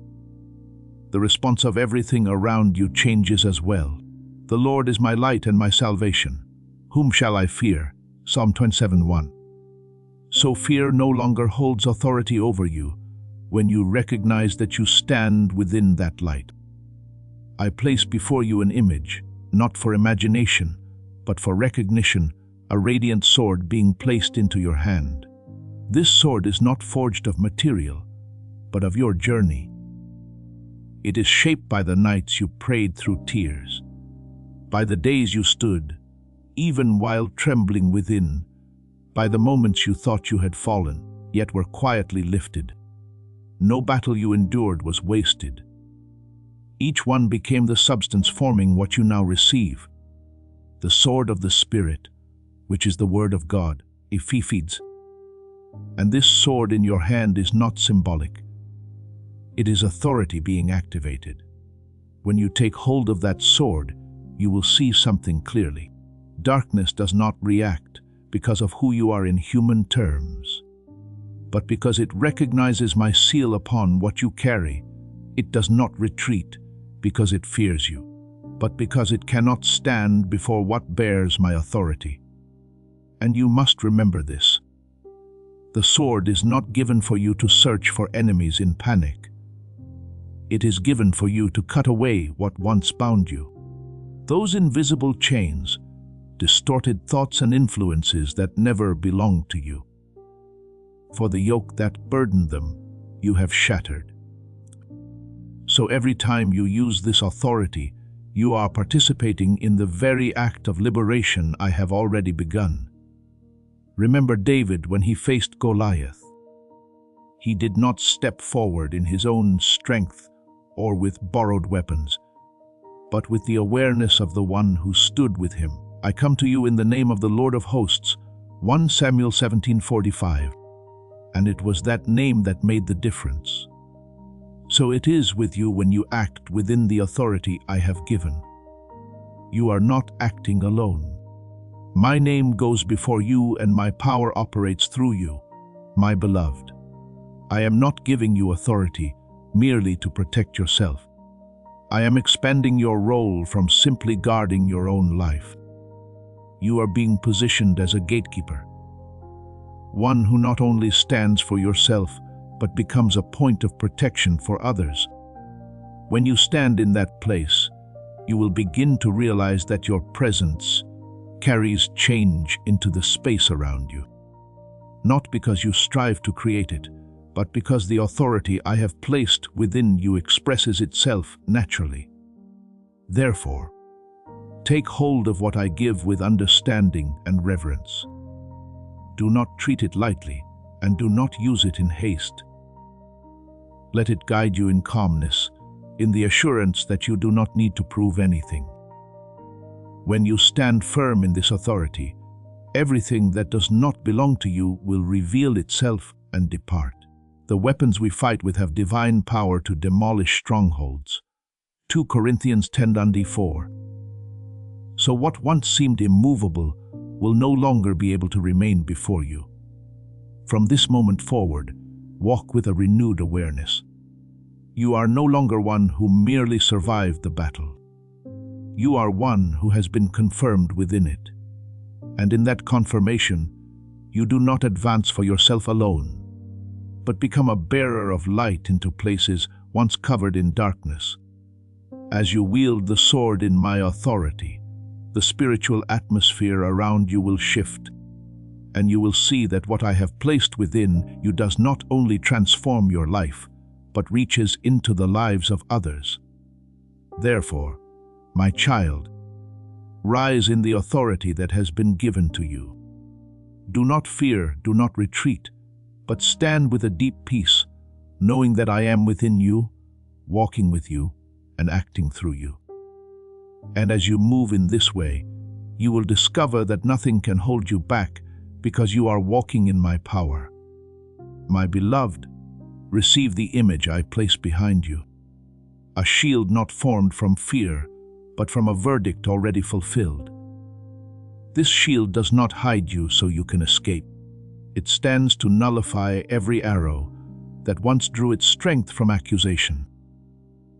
the response of everything around you changes as well. The Lord is my light and my salvation. Whom shall I fear? Psalm 27:1. So fear no longer holds authority over you when you recognize that you stand within that light. I place before you an image, not for imagination, but for recognition, a radiant sword being placed into your hand. This sword is not forged of material, but of your journey. It is shaped by the nights you prayed through tears, by the days you stood, even while trembling within, by the moments you thought you had fallen, yet were quietly lifted. No battle you endured was wasted. Each one became the substance forming what you now receive. The sword of the Spirit, which is the Word of God, Ephesians. And this sword in your hand is not symbolic. It is authority being activated. When you take hold of that sword, you will see something clearly. Darkness does not react because of who you are in human terms, but because it recognizes my seal upon what you carry. It does not retreat because it fears you, but because it cannot stand before what bears my authority. And you must remember this. The sword is not given for you to search for enemies in panic. It is given for you to cut away what once bound you. Those invisible chains, distorted thoughts and influences that never belonged to you. For the yoke that burdened them, you have shattered. So every time you use this authority, you are participating in the very act of liberation I have already begun. Remember David when he faced Goliath. He did not step forward in his own strength or with borrowed weapons, but with the awareness of the one who stood with him. I come to you in the name of the Lord of hosts, 1 Samuel 17:45. And it was that name that made the difference. So it is with you when you act within the authority I have given. You are not acting alone. My name goes before you and my power operates through you, my beloved. I am not giving you authority merely to protect yourself. I am expanding your role from simply guarding your own life. You are being positioned as a gatekeeper, one who not only stands for yourself, but becomes a point of protection for others. When you stand in that place, you will begin to realize that your presence carries change into the space around you. Not because you strive to create it, but because the authority I have placed within you expresses itself naturally. Therefore, take hold of what I give with understanding and reverence. Do not treat it lightly, and do not use it in haste. Let it guide you in calmness, in the assurance that you do not need to prove anything. When you stand firm in this authority, everything that does not belong to you will reveal itself and depart. The weapons we fight with have divine power to demolish strongholds. 2 Corinthians 10:4. So what once seemed immovable will no longer be able to remain before you. From this moment forward, walk with a renewed awareness. You are no longer one who merely survived the battle. You are one who has been confirmed within it. And in that confirmation, you do not advance for yourself alone, but become a bearer of light into places once covered in darkness. As you wield the sword in my authority, the spiritual atmosphere around you will shift, and you will see that what I have placed within you does not only transform your life, but reaches into the lives of others. Therefore, my child, rise in the authority that has been given to you. Do not fear, do not retreat, but stand with a deep peace, knowing that I am within you, walking with you, and acting through you. And as you move in this way, you will discover that nothing can hold you back because you are walking in my power. My beloved, receive the image I place behind you, a shield not formed from fear, but from a verdict already fulfilled. This shield does not hide you so you can escape. It stands to nullify every arrow that once drew its strength from accusation,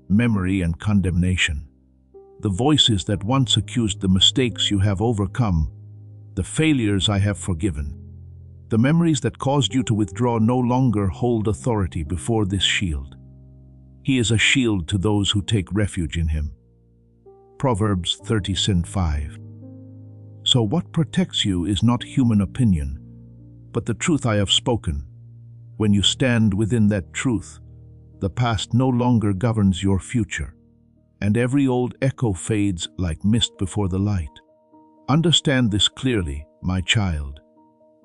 memory, and condemnation. The voices that once accused the mistakes you have overcome, the failures I have forgiven. The memories that caused you to withdraw no longer hold authority before this shield. He is a shield to those who take refuge in him. Proverbs 30:5. So what protects you is not human opinion, but the truth I have spoken. When you stand within that truth, the past no longer governs your future, and every old echo fades like mist before the light. Understand this clearly, my child.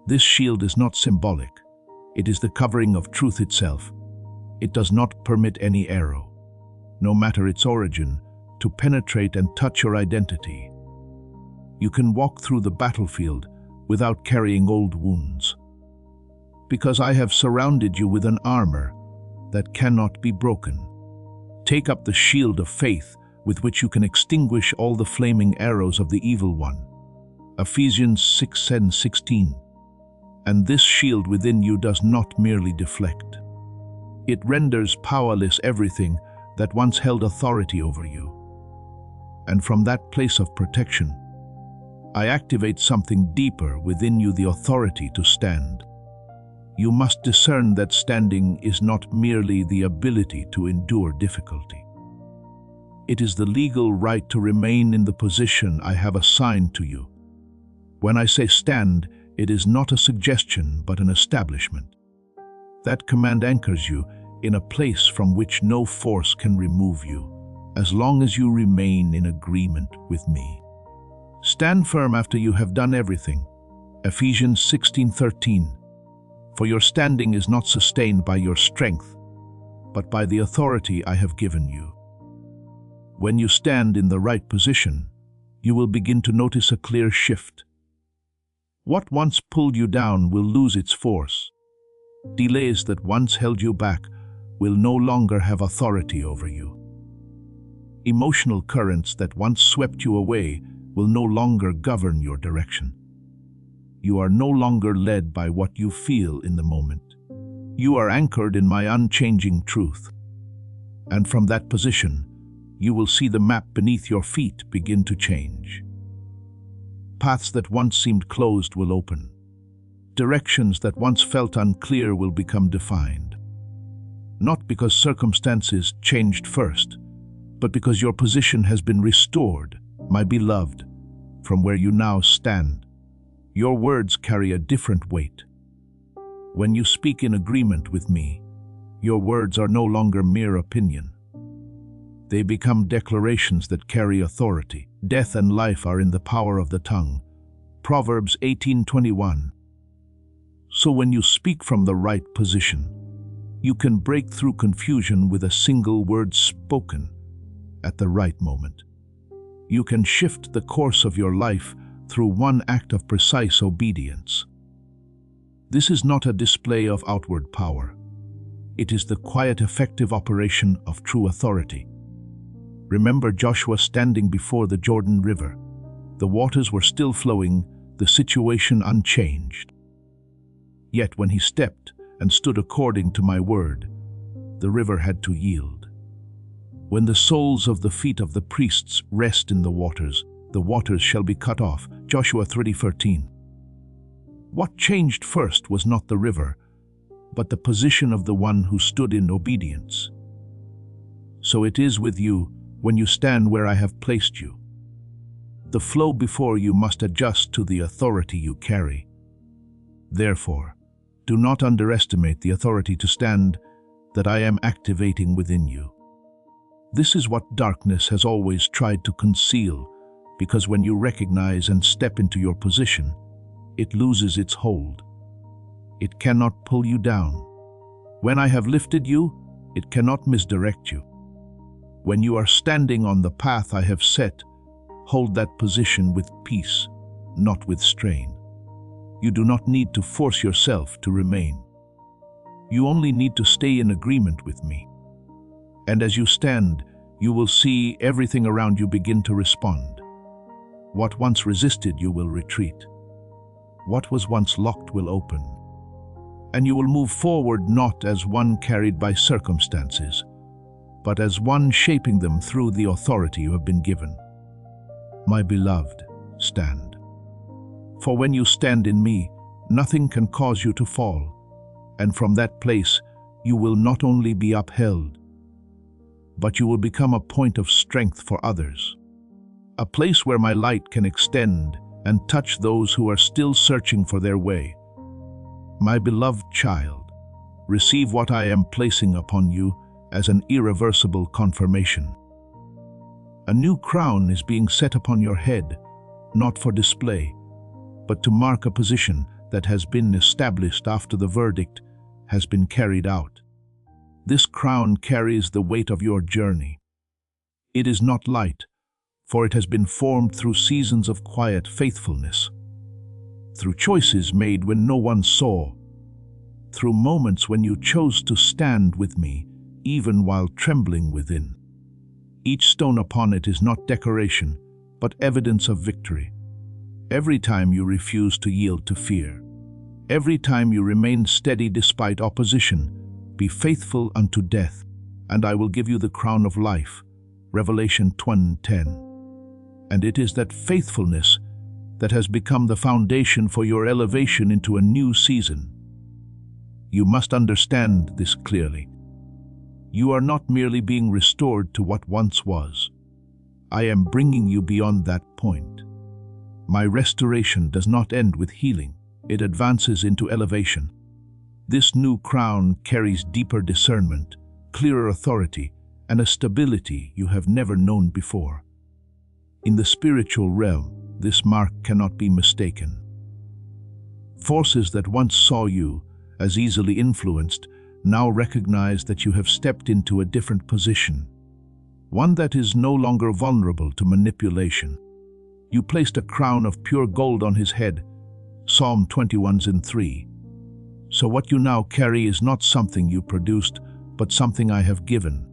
This shield is not symbolic. It is the covering of truth itself. It does not permit any arrow, no matter its origin, to penetrate and touch your identity. You can walk through the battlefield without carrying old wounds, because I have surrounded you with an armor that cannot be broken. Take up the shield of faith with which you can extinguish all the flaming arrows of the evil one. Ephesians 6:16. And this shield within you does not merely deflect. It renders powerless everything that once held authority over you. And from that place of protection, I activate something deeper within you, the authority to stand. you must discern that standing is not merely the ability to endure difficulty. It is the legal right to remain in the position I have assigned to you. When I say stand, it is not a suggestion but an establishment. That command anchors you in a place from which no force can remove you, as long as you remain in agreement with me. Stand firm after you have done everything. Ephesians 16:13. For your standing is not sustained by your strength, but by the authority I have given you. When you stand in the right position, you will begin to notice a clear shift. What once pulled you down will lose its force. Delays that once held you back will no longer have authority over you. Emotional currents that once swept you away will no longer govern your direction. You are no longer led by what you feel in the moment. You are anchored in my unchanging truth. And from that position, you will see the map beneath your feet begin to change. Paths that once seemed closed will open. Directions that once felt unclear will become defined. Not because circumstances changed first, but because your position has been restored, my beloved, from where you now stand. Your words carry a different weight. When you speak in agreement with me, your words are no longer mere opinion. They become declarations that carry authority. Death and life are in the power of the tongue. Proverbs 18:21. So when you speak from the right position, you can break through confusion with a single word spoken at the right moment. You can shift the course of your life through one act of precise obedience. This is not a display of outward power. It is the quiet, effective operation of true authority. Remember Joshua standing before the Jordan River. The waters were still flowing, the situation unchanged. Yet when he stepped and stood according to my word, the river had to yield. When the soles of the feet of the priests rest in the waters shall be cut off. Joshua 3:13. What changed first was not the river, but the position of the one who stood in obedience. So it is with you when you stand where I have placed you. The flow before you must adjust to the authority you carry. Therefore, do not underestimate the authority to stand that I am activating within you. This is what darkness has always tried to conceal, because when you recognize and step into your position, it loses its hold. It cannot pull you down. When I have lifted you, it cannot misdirect you. When you are standing on the path I have set, hold that position with peace, not with strain. You do not need to force yourself to remain. You only need to stay in agreement with me. And as you stand, you will see everything around you begin to respond. What once resisted you will retreat. What was once locked will open. And you will move forward not as one carried by circumstances, but as one shaping them through the authority you have been given. My beloved, stand. For when you stand in me, nothing can cause you to fall, and from that place you will not only be upheld, but you will become a point of strength for others, a place where my light can extend and touch those who are still searching for their way. My beloved child, receive what I am placing upon you as an irreversible confirmation. A new crown is being set upon your head, not for display, but to mark a position that has been established after the verdict has been carried out. This crown carries the weight of your journey. It is not light, for it has been formed through seasons of quiet faithfulness, through choices made when no one saw, through moments when you chose to stand with me, even while trembling within. Each stone upon it is not decoration, but evidence of victory. Every time you refuse to yield to fear, every time you remain steady despite opposition, be faithful unto death, and I will give you the crown of life. Revelation 20:10. And it is that faithfulness that has become the foundation for your elevation into a new season. You must understand this clearly. You are not merely being restored to what once was. I am bringing you beyond that point. My restoration does not end with healing. It advances into elevation. This new crown carries deeper discernment, clearer authority, and a stability you have never known before. In the spiritual realm, this mark cannot be mistaken. Forces that once saw you as easily influenced now recognize that you have stepped into a different position, one that is no longer vulnerable to manipulation. You placed a crown of pure gold on his head, Psalm 21:3. So what you now carry is not something you produced, but something I have given.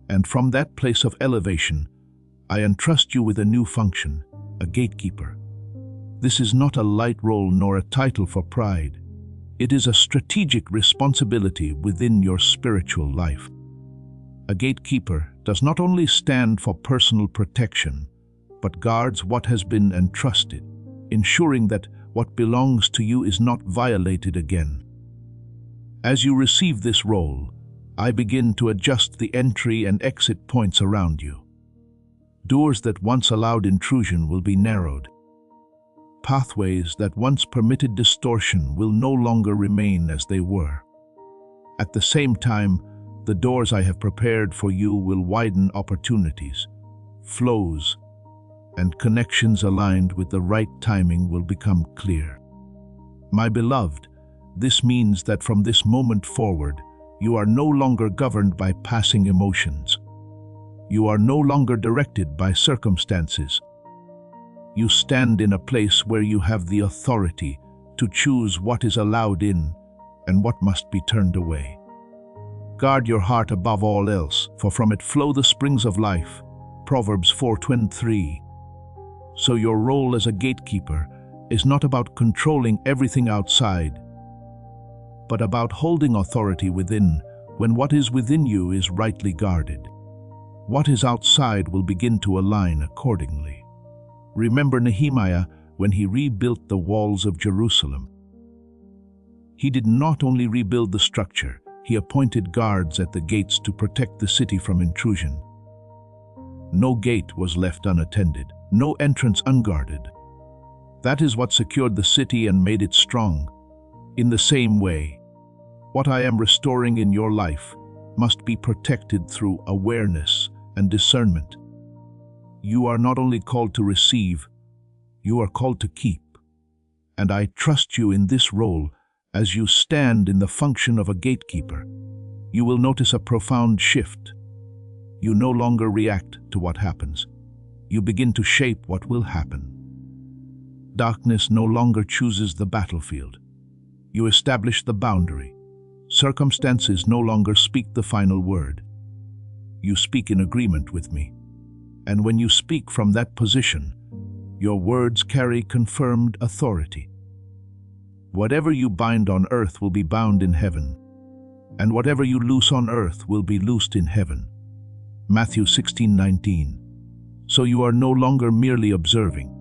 And from that place of elevation, I entrust you with a new function, a gatekeeper. This is not a light role nor a title for pride. It is a strategic responsibility within your spiritual life. A gatekeeper does not only stand for personal protection, but guards what has been entrusted, ensuring that what belongs to you is not violated again. As you receive this role, I begin to adjust the entry and exit points around you. Doors that once allowed intrusion will be narrowed. Pathways that once permitted distortion will no longer remain as they were. At the same time, the doors I have prepared for you will widen opportunities, flows, and connections aligned with the right timing will become clear. My beloved, this means that from this moment forward, you are no longer governed by passing emotions. You are no longer directed by circumstances. You stand in a place where you have the authority to choose what is allowed in and what must be turned away. Guard your heart above all else, for from it flow the springs of life. Proverbs 4:23. So your role as a gatekeeper is not about controlling everything outside, but about holding authority within when what is within you is rightly guarded. What is outside will begin to align accordingly. Remember Nehemiah when he rebuilt the walls of Jerusalem. He did not only rebuild the structure, he appointed guards at the gates to protect the city from intrusion. No gate was left unattended, no entrance unguarded. That is what secured the city and made it strong. In the same way, what I am restoring in your life must be protected through awareness and discernment. You are not only called to receive, you are called to keep. And I trust you in this role as you stand in the function of a gatekeeper. You will notice a profound shift. You no longer react to what happens. You begin to shape what will happen. Darkness no longer chooses the battlefield. You establish the boundary. Circumstances no longer speak the final word. You speak in agreement with me. And when you speak from that position, your words carry confirmed authority. Whatever you bind on earth will be bound in heaven, and whatever you loose on earth will be loosed in heaven. Matthew 16:19. So you are no longer merely observing.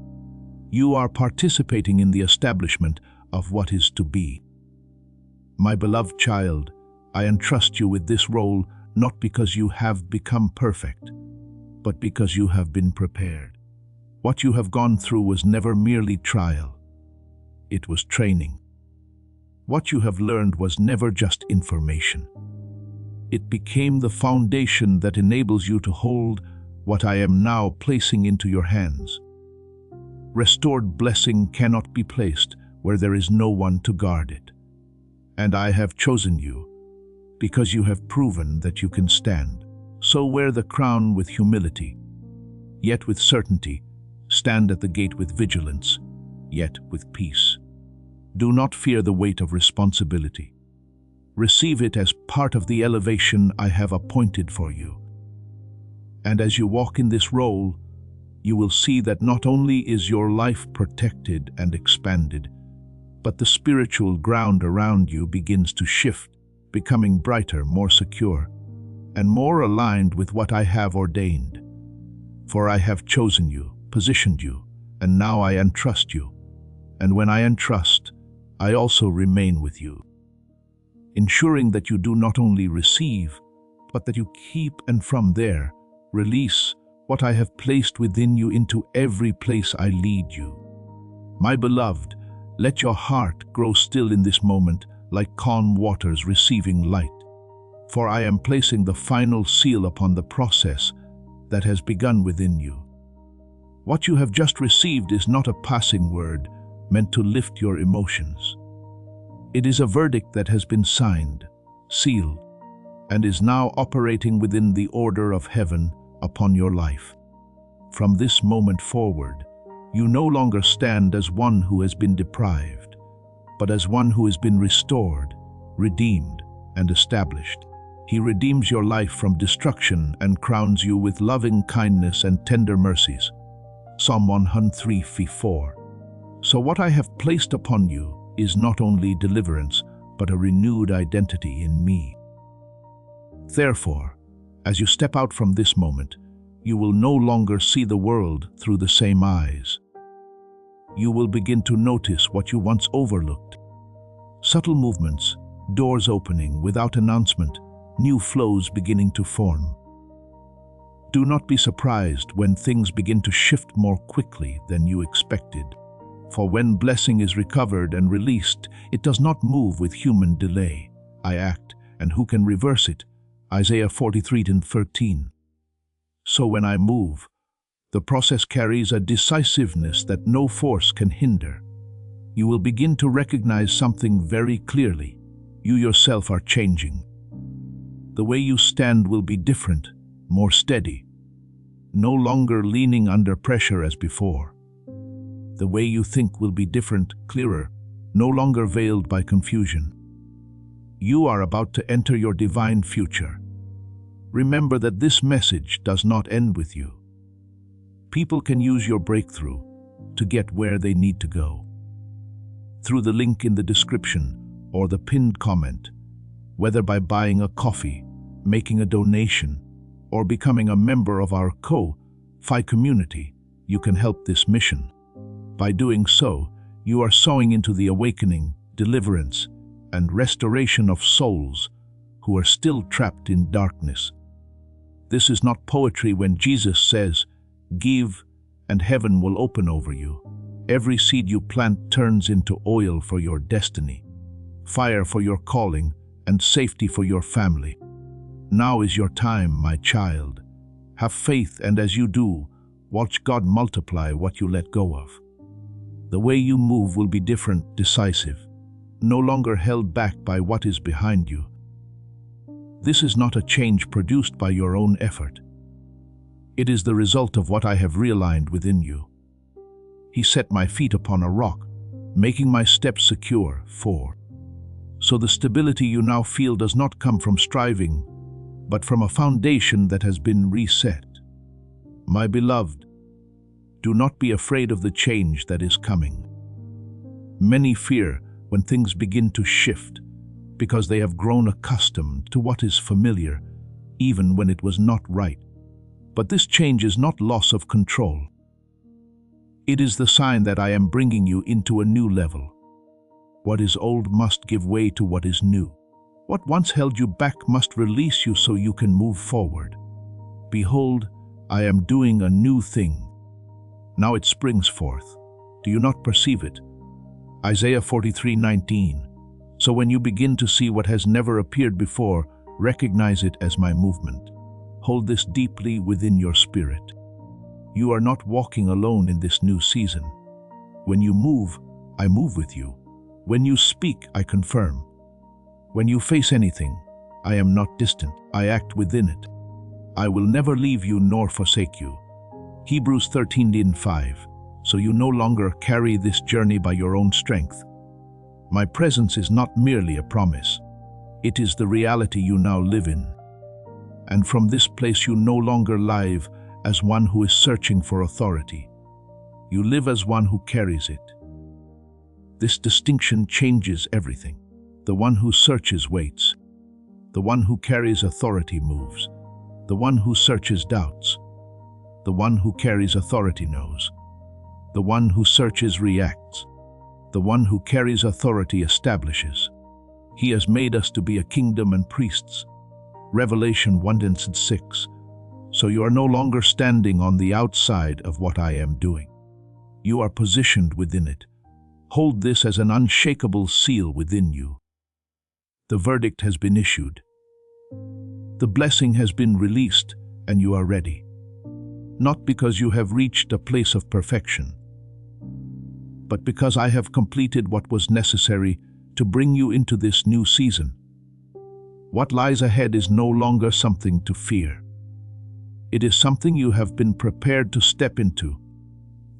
You are participating in the establishment of what is to be. My beloved child, I entrust you with this role not because you have become perfect, but because you have been prepared. What you have gone through was never merely trial. It was training. What you have learned was never just information. It became the foundation that enables you to hold what I am now placing into your hands. Restored blessing cannot be placed where there is no one to guard it. And I have chosen you because you have proven that you can stand. So wear the crown with humility, yet with certainty. Stand at the gate with vigilance, yet with peace. Do not fear the weight of responsibility. Receive it as part of the elevation I have appointed for you. And as you walk in this role, you will see that not only is your life protected and expanded, but the spiritual ground around you begins to shift, becoming brighter, more secure, and more aligned with what I have ordained. For I have chosen you, positioned you, and now I entrust you. And when I entrust, I also remain with you. ensuring that you do not only receive, but that you keep, and from there, release what I have placed within you into every place I lead you. My beloved, let your heart grow still in this moment, like calm waters receiving light. For I am placing the final seal upon the process that has begun within you. What you have just received is not a passing word meant to lift your emotions. It is a verdict that has been signed, sealed, and is now operating within the order of heaven upon your life. From this moment forward, you no longer stand as one who has been deprived, but as one who has been restored, redeemed, and established. He redeems your life from destruction and crowns you with loving kindness and tender mercies. Psalm 103:4. So what I have placed upon you is not only deliverance, but a renewed identity in me. Therefore, as you step out from this moment, you will no longer see the world through the same eyes. You will begin to notice what you once overlooked. Subtle movements, doors opening without announcement, new flows beginning to form. Do not be surprised when things begin to shift more quickly than you expected. For when blessing is recovered and released, it does not move with human delay. I act, and who can reverse it? Isaiah 43:13. So when I move, the process carries a decisiveness that no force can hinder. You will begin to recognize something very clearly. You yourself are changing. The way you stand will be different, more steady, no longer leaning under pressure as before. The way you think will be different, clearer, no longer veiled by confusion. You are about to enter your divine future. Remember that this message does not end with you. People can use your breakthrough to get where they need to go. Through the link in the description or the pinned comment, whether by buying a coffee, making a donation, or becoming a member of our Ko-Fi community, you can help this mission. By doing so, you are sowing into the awakening, deliverance, and restoration of souls who are still trapped in darkness. This is not poetry when Jesus says, "Give, and heaven will open over you." Every seed you plant turns into oil for your destiny, fire for your calling, and safety for your family. Now is your time, my child. Have faith, and as you do, watch God multiply what you let go of. The way you move will be different, decisive, no longer held back by what is behind you. This is not a change produced by your own effort. It is the result of what I have realigned within you. He set my feet upon a rock, making my steps secure. 4. So the stability you now feel does not come from striving, but from a foundation that has been reset. My beloved, do not be afraid of the change that is coming. Many fear when things begin to shift because they have grown accustomed to what is familiar, even when it was not right. But this change is not loss of control. It is the sign that I am bringing you into a new level. What is old must give way to what is new. What once held you back must release you so you can move forward. Behold, I am doing a new thing. Now it springs forth. Do you not perceive it? Isaiah 43:19. So when you begin to see what has never appeared before, recognize it as my movement. Hold this deeply within your spirit. You are not walking alone in this new season. When you move, I move with you. When you speak, I confirm. When you face anything, I am not distant. I act within it. I will never leave you nor forsake you. Hebrews 13:5. So you no longer carry this journey by your own strength. My presence is not merely a promise. It is the reality you now live in. And from this place you no longer live as one who is searching for authority. You live as one who carries it. This distinction changes everything. The one who searches waits. The one who carries authority moves. The one who searches doubts. The one who carries authority knows. The one who searches reacts. The one who carries authority establishes. He has made us to be a kingdom and priests. Revelation 1:6. So you are no longer standing on the outside of what I am doing. You are positioned within it. Hold this as an unshakable seal within you. The verdict has been issued. The blessing has been released, and you are ready. Not because you have reached a place of perfection, but because I have completed what was necessary to bring you into this new season. What lies ahead is no longer something to fear. It is something you have been prepared to step into.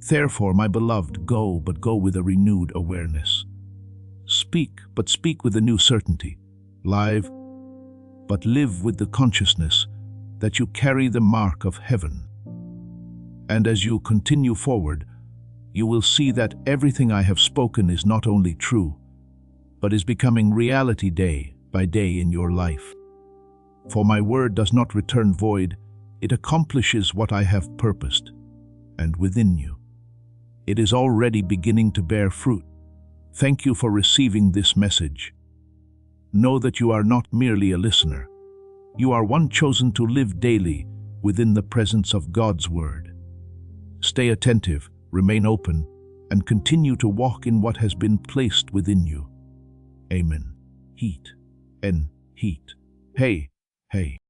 Therefore, my beloved, go, but go with a renewed awareness. Speak, but speak with a new certainty. Live, but live with the consciousness that you carry the mark of heaven. And as you continue forward, you will see that everything I have spoken is not only true, but is becoming reality day by day in your life. For my word does not return void, it accomplishes what I have purposed, and within you. It is already beginning to bear fruit. Thank you for receiving this message. Know that you are not merely a listener. You are one chosen to live daily within the presence of God's word. Stay attentive, remain open, and continue to walk in what has been placed within you. Amen. Heat. Heat. Hey.